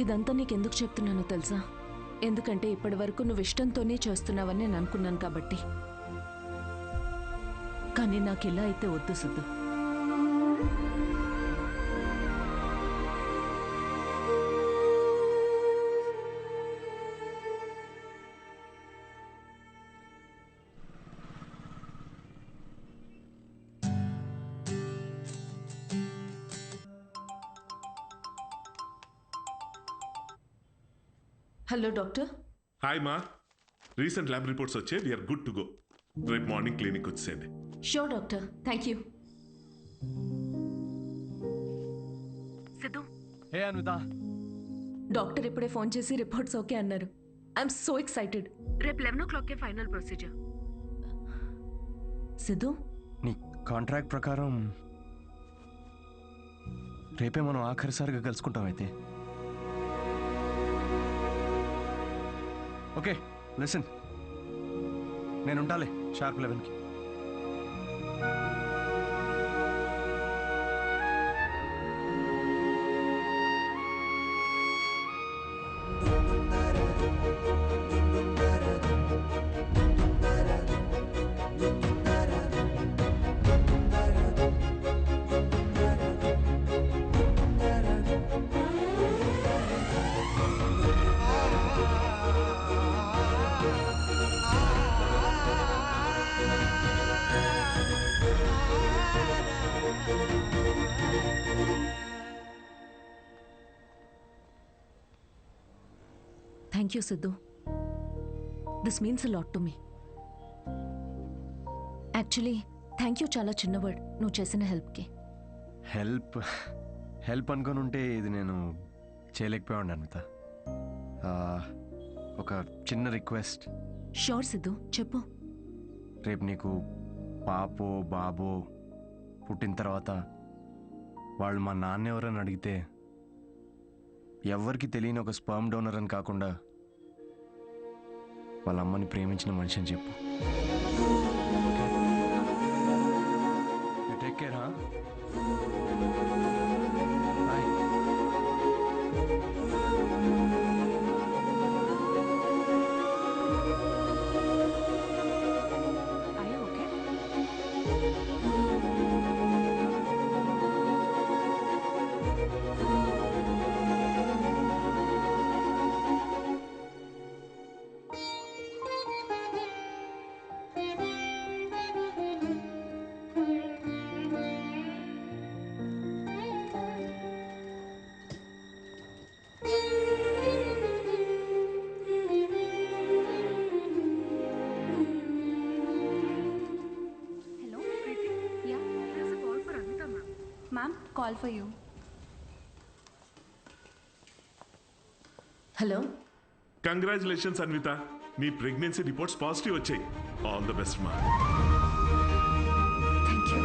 ఇదంతా నీకెందుకు చెప్తున్నానో తెలుసా? ఎందుకంటే ఇప్పటి వరకు నువ్వు ఇష్టంతోనే చేస్తున్నావని నేను అనుకున్నాను కాబట్టి. కానీ నాకు ఇలా అయితే వద్దు సిద్ధు. Hello doctor. హాయ్ మా, రీసెంట్ ల్యాబ్ రిపోర్ట్స్ వచ్చే, వీఆర్ గుడ్ టు గో. రేపు మార్నింగ్ క్లినిక్ వచ్చేయండి. Sure doctor, thank you. Siddhu. Hey Anvitha. Doctor ఇప్పుడే ఫోన్ చేసి రిపోర్ట్స్ ఓకే అన్నారు. I'm so excited. రేపు 11 o'clockకే ఫైనల్ ప్రొసీజర్. సిద్ధు, నీ కాంట్రాక్ట్ ప్రకారం రేపే మనం ఆఖరిసారిగా కలుసుకుంటాం. అయితే ఓకే, లిసన్, నేను ఉంటాలే షార్ప్ 11కి. Thank you Siddhu. This means a lot to me. Actually thank you చాలా చిన్న వర్డ్ నువ్వు చేసిన హెల్ప్కి. హెల్ప్ అనుకొని ఉంటే ఇది నేను చేయలేకపోయాను అన్విత. ఒక చిన్న రిక్వెస్ట్. షూర్ సిద్ధు, చెప్పు. రేపు నీకు పాపో బాబో పుట్టిన తర్వాత వాళ్ళు మా నాన్న ఎవరని అడిగితే ఎవ్వరికి తెలియని ఒక స్పర్మ్ డోనర్ అని కాకుండా వాళ్ళ అమ్మని ప్రేమించిన మనిషి అని చెప్పు. Take care. Ma'am call for you. Hello. Congratulations Anvitha, నీ ప్రెగ్నెన్సీ రిపోర్ట్స్ పాజిటివ్ వచ్చాయి. ఆల్ ద బెస్ట్ మా. Thank you.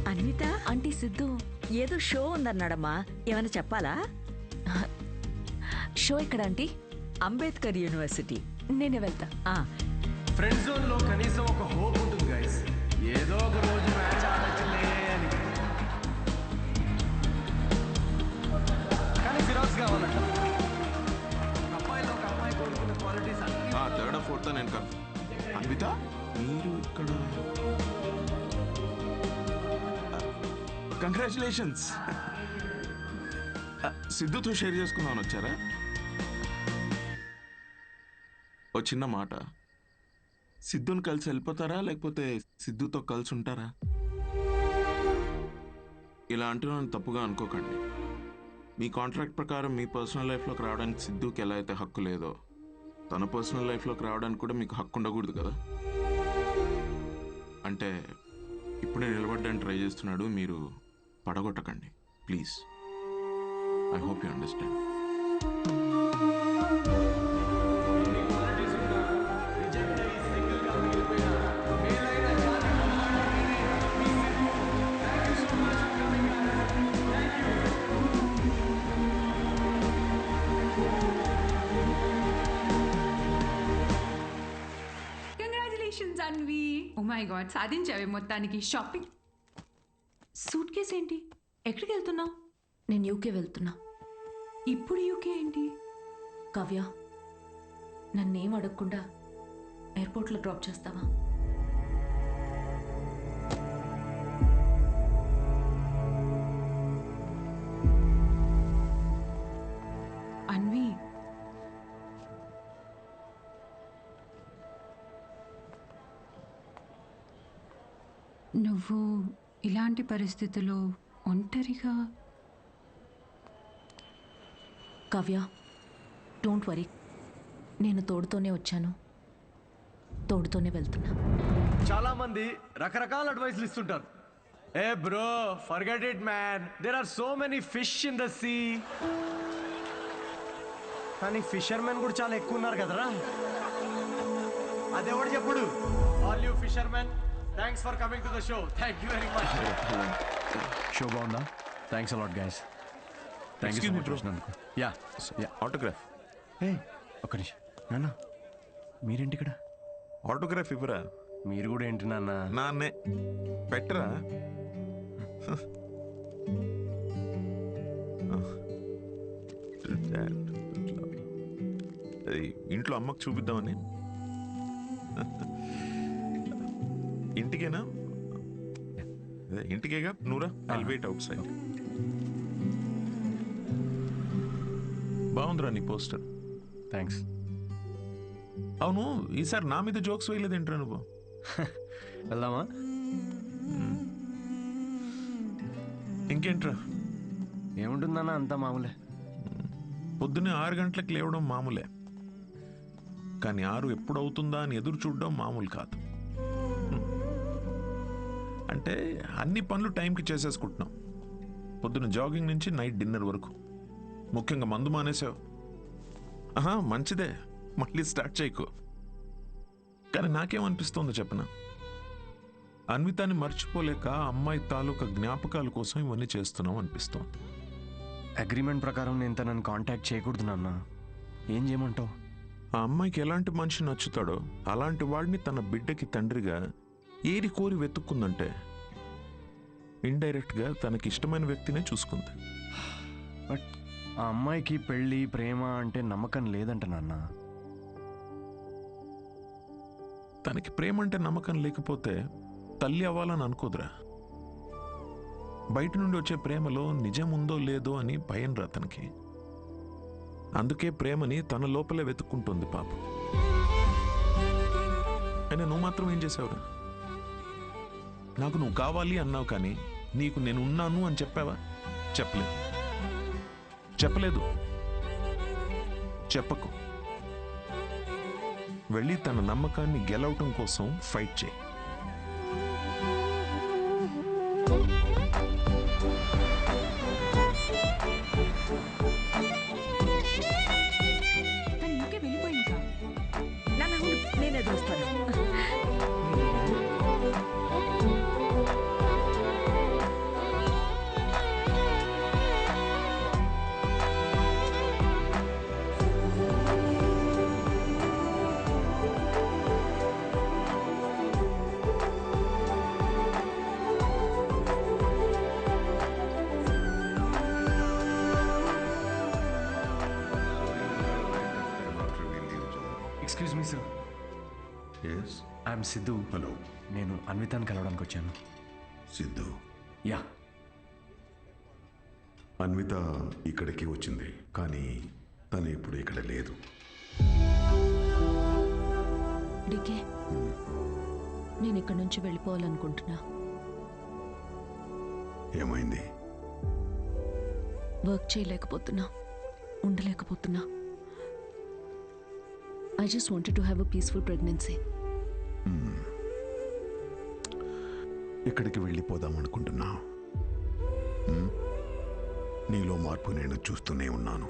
Anvitha, aunty Siddhu ఏదో షో ఉందన్నాడమ్మా, ఏమైనా చెప్పాలా? షో ఎక్కడ ఆంటీ? అంబేద్కర్ యూనివర్సిటీ. నేనే వెళ్తా. ఫ్రెండ్ జోన్ లో కనీసం ఒక హోప్ ఉంటుంది గైస్, ఏదో ఒక రోజు మ్యాచ్ ఆడొచ్చులే అని. కానీ ఫిరాక్స్ కావాలంట. అమ్మాయిలో ఒక అమ్మాయి కోరుకున్న క్వాలిటీస్ అన్ని. థర్డ్ ఫోర్త్ నేను కన్ఫర్మ్. అన్విత మీరు ఇక్కడ. కంగ్రాచులేషన్స్. సిద్ధుతో షేర్ చేసుకుందామని వచ్చారా? ఓ చిన్న మాట, సిద్ధుని కలిసి వెళ్ళిపోతారా లేకపోతే సిద్ధుతో కలిసి ఉంటారా? ఇలా అంటున్నాను తప్పుగా అనుకోకండి. మీ కాంట్రాక్ట్ ప్రకారం మీ పర్సనల్ లైఫ్లోకి రావడానికి సిద్ధుకి ఎలా అయితే హక్కు లేదో, తన పర్సనల్ లైఫ్లోకి రావడానికి కూడా మీకు హక్కు ఉండకూడదు కదా. అంటే ఇప్పుడే నిలబడ్డానికి ట్రై చేస్తున్నాడు, మీరు పడగొట్టకండి please. I hope you understand. Congratulations Anvi. Oh my god, సాధించావే మొత్తానికి. షాపింగ్. సూట్ కేస్ ఏంటి? ఎక్కడికి వెళ్తున్నావు? నేను యూకే వెళ్తున్నా. ఇప్పుడు యూకే ఏంటి? కావ్య, నన్నేం అడగకుండా ఎయిర్పోర్ట్లో డ్రాప్ చేస్తావా? అన్వి, నువ్వు ఇలాంటి పరిస్థితుల్లో ఒంటరిగా. కావ్య, డోంట్ వరీ, నేను తోడుతోనే వచ్చాను, తోడుతోనే వెళ్తున్నా. చాలా మంది రకరకాల అడ్వైస్లు ఇస్తుంటారు. Hey bro, forget it man, there are so many fish in the sea. కానీ ఫిషర్మెన్ కూడా చాలా ఎక్కువ ఉన్నారు కదరా. అదెవడు చెప్పుడు? All you fishermen, thanks for coming to the show. Thank you very much. Show బాగుందా? Thanks a lot guys. Thank you వచ్చినందుకు. Yeah yeah autograph. ఏ ఒక్క నిమిషం నాన్న, మీరేంటి ఇక్కడ? ఆటోగ్రాఫ్ ఇవ్వరా? మీరు కూడా ఏంటి నాన్న? నాన్నే పెట్టరా. ఇంట్లో అమ్మకు చూపిద్దామని. ఇంటికేనా? ఇంటికేగా. నూరా, ఐల్ వెయిట్ అవుట్ సైడ్. బాగుందిరా నీ పోస్టర్. థ్యాంక్స్. అవును, ఈసారి నా మీద జోక్స్ వేయలేదేంట్రా నువ్వు? వెళ్దామా? ఇంకేంట్రా? ఏముంటుందన్నా, అంతా మామూలే. పొద్దున్నే 6 గంటలకు లేవడం మామూలే, కానీ 6 ఎప్పుడు అవుతుందా అని ఎదురు చూడడం మామూలు కాదు. అంటే అన్ని పనులు టైంకి చేసేసుకుంటున్నాం. పొద్దున్న జాగింగ్ నుంచి నైట్ డిన్నర్ వరకు. ముఖ్యంగా మందు మానేసావు. మంచిదే, మళ్ళీ స్టార్ట్ చేయకు. కానీ నాకేమనిపిస్తోందో చెప్పనా, అన్వితాన్ని మర్చిపోలేక అమ్మాయి తాలూకా జ్ఞాపకాల కోసం ఇవన్నీ చేస్తున్నాం అనిపిస్తోంది. అగ్రిమెంట్ ప్రకారం నేను తనని కాంటాక్ట్ చేయకూడదు నాన్న. ఏం చేయమంటావు? ఆ అమ్మాయికి ఎలాంటి మనిషి నచ్చుతాడో అలాంటి వాడిని తన బిడ్డకి తండ్రిగా ఏరి కోరి వెతుక్కుందంటే ఇండైరెక్ట్గా తనకి ఇష్టమైన వ్యక్తినే చూసుకుంది. బట్ ఆ అమ్మాయికి పెళ్ళి, ప్రేమ అంటే నమ్మకం లేదంట నాన్న. తనకి ప్రేమ అంటే నమ్మకం లేకపోతే తల్లి అవ్వాలని అనుకోదురా. బయట నుండి వచ్చే ప్రేమలో నిజం ఉందో లేదో అని భయం రా తనకి. అందుకే ప్రేమని తన లోపలే వెతుక్కుంటుంది పాపం. అయినా నువ్వు మాత్రం ఏం చేసావురా? నాకు నువ్వు కావాలి అన్నావు, కానీ నీకు నేను ఉన్నాను అని చెప్పావా? చెప్పలేదు. చెప్పకు. వెళ్ళి తన నమ్మకాన్ని గెలవటం కోసం ఫైట్ చేయి. నేనే చూస్తాను. Excuse me sir. Yes, I'm Siddhu. Hello. నేను అన్వితాన్ని కలవడానికి వచ్చాను. సిద్ధు? యా. అన్విత ఇక్కడికి వచ్చింది, కానీ తను ఇప్పుడు ఇక్కడ లేదు. డికే, నేను ఇక్కడి నుంచి వెళ్ళిపోవాలనుకుంటున్నా. ఏమైంది? Work చేయలేకపోతున్నా, ఉండలేకపోతున్నా. I just wanted to have a peaceful pregnancy. ఎక్కడికి వెళ్ళిపోదాం అనుకుంటున్నా? నీలో మార్పు నేను చూస్తూనే ఉన్నాను.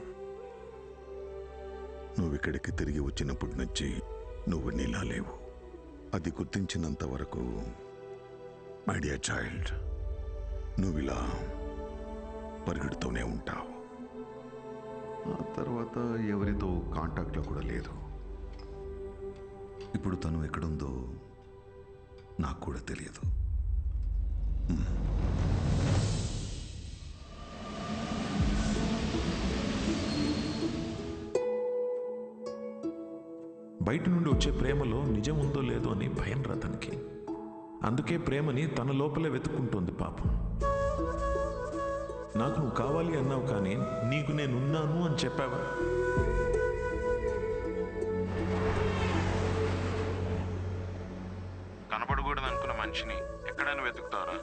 నువ్వు ఇక్కడికి తిరిగి వచ్చినప్పటి నుంచి నువ్వు నీలా లేవు. అది గుర్తించినంత వరకు మై డియర్ చైల్డ్, నువ్వు ఇలా పరిగెడుతూనే ఉంటావు. ఆ తర్వాత ఎవరితో కాంటాక్ట్లో కూడా లేదు. ఇప్పుడు తను ఎక్కడుందో నాకు కూడా తెలియదు. బయట నుండి వచ్చే ప్రేమలో నిజం ఉందో లేదో అని భయం రా తనకి. అందుకే ప్రేమని తన లోపలే వెతుక్కుంటుంది పాపం. నాకు నువ్వు కావాలి అన్నావు, కానీ నీకు నేనున్నాను అని చెప్పావా? కనపడకూడదు అనుకున్న మనిషిని ఎక్కడైనా వెతుకుతారా?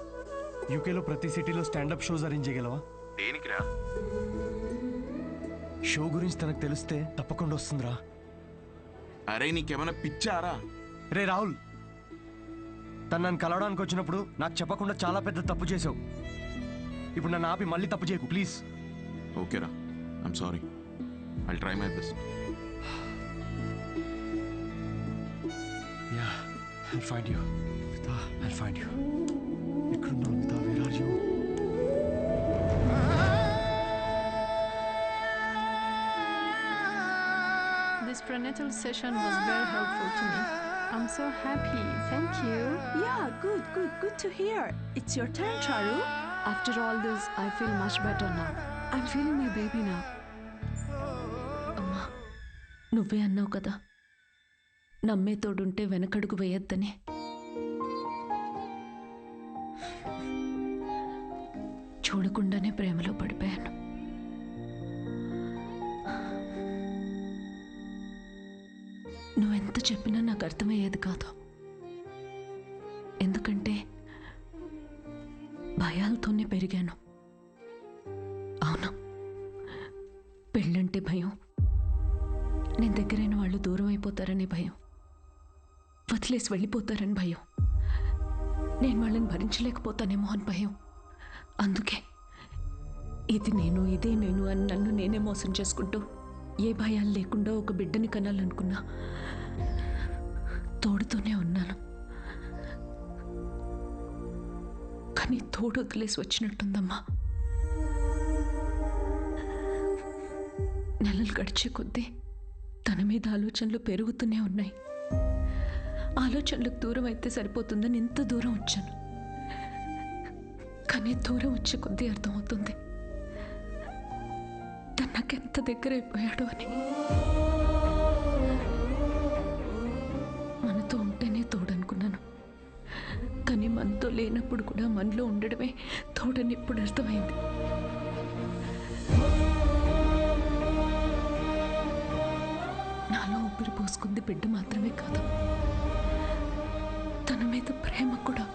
యూకేలో ప్రతి సిటీలో స్టాండప్ షోస్ అరేంజ్ చేయగలవా? దేనికిరా? షో గురించి తనకు తెలిస్తే తప్పకుండా వస్తుందిరా. అరే నీకేమైనా పిచ్చారా? రే రాహుల్, తను నన్ను కలవడానికి వచ్చినప్పుడు నాకు చెప్పకుండా చాలా పెద్ద తప్పు చేసావు. ఇప్పుడు నన్ను ఆపి మళ్ళీ తప్పు చేయకు ప్లీజ్. ఓకేరా, I'm sorry. I'll try my best. Yeah, I'll find you. Vita, I'll find you. ఎక్కడున్నావు Vita? Where are you? This prenatal session was very helpful to me. I'm so happy. Thank you. Yeah, good to hear. It's your turn, Charu. After all this, I feel much better now. I'm feeling my baby now. అమ్మా, నువ్వే అన్నావు కదా, నమ్మే తోడుంటే వెనకడుగు వేయొద్దని. చూడకుండానే ప్రేమలో పడిపోయాను. నువ్వెంత చెప్పినా నాకు అర్థమయ్యేది కాదు. ఎందుకంటే భయాలతోనే పెరిగాను. అవును, పెళ్ళంటే భయం, నేను దగ్గరైన వాళ్ళు దూరం అయిపోతారని భయం, వదిలేసి వెళ్ళిపోతారని భయం, నేను వాళ్ళని భరించలేకపోతానేమో అని భయం. అందుకే ఇది నేను, ఇదే నేను అని నన్ను నేనే మోసం చేసుకుంటూ ఏ భయాలు లేకుండా ఒక బిడ్డని కనాలనుకున్నా. తోడుతోనే ఉన్నాను, కానీ తోడు వదిలేసి వచ్చినట్టుందమ్మా. నెలలు గడిచే కొద్దీ తన మీద ఆలోచనలు పెరుగుతూనే ఉన్నాయి. ఆలోచనలకు దూరం అయితే సరిపోతుందని ఎంత దూరం వచ్చాను, కానీ దూరం వచ్చే కొద్దీ అర్థమవుతుంది తను నాకెంత దగ్గర అయిపోయాడు అని. మనతో ఉంటేనే లేనప్పుడు కూడా మనలో ఉండడమే తోడని ఇప్పుడు అర్థమైంది. నాలో ఊపిరి పోసుకుంది బిడ్డ మాత్రమే కాదు, తన మీద ప్రేమ కూడా.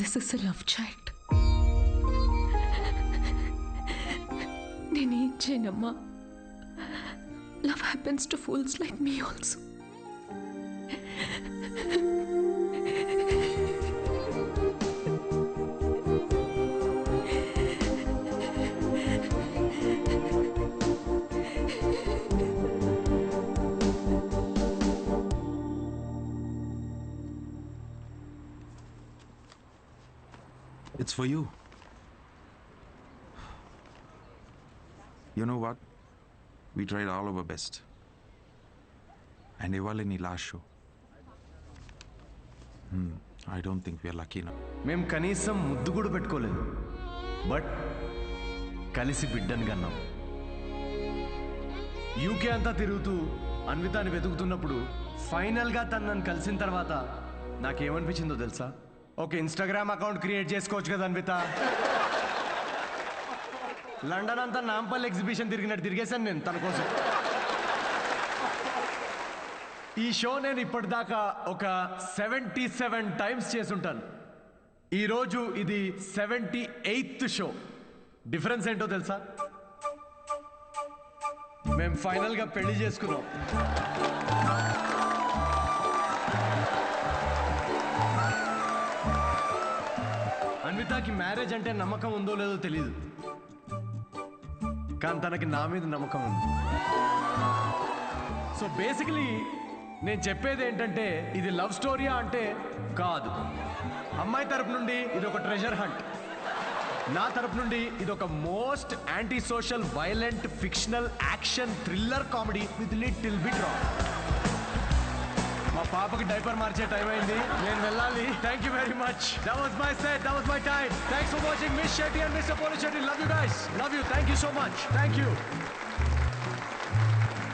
This is a love child. నేనేం చేయనమ్మా. Love happens to fools like me also. It's for you. You know what? We tried all our best. And ఇవాళ నీ last show. I don't think we are lucky now. మేము కనీసం ముద్దు కూడా పెట్టుకోలేదు, but కలిసి బిడ్డను కన్నాం. యూకే అంతా తిరుగుతూ అన్వితాని వెతుకుతున్నప్పుడు ఫైనల్గా తను నన్ను కలిసిన తర్వాత నాకేమనిపించిందో తెలుసా? ఒక ఇన్స్టాగ్రామ్ అకౌంట్ క్రియేట్ చేసుకోవచ్చు కదా అన్విత. లండన్ అంతా నాంపల్లి ఎగ్జిబిషన్ తిరిగినట్టు తిరిగేశాను నేను తన కోసం. ఈ షో నేను ఇప్పటిదాకా ఒక 77 టైమ్స్ చేసుంటాను. ఈరోజు ఇది 78th షో. డిఫరెన్స్ ఏంటో తెలుసా? మేము ఫైనల్గా పెళ్లి చేసుకున్నాం. అన్వితాకి మ్యారేజ్ అంటే నమ్మకం ఉందో లేదో తెలీదు, కానీ తనకి నా మీద నమ్మకం ఉంది. సో బేసికలీ నేను చెప్పేది ఏంటంటే, ఇది లవ్ స్టోరీయా అంటే కాదు. అమ్మాయి తరపు నుండి ఇది ఒక ట్రెజర్ హంట్, నా తరపు నుండి ఇది ఒక most anti social violent fictional action thriller comedy with little bit raw. మా పాపకి డైపర్ మార్చే టైం అయింది, నేను వెళ్ళాలి. Thank you very much. That was my set, that was my time. Thanks for watching miss Shetty and mister Polishetty. Love you guys, love you. Thank you so much. Thank you.